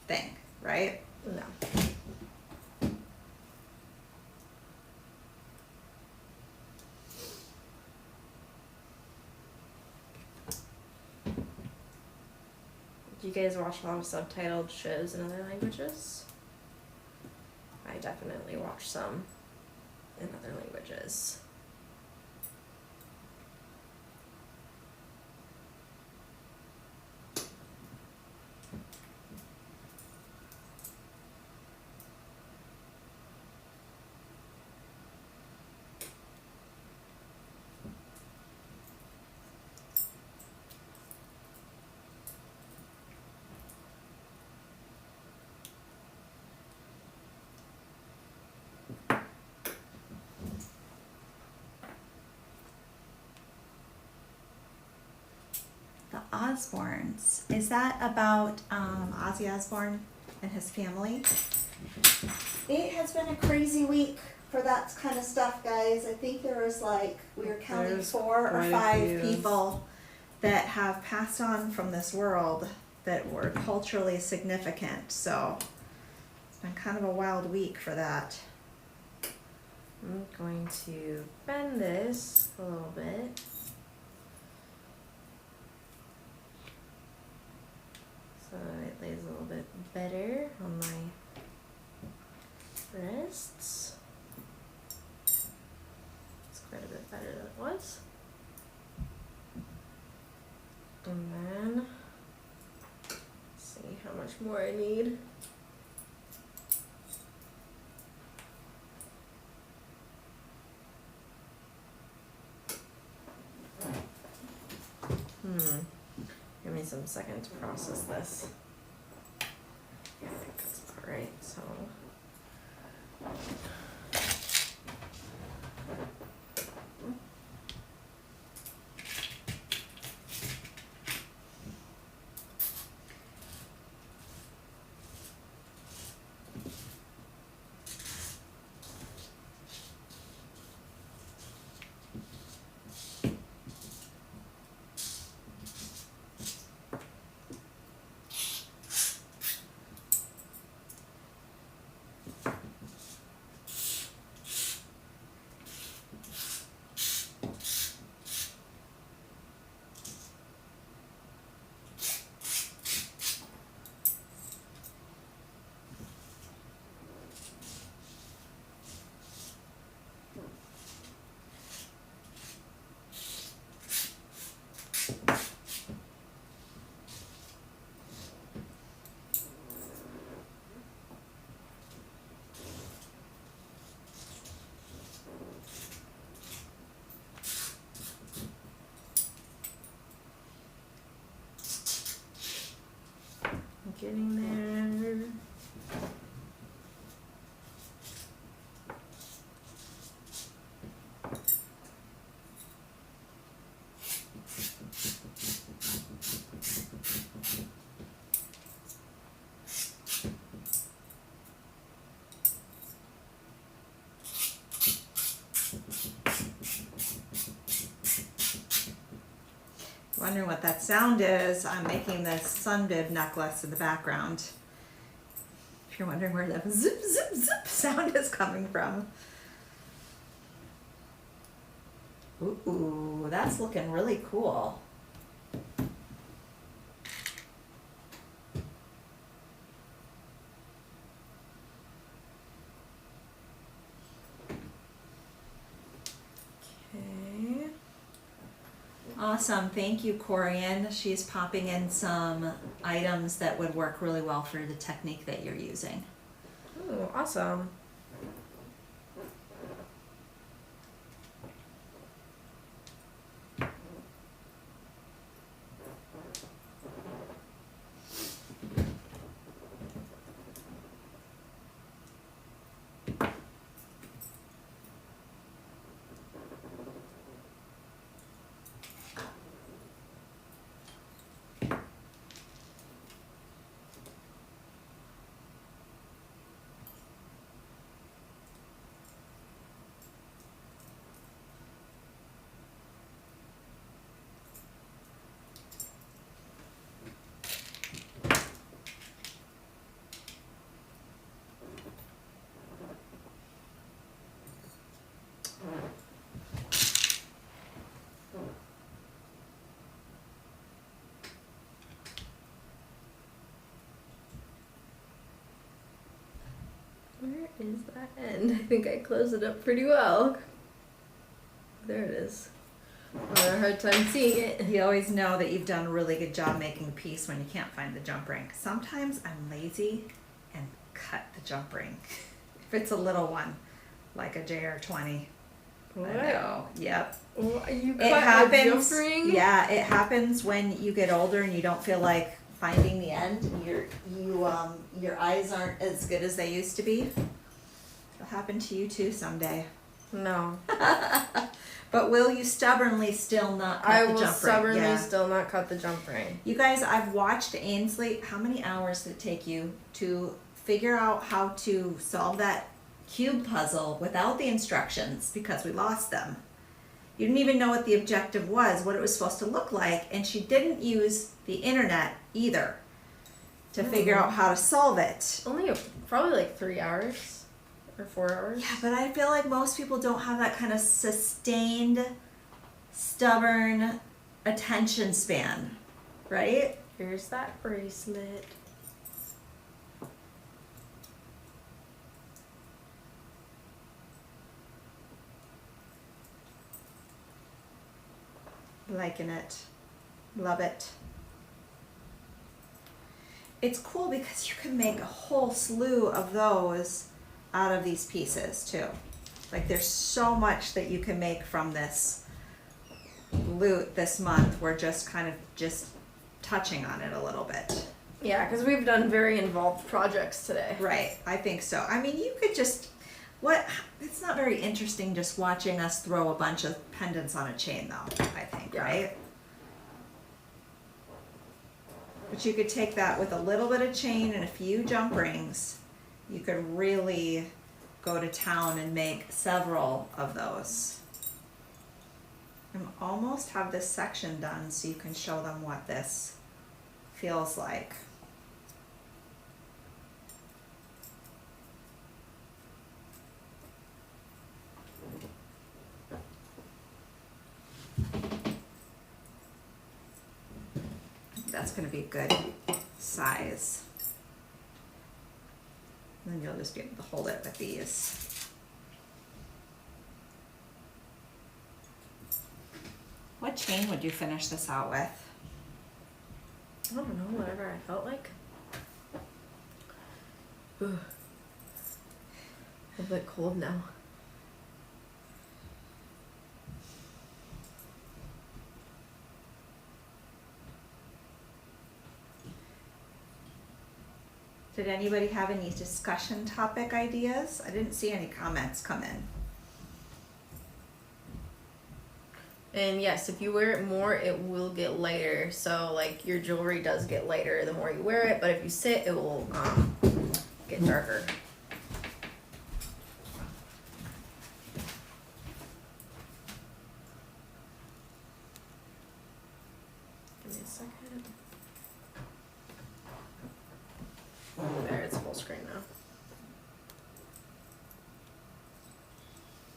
thing, right? No. Do you guys watch a lot of subtitled shows in other languages? I definitely watch some in other languages. The Osbournes. Is that about Ozzy Osbourne and his family? It has been a crazy week for that kind of stuff, guys. I think there was we were counting There's 4 or quite a 5 few. people that have passed on from this world that were culturally significant. So it's been kind of a wild week for that. I'm going to bend this a little bit. So it lays a little bit better on my wrists. It's quite a bit better than it was. And then, see how much more I need. Give me some second to process this. Yeah, I think that's about right. So. Getting there. Wondering what that sound is? I'm making this sunbib necklace in the background. If you're wondering where that zip, zip, zip sound is coming from. Ooh, that's looking really cool. Okay. Awesome, thank you, Corian. She's popping in some items that would work really well for the technique that you're using. Oh, awesome. Where is that end? I think I closed it up pretty well. There it is. I had a hard time seeing it. You always know that you've done a really good job making a piece when you can't find the jump ring. Sometimes I'm lazy and cut the jump ring. If it's a little one, like a JR20. What? I know. Yep. What? You It cut happens. a jump ring? Yeah, it happens when you get older and you don't feel like finding the end. Your eyes aren't as good as they used to be. It'll happen to you too someday. No. But will you stubbornly still not cut I the will jump ring? stubbornly Yeah. still not cut the jump ring. You guys, I've watched Ainsley. How many hours did it take you to figure out how to solve that cube puzzle without the instructions because we lost them. You didn't even know what the objective was, what it was supposed to look like, and she didn't use the internet either to figure out how to solve it. Only probably like 3 hours or 4 hours. Yeah, but I feel like most people don't have that kind of sustained, stubborn attention span, right? Here's that bracelet. Liking it. Love it. It's cool because you can make a whole slew of those out of these pieces too. Like there's so much that you can make from this loot this month. We're just kind of just touching on it a little bit. Yeah, because we've done very involved projects today. Right, I think so. I mean, you could just, it's not very interesting just watching us throw a bunch of pendants on a chain though, I think, Yeah. right? But you could take that with a little bit of chain and a few jump rings. You could really go to town and make several of those. I'm almost have this section done so you can show them what this feels like. That's going to be a good size. And then you'll just be able to hold it with these. What chain would you finish this out with? I don't know, whatever I felt like. Ugh. A bit cold now. Did anybody have any discussion topic ideas? I didn't see any comments come in. And yes, if you wear it more, it will get lighter. So like your jewelry does get lighter the more you wear it, but if you sit, it will get darker. Give me a second. There, it's full screen now.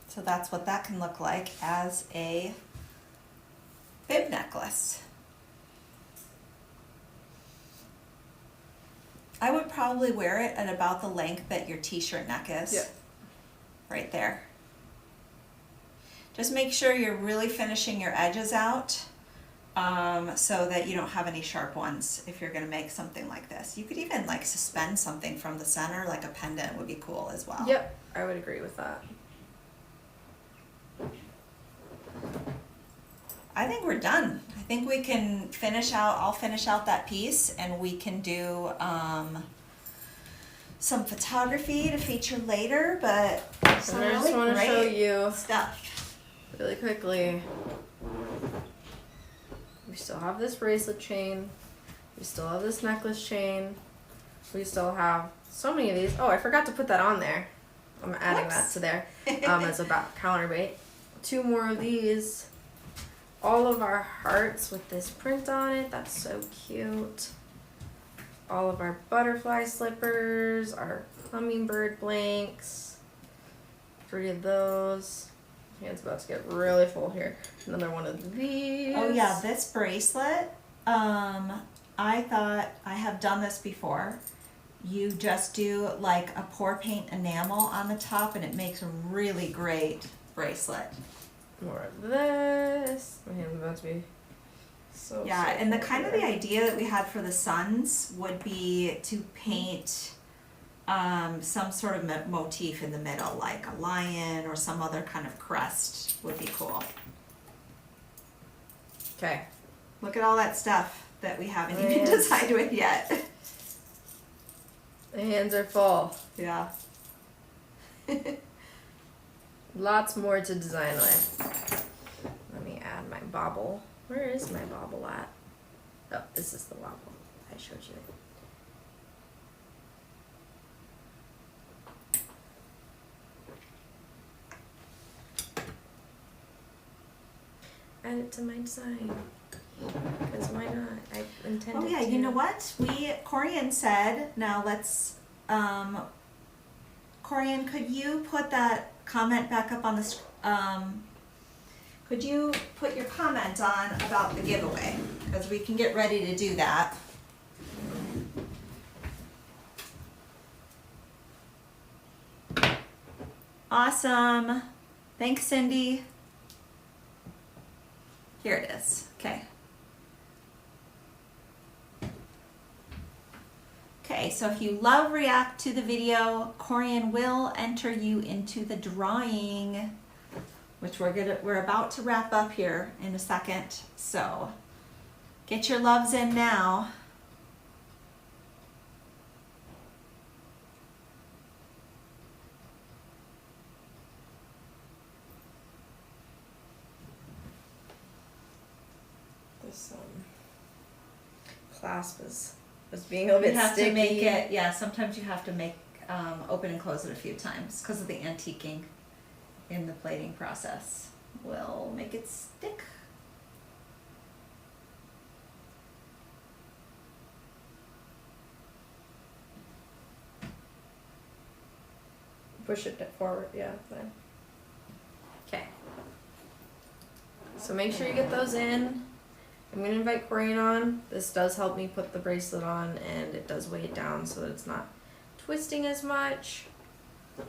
So that's what that can look like as a bib necklace. I would probably wear it at about the length that your t-shirt neck is. Yeah. Right there. Just make sure you're really finishing your edges out so that you don't have any sharp ones if you're going to make something like this. You could even like suspend something from the center, like a pendant would be cool as well. Yep, I would agree with that. I think we're done. I think we can I'll finish out that piece and we can do some photography to feature later, but some And I just really want to show great you stuff. really quickly. We still have this bracelet chain. We still have this necklace chain. We still have so many of these. Oh, I forgot to put that on there. I'm adding that to there as a counterweight. 2 more of these. All of our hearts with this print on it. That's so cute. All of our butterfly slippers, our hummingbird blanks. 3 of those. Hand's about to get really full here. Another one of these. Oh yeah, this bracelet, I thought I have done this before. You just do like a pour paint enamel on the top and it makes a really great bracelet. More of this. My hand's about to be so Yeah, so and the full kind of here. the idea that we had for the suns would be to paint some sort of motif in the middle, like a lion or some other kind of crest would be cool. Okay. Look at all that stuff that we haven't even Yes. decided with yet. The hands are full. Yeah. Lots more to design with. Let me add my bauble. Where is my bauble at? Oh, this is the bauble I showed you. add it to my design. Because why not? I intended Oh yeah, to. you know what? Corian said, now let's, Corian, could you put that comment back up on the, could you put your comment on about the giveaway? Because we can get ready to do that. Awesome. Thanks, Cindy. Here it is. Okay. Okay, so if you love react to the video, Corian will enter you into the drawing, which we're about to wrap up here in a second. So get your loves in now. This clasp was being a bit You have sticky. to make it, yeah, sometimes you have to make, open and close it a few times because of the antiquing in the plating process. Will make it stick. Push it forward, yeah. Fine. Okay. So make sure you get those in. I'm going to invite Corian on. This does help me put the bracelet on, and it does weigh it down so that it's not twisting as much.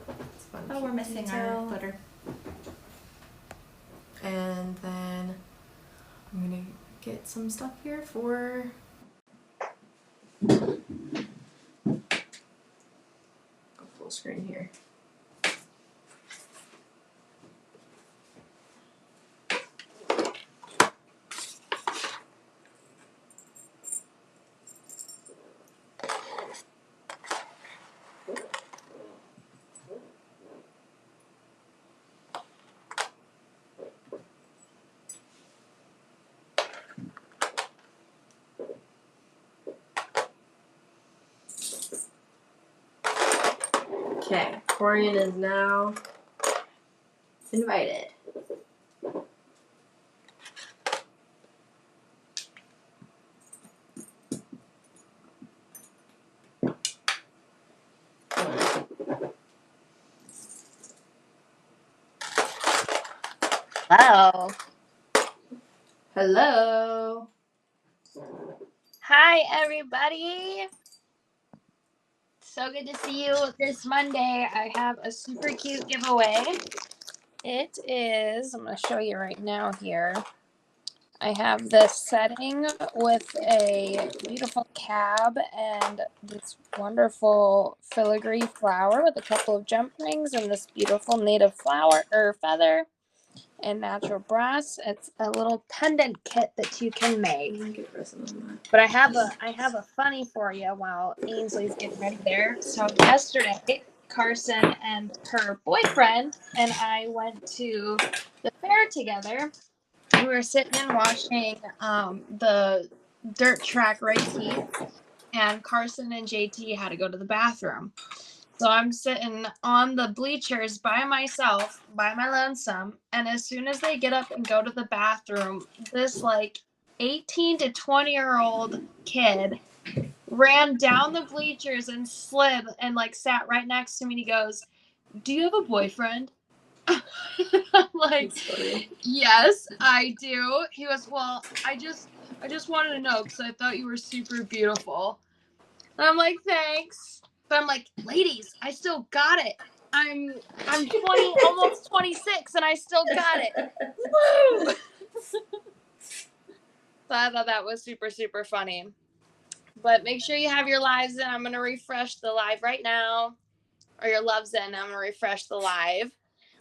It's fun. Oh, we're missing detail. our footer. And then I'm going to get some stuff here for... Go full screen here. Okay, Corian is now invited. Hello. Hello. Hi, everybody. So good to see you this Monday. I have a super cute giveaway. It is, I'm going to show you right now here. I have this setting with a beautiful cab and this wonderful filigree flower with a couple of jump rings and this beautiful native flower or feather and natural brass. It's a little pendant kit that you can make. But I have a funny for you while Ainsley's getting ready there. So yesterday, Carson and her boyfriend and I went to the fair together. We were sitting and watching the dirt track race heat, and Carson and JT had to go to the bathroom. So I'm sitting on the bleachers by myself, by my lonesome, and as soon as they get up and go to the bathroom, this like 18 to 20-year-old kid ran down the bleachers and slid and like sat right next to me and he goes, "Do you have a boyfriend?" I'm like, "Yes, I do." He goes, "Well, I just wanted to know because I thought you were super beautiful." And I'm like, "Thanks." But I'm like, "Ladies, I still got it. I'm 20, almost 26, and I still got it." Woo! So I thought that was super, super funny. But make sure you have your lives in. I'm going to refresh the live right now. Or your loves in. I'm going to refresh the live.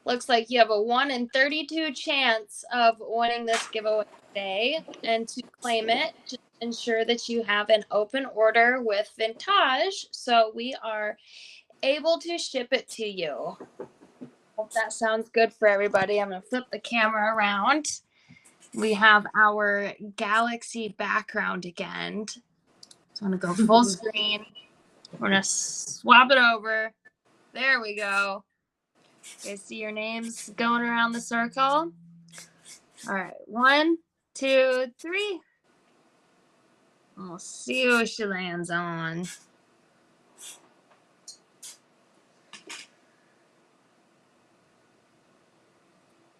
Looks like you have a 1 in 32 chance of winning this giveaway today. And to claim it, just ensure that you have an open order with Vintage so we are able to ship it to you. Hope that sounds good for everybody. I'm going to flip the camera around. We have our galaxy background again. So I'm going to go full screen. We're going to swap it over. There we go. You guys see your names going around the circle? All right. 1, 2, 3. We'll see what she lands on.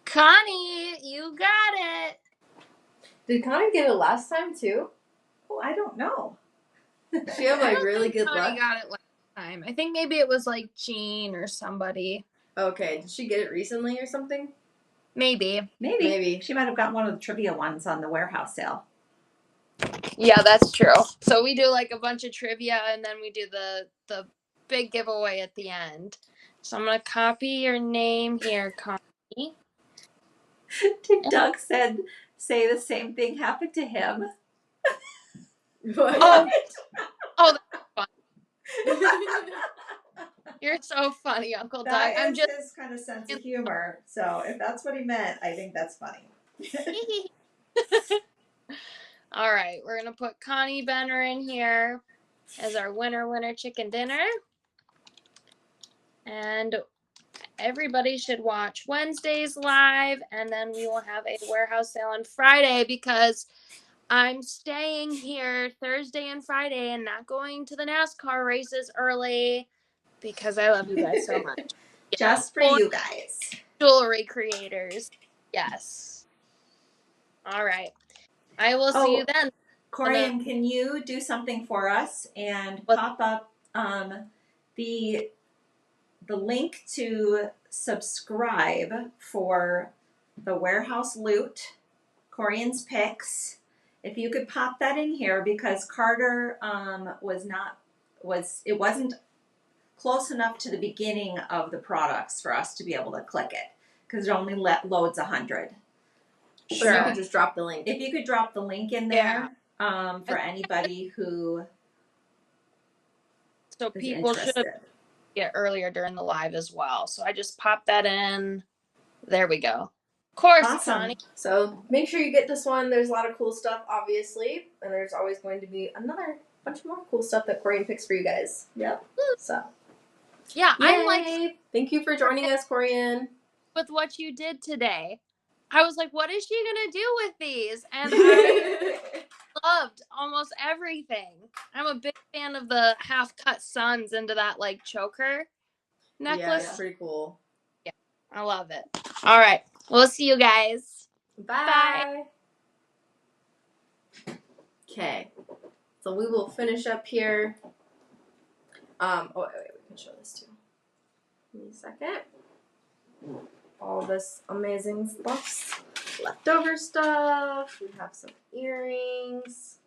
Connie, you got it. Did Connie get it last time too? Oh, I don't know. She had I like don't really think good Connie luck. got it last time. I think maybe it was like Jean or somebody. Okay, did she get it recently or something? Maybe. Maybe. She might have got one of the trivia ones on the warehouse sale. Yeah, that's true. So we do like a bunch of trivia and then we do the big giveaway at the end. So I'm gonna copy your name here, Connie. Did Doug say the same thing happened to him? What? Oh, that's fun. You're so funny, Uncle Doug. That I'm is just his kind of sense of humor. So if that's what he meant, I think that's funny. All right, we're gonna put Connie Benner in here as our winner chicken dinner. And everybody should watch Wednesdays live, and then we will have a warehouse sale on Friday because I'm staying here Thursday and Friday and not going to the NASCAR races early because I love you guys so much. Just for you guys. Jewelry creators. Yes. All right. I will see you then. Corian, can you do something for us and pop up the link to subscribe for the warehouse loot, Corian's picks? If you could pop that in here, because Carter it wasn't close enough to the beginning of the products for us to be able to click it because it only loads 100. Sure. So you could just drop the link. If you could drop the link in there for anybody who so people interested. should get earlier during the live as well. So I just popped that in. There we go. Of course, Awesome. Connie. So make sure you get this one. There's a lot of cool stuff, obviously, and there's always going to be another bunch more cool stuff that Corian picks for you guys. Yep. So yeah, yay. I'm like, thank you for joining us, Corian. With what you did today, I was like, what is she gonna do with these? And I loved almost everything. I'm a big fan of the half cut suns into that like choker necklace. Yeah, it's pretty cool. Yeah, I love it. All right, we'll see you guys. Bye. Okay, so we will finish up here. Oh wait, we can show this too. Give me a second. All this amazing stuff, leftover stuff. We have some earrings.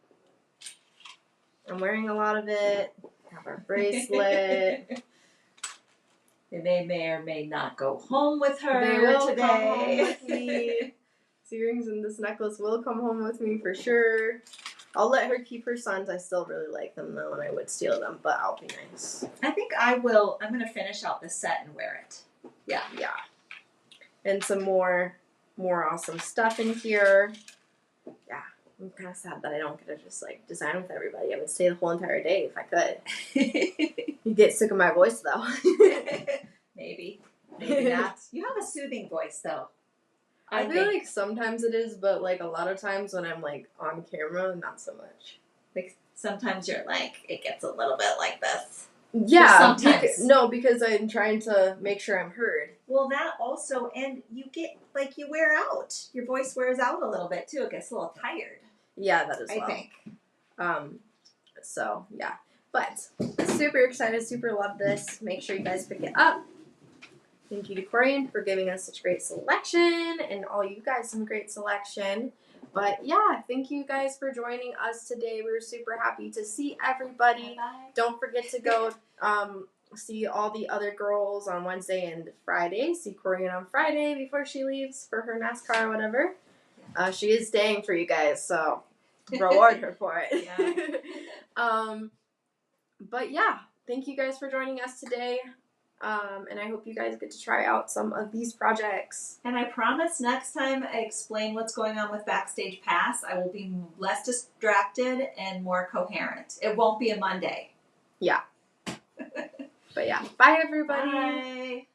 I'm wearing a lot of it. We have our bracelet. They may or may not go home with her They will today. come home with me. These earrings and this necklace will come home with me for sure. I'll let her keep her sons. I still really like them though, and I would steal them, but I'll be nice. I think I will. I'm going to finish out this set and wear it. Yeah. And some more awesome stuff in here. Yeah. I'm kind of sad that I don't get to just like design with everybody. I would stay the whole entire day if I could. You get sick of my voice though. Maybe not. You have a soothing voice though. I feel like sometimes it is, but like a lot of times when I'm like on camera, not so much. Like sometimes you're like, it gets a little bit like this. Yeah, because I'm trying to make sure I'm heard. Well, that also, and you get like you wear out. Your voice wears out a little bit too. It gets a little tired. Yeah, that as well. I think. So yeah, but super excited, super love this. Make sure you guys pick it up. Thank you to Corian for giving us such great selection, and all you guys some great selection. But yeah, thank you guys for joining us today. We're super happy to see everybody. Bye-bye. Don't forget to go see all the other girls on Wednesday and Friday. See Corian on Friday before she leaves for her NASCAR or whatever. She is staying for you guys, so reward her for it. Yeah. But yeah, thank you guys for joining us today. And I hope you guys get to try out some of these projects. And I promise next time I explain what's going on with Backstage Pass, I will be less distracted and more coherent. It won't be a Monday. Yeah. But yeah, bye everybody. Bye.